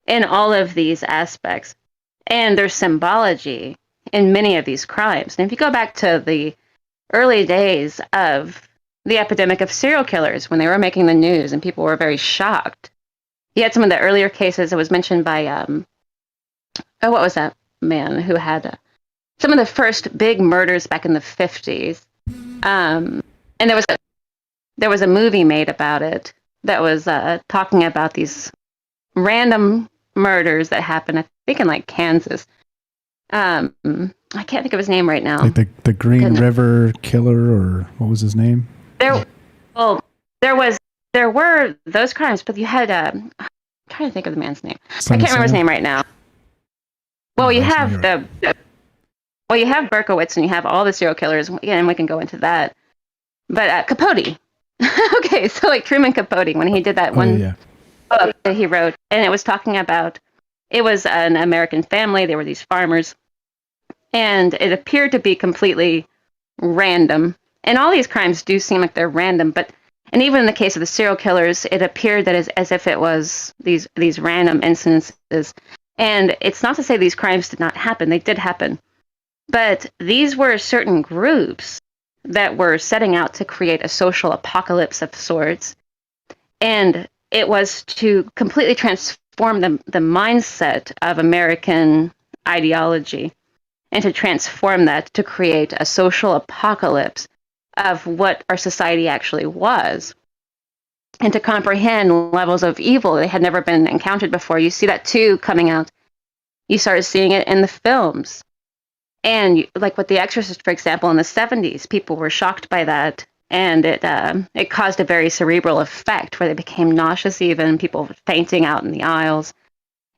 in all of these aspects, and there's symbology in many of these crimes. And if you go back to the early days of the epidemic of serial killers, when they were making the news and people were very shocked, you had some of the earlier cases. It was mentioned by what was that man who had some of the first big murders back in the 50s, and there was a movie made about it that was talking about these random murders that happened, I think, in like Kansas. I can't think of his name right now. Like the Green River Killer, or what was his name? There were those crimes, but you had I'm trying to think of the man's name. I can't remember his name right now. Well, you have you have Berkowitz, and you have all the serial killers, and we can go into that. But Capote. Okay, so like Truman Capote, when he did that book that he wrote, and it was talking about, it was an American family. They were these farmers, and it appeared to be completely random. And all these crimes do seem like they're random, and even in the case of the serial killers, it appeared that as if it was these random instances. And it's not to say these crimes did not happen. They did happen. But these were certain groups that were setting out to create a social apocalypse of sorts. And it was to completely transform the mindset of American ideology, and to transform that to create a social apocalypse of what our society actually was, and to comprehend levels of evil that had never been encountered before. You see that too coming out. You started seeing it in the films. And like with The Exorcist, for example, in the 70s, people were shocked by that. And it caused a very cerebral effect where they became nauseous, even people fainting out in the aisles.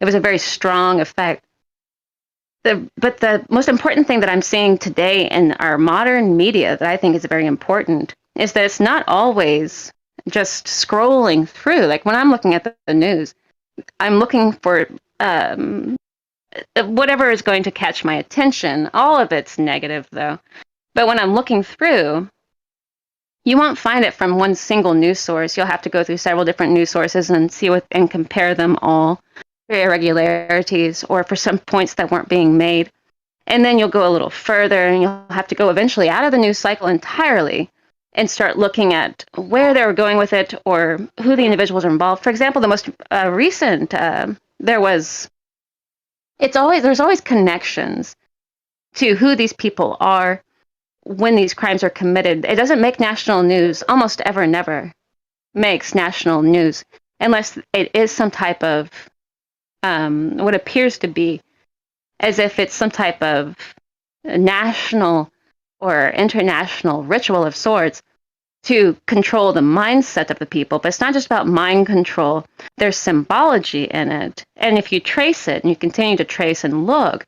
It was a very strong effect. But the most important thing that I'm seeing today in our modern media that I think is very important is that it's not always just scrolling through. Like when I'm looking at the news, I'm looking for whatever is going to catch my attention. All of it's negative, though. But when I'm looking through, you won't find it from one single news source. You'll have to go through several different news sources and and compare them all for irregularities or for some points that weren't being made. And then you'll go a little further and you'll have to go eventually out of the news cycle entirely and start looking at where they were going with it or who the individuals are involved. For example, the most recent, there's always connections to who these people are when these crimes are committed. It doesn't make national news, almost ever never makes national news, unless it is some type of what appears to be as if it's some type of national or international ritual of sorts to control the mindset of the people. But it's not just about mind control. There's symbology in it. And if you trace it and you continue to trace and look,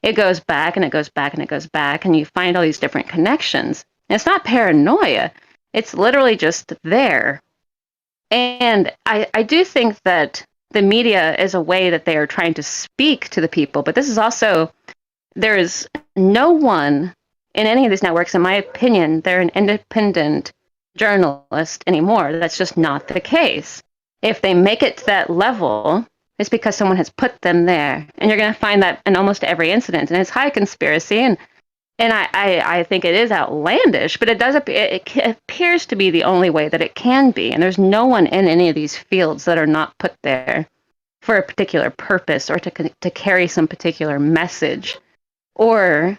it goes back and it goes back and it goes back, and you find all these different connections. And it's not paranoia. It's literally just there. And I do think that the media is a way that they are trying to speak to the people. But this is also, there is no one in any of these networks, in my opinion, they're an independent journalist anymore. That's just not the case. If they make it to that level, it's because someone has put them there. And you're going to find that in almost every incident. And it's high conspiracy. And I think it is outlandish, but it appears to be the only way that it can be. And there's no one in any of these fields that are not put there for a particular purpose or to carry some particular message or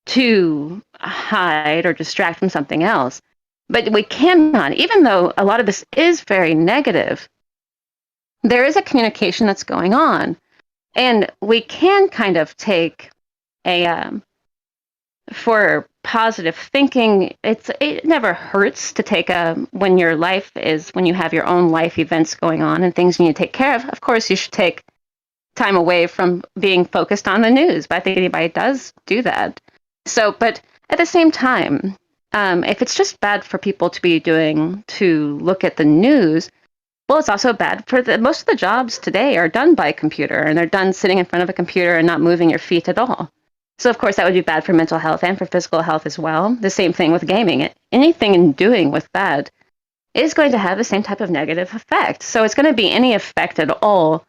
to hide or distract from something else. But we cannot, even though a lot of this is very negative, there is a communication that's going on. And we can kind of take for positive thinking, it never hurts to take when you have your own life events going on and things you need to take care of course you should take time away from being focused on the news. But I think anybody does do that. So, but at the same time, if it's just bad for people to look at the news, well, it's also bad for most of the jobs today are done by computer, and they're done sitting in front of a computer and not moving your feet at all. So, of course, that would be bad for mental health and for physical health as well. The same thing with gaming. Anything in doing with that is going to have the same type of negative effect. So it's going to be any effect at all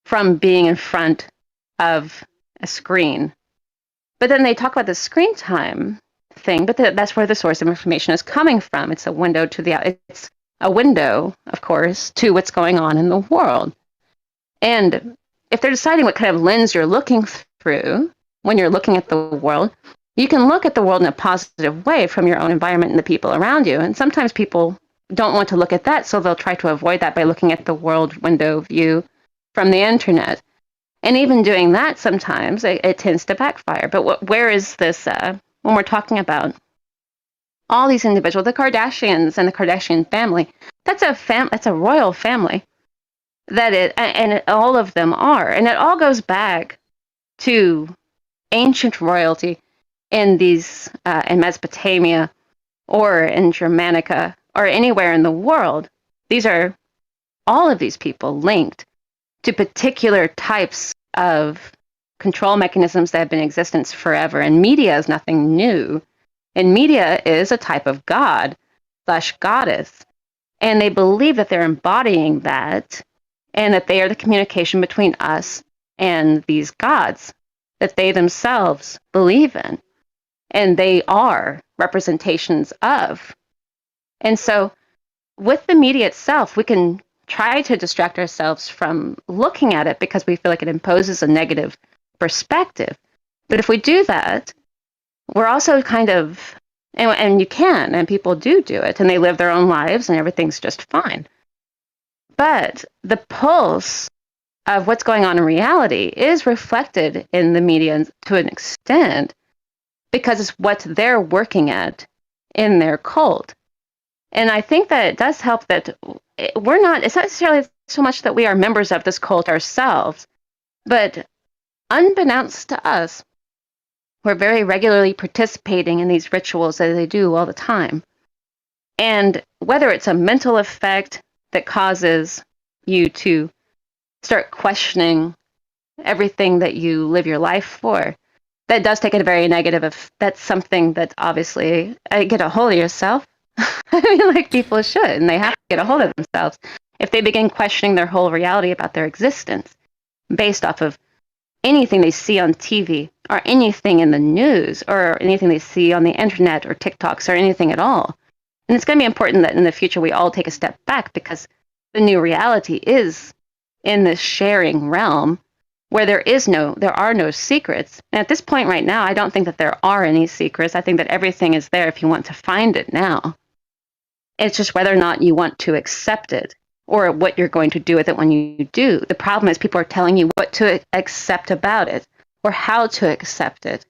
from being in front of a screen. But then they talk about the screen time thing, but that's where the source of information is coming from. It's a window it's a window, of course, to what's going on in the world. And if they're deciding what kind of lens you're looking through when you're looking at the world, you can look at the world in a positive way from your own environment and the people around you. And sometimes people don't want to look at that, so they'll try to avoid that by looking at the world window view from the internet. And even doing that, sometimes it tends to backfire. But where is this when we're talking about all these individuals, the Kardashians and the Kardashian family? That's a royal family. And all of them are, and it all goes back to ancient royalty in in Mesopotamia or in Germanica or anywhere in the world. All of these people linked to particular types of control mechanisms that have been in existence forever. And media is nothing new. And media is a type of god/goddess. And they believe that they're embodying that, and that they are the communication between us and these gods that they themselves believe in. And they are representations of. And so with the media itself, we can try to distract ourselves from looking at it because we feel like it imposes a negative perspective. But if we do that, we're also kind of, and you can, and people do it, and they live their own lives, and everything's just fine. But the pulse of what's going on in reality is reflected in the media to an extent because it's what they're working at in their cult. And I think that it does help that it's not necessarily so much that we are members of this cult ourselves, but unbeknownst to us, we're very regularly participating in these rituals that they do all the time. And whether it's a mental effect that causes you to start questioning everything that you live your life for, that does take a very negative that's something that obviously get a hold of yourself. I mean, like people should, and they have to get a hold of themselves. If they begin questioning their whole reality about their existence based off of anything they see on TV or anything in the news or anything they see on the internet or TikToks or anything at all. And it's going to be important that in the future we all take a step back, because the new reality is in this sharing realm where there are no secrets. And at this point right now, I don't think that there are any secrets. I think that everything is there if you want to find it now. It's just whether or not you want to accept it or what you're going to do with it when you do. The problem is people are telling you what to accept about it or how to accept it.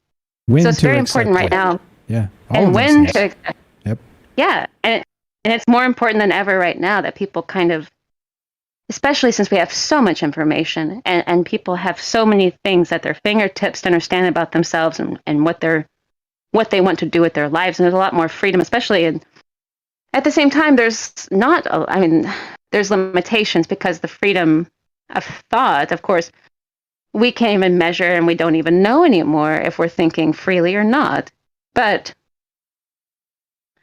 So it's very important right now. Yeah. And when to accept. Yep. Yeah. And it's more important than ever right now that people kind of, especially since we have so much information and people have so many things at their fingertips to understand about themselves and what they want to do with their lives. And there's a lot more freedom, especially at the same time, there's limitations because the freedom of thought, of course, we can't even measure and we don't even know anymore if we're thinking freely or not. But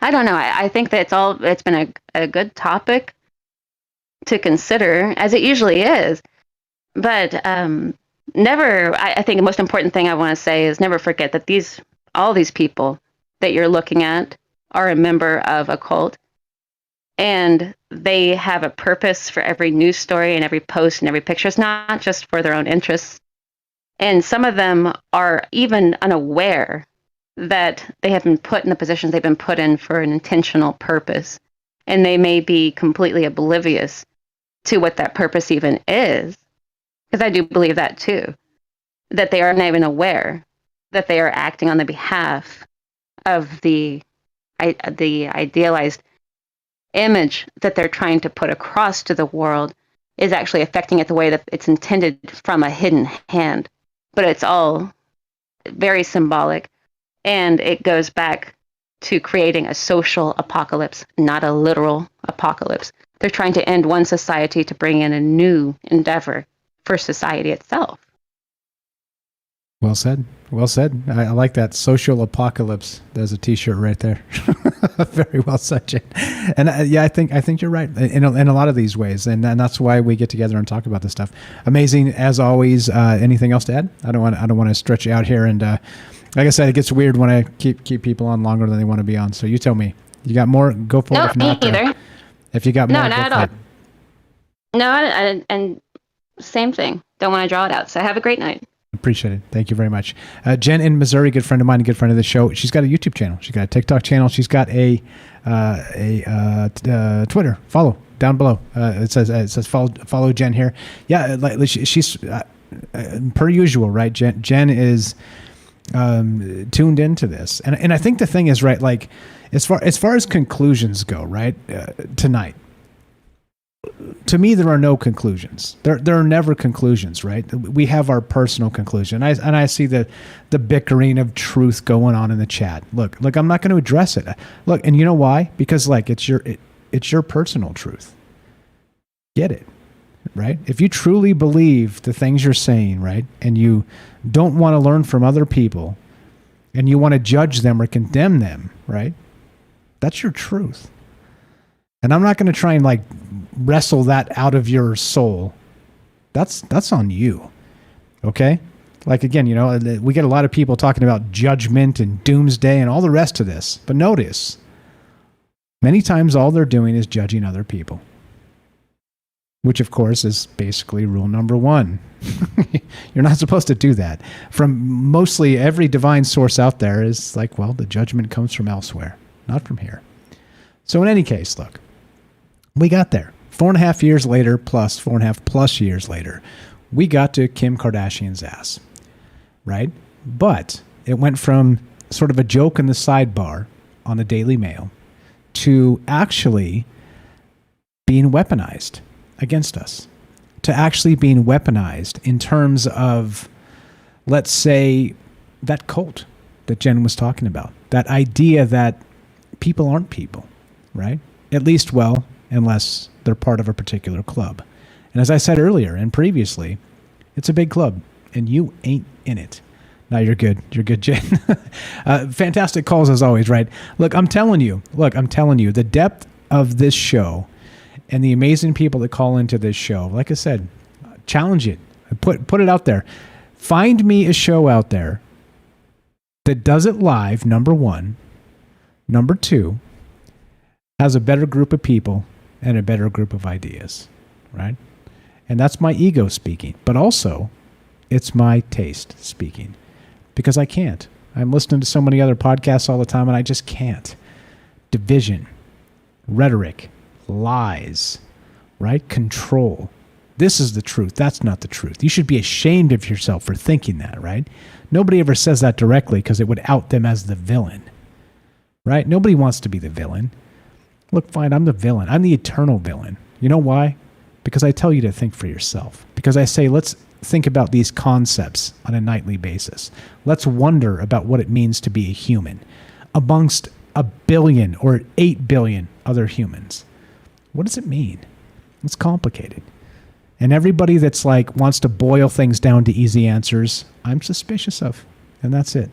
I don't know. I think that it's been a good topic to consider, as it usually is. But I think the most important thing I want to say is never forget that all these people that you're looking at are a member of a cult, and they have a purpose for every news story and every post and every picture. It's not just for their own interests. And some of them are even unaware that they have been put in the positions they've been put in for an intentional purpose. And they may be completely oblivious to what that purpose even is. Because I do believe that too. That they aren't even aware that they are acting on the behalf of the idealized image that they're trying to put across to the world is actually affecting it the way that it's intended from a hidden hand. But it's all very symbolic, and it goes back to creating a social apocalypse, not a literal apocalypse. They're trying to end one society to bring in a new endeavor for society itself. Well said. Well said. I like that. Social apocalypse. There's a T-shirt right there. Very well said, Jen. And I think you're right in a lot of these ways, and that's why we get together and talk about this stuff. Amazing as always. Anything else to add? I don't want to stretch you out here, and like I said, it gets weird when I keep people on longer than they want to be on. So you tell me. You got more? Go for it. No, if not, me either. If you got more, no, not at all. No, and same thing. Don't want to draw it out. So have a great night. Appreciate it. Thank you very much. Jen in Missouri, good friend of mine, a good friend of the show. She's got a YouTube channel. She's got a TikTok channel. She's got a Twitter. Follow down below. It says follow Jen here. Yeah, she's per usual, right? Jen is tuned into this, and I think the thing is, right, like as far as conclusions go, right, tonight. To me, there are no conclusions. There are never conclusions, right? We have our personal conclusion. And I see the bickering of truth going on in the chat. Look, I'm not going to address it. Look, and you know why? Because it's your personal truth. Get it, right? If you truly believe the things you're saying, right, and you don't want to learn from other people, and you want to judge them or condemn them, right? That's your truth. And I'm not going to try and wrestle that out of your soul. That's on you. Okay? Again, we get a lot of people talking about judgment and doomsday and all the rest of this. But notice, many times all they're doing is judging other people. Which, of course, is basically rule number 1. You're not supposed to do that. From mostly every divine source out there is the judgment comes from elsewhere, not from here. So in any case, look. We got there. 4.5 years later, plus 4.5+ years later, we got to Kim Kardashian's ass, right? But it went from sort of a joke in the sidebar on the Daily Mail to actually being weaponized against us, to actually being weaponized in terms of let's say, that cult that Jen was talking about. That idea that people aren't people, right? At least, well, unless they're part of a particular club. And as I said earlier and previously, it's a big club, and you ain't in it. No, you're good. You're good, Jen. Fantastic calls as always, right? Look, I'm telling you, the depth of this show and the amazing people that call into this show, like I said, challenge it. Put it out there. Find me a show out there that does it live, number one. Number two, has a better group of people and a better group of ideas, right? And that's my ego speaking. But also, it's my taste speaking. Because I can't. I'm listening to so many other podcasts all the time, and I just can't. Division, rhetoric, lies, right? Control. This is the truth. That's not the truth. You should be ashamed of yourself for thinking that, right? Nobody ever says that directly because it would out them as the villain, right? Nobody wants to be the villain. Look, fine, I'm the villain. I'm the eternal villain. You know why? Because I tell you to think for yourself. Because I say, let's think about these concepts on a nightly basis. Let's wonder about what it means to be a human amongst 1 billion or 8 billion other humans. What does it mean? It's complicated. And everybody that's like wants to boil things down to easy answers, I'm suspicious of. And that's it.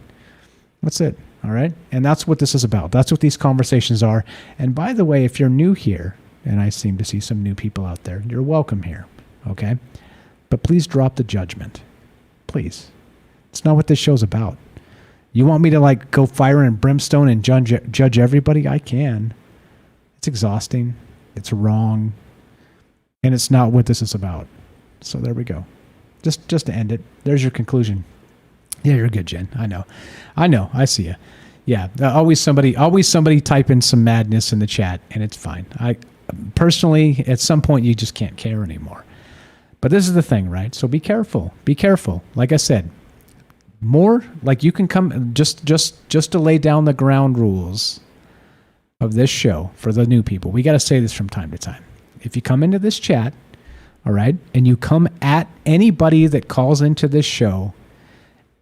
That's it. All right? And that's what this is about. That's what these conversations are. And by the way, if you're new here, and I seem to see some new people out there, you're welcome here. Okay? But please drop the judgment. Please. It's not what this show's about. You want me to like go fire and brimstone and judge everybody? I can. It's exhausting. It's wrong. And it's not what this is about. So there we go. Just to end it. There's your conclusion. Yeah, you're good, Jen. I know. I see you. Yeah. Always somebody type in some madness in the chat, and it's fine. I personally, at some point, you just can't care anymore. But this is the thing, right? So be careful. Be careful. Like I said, more like you can come just to lay down the ground rules of this show for the new people. We got to say this from time to time. If you come into this chat, all right, and you come at anybody that calls into this show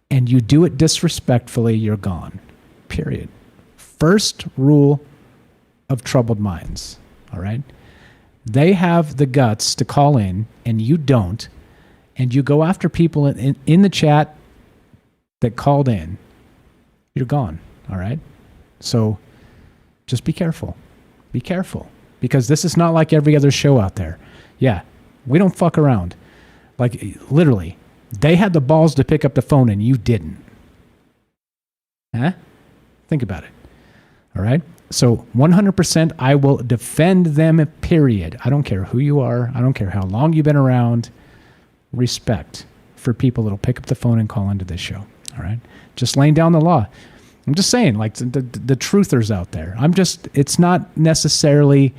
and you do it disrespectfully, you're gone. Period. First rule of troubled minds, all right? They have the guts to call in and you don't, and you go after people in the chat that called in, you're gone, all right? So just be careful. Be careful. Because this is not like every other show out there. Yeah, we don't fuck around. Like, literally, they had the balls to pick up the phone and you didn't. Huh? Think about it. All right? So 100% I will defend them, period. I don't care who you are. I don't care how long you've been around. Respect for people that'll pick up the phone and call into this show. All right? Just laying down the law. I'm just saying, like, the truthers out there. It's not necessarily,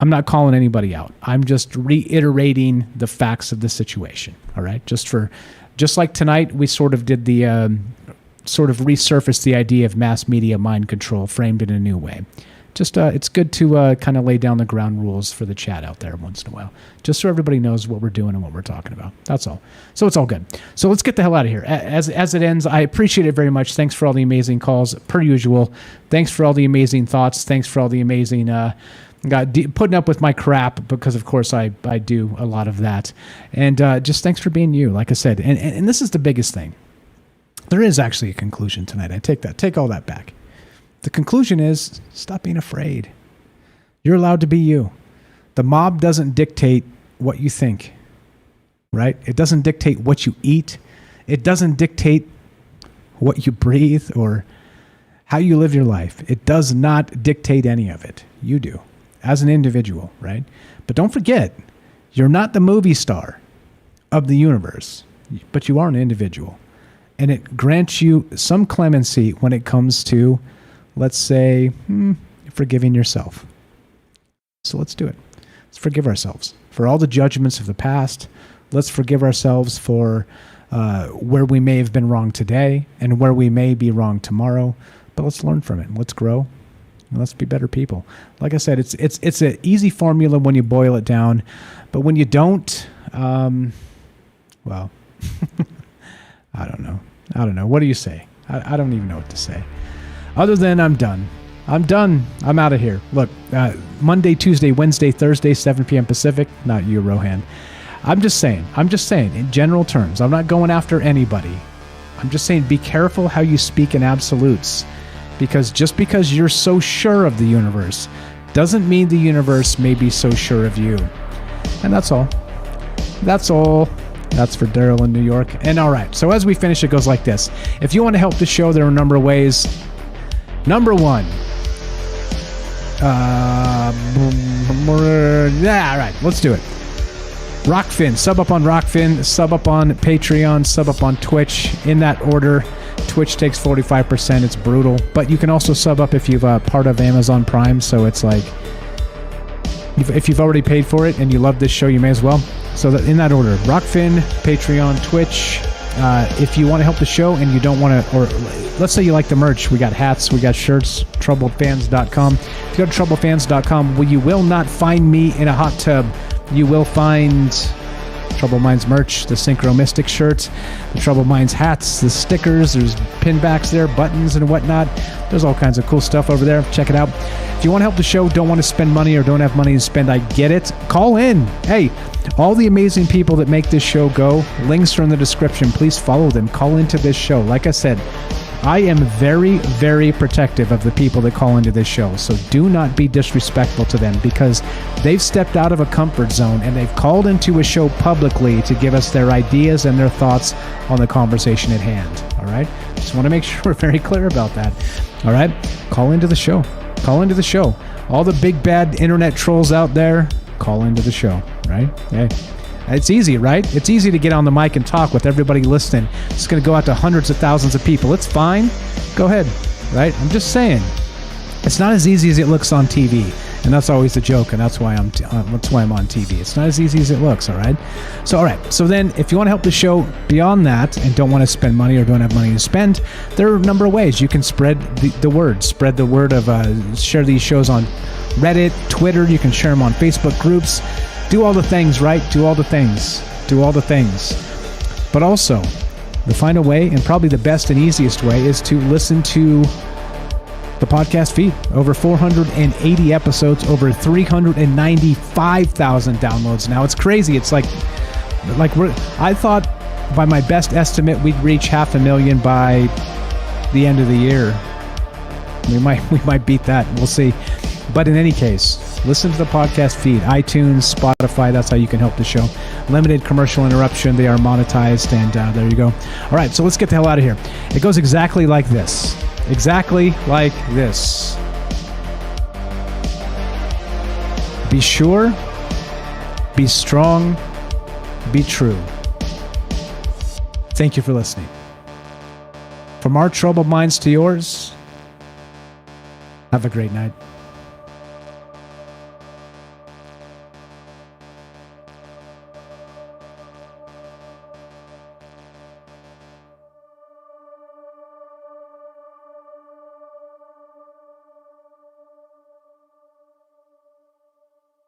I'm not calling anybody out. I'm just reiterating the facts of the situation, all right? Just like tonight, we sort of did sort of resurfaced the idea of mass media mind control, framed in a new way. Just, it's good to kind of lay down the ground rules for the chat out there once in a while, just so everybody knows what we're doing and what we're talking about. That's all. So it's all good. So let's get the hell out of here. As it ends, I appreciate it very much. Thanks for all the amazing calls, per usual. Thanks for all the amazing thoughts. Thanks for all the amazing putting up with my crap, because of course I do a lot of that. And just thanks for being you, like I said. And this is the biggest thing. There is actually a conclusion tonight. I take all that back. The conclusion is, stop being afraid. You're allowed to be you. The mob doesn't dictate what you think, right? It doesn't dictate what you eat. It doesn't dictate what you breathe or how you live your life. It does not dictate any of it. You do, as an individual, right? But don't forget, you're not the movie star of the universe, but you are an individual. And it grants you some clemency when it comes to, let's say, forgiving yourself. So let's do it. Let's forgive ourselves for all the judgments of the past. Let's forgive ourselves for where we may have been wrong today and where we may be wrong tomorrow. But let's learn from it. Let's grow. And let's be better people. Like I said, it's an easy formula when you boil it down. But when you don't, well, I don't know. What do you say? I don't even know what to say. Other than I'm done. I'm out of here. Look, Monday, Tuesday, Wednesday, Thursday, 7 p.m. Pacific. Not you, Rohan. I'm just saying, in general terms. I'm not going after anybody. I'm just saying, be careful how you speak in absolutes. Because just because you're so sure of the universe doesn't mean the universe may be so sure of you. And that's all. That's for Daryl in New York. And all right, so as we finish, it goes like this. If you want to help the show, there are a number of ways. Number one. Yeah, all right, let's do it. Rockfin, sub up on Rockfin, sub up on Patreon, sub up on Twitch, in that order. Twitch takes 45%, it's brutal. But you can also sub up if you've part of Amazon Prime, so it's like, if you've already paid for it and you love this show, you may as well. So that in that order, Rockfin, Patreon, Twitch. If you want to help the show and you don't want to, or let's say you like the merch, we got hats, we got shirts, troubledfans.com. If you go to troubledfans.com, well, you will not find me in a hot tub. You will find Troubled Minds merch, the Synchro Mystic shirts, the Troubled Minds hats, the stickers, there's pinbacks there, buttons and whatnot. There's all kinds of cool stuff over there. Check it out. If you want to help the show, don't want to spend money or don't have money to spend, I get it. Call in. Hey, all the amazing people that make this show go, links are in the description. Please follow them. Call into this show. Like I said, I am very, very protective of the people that call into this show. So do not be disrespectful to them because they've stepped out of a comfort zone and they've called into a show publicly to give us their ideas and their thoughts on the conversation at hand. All right? Just want to make sure we're very clear about that. All right? Call into the show. Call into the show. All the big bad internet trolls out there, call into the show. Right? Hey. It's easy, right? It's easy to get on the mic and talk with everybody listening. It's going to go out to hundreds of thousands of people. It's fine. Go ahead, right? I'm just saying. It's not as easy as it looks on TV. And that's always the joke, and that's why I'm on TV. It's not as easy as it looks, all right? So, all right. So then, if you want to help the show beyond that and don't want to spend money or don't have money to spend, there are a number of ways. You can spread the word. Spread the word of share these shows on Reddit, Twitter. You can share them on Facebook groups. Do all the things, right? Do all the things. But also, the final way, and probably the best and easiest way, is to listen to the podcast feed. Over 480 episodes, over 395,000 downloads now. It's crazy. It's like I thought by my best estimate we'd reach 500,000 by the end of the year. We might beat that. We'll see. But in any case, listen to the podcast feed. iTunes, Spotify, that's how you can help the show. Limited commercial interruption. They are monetized, and there you go. All right, so let's get the hell out of here. It goes exactly like this. Exactly like this. Be sure, be strong, be true. Thank you for listening. From our troubled minds to yours, have a great night.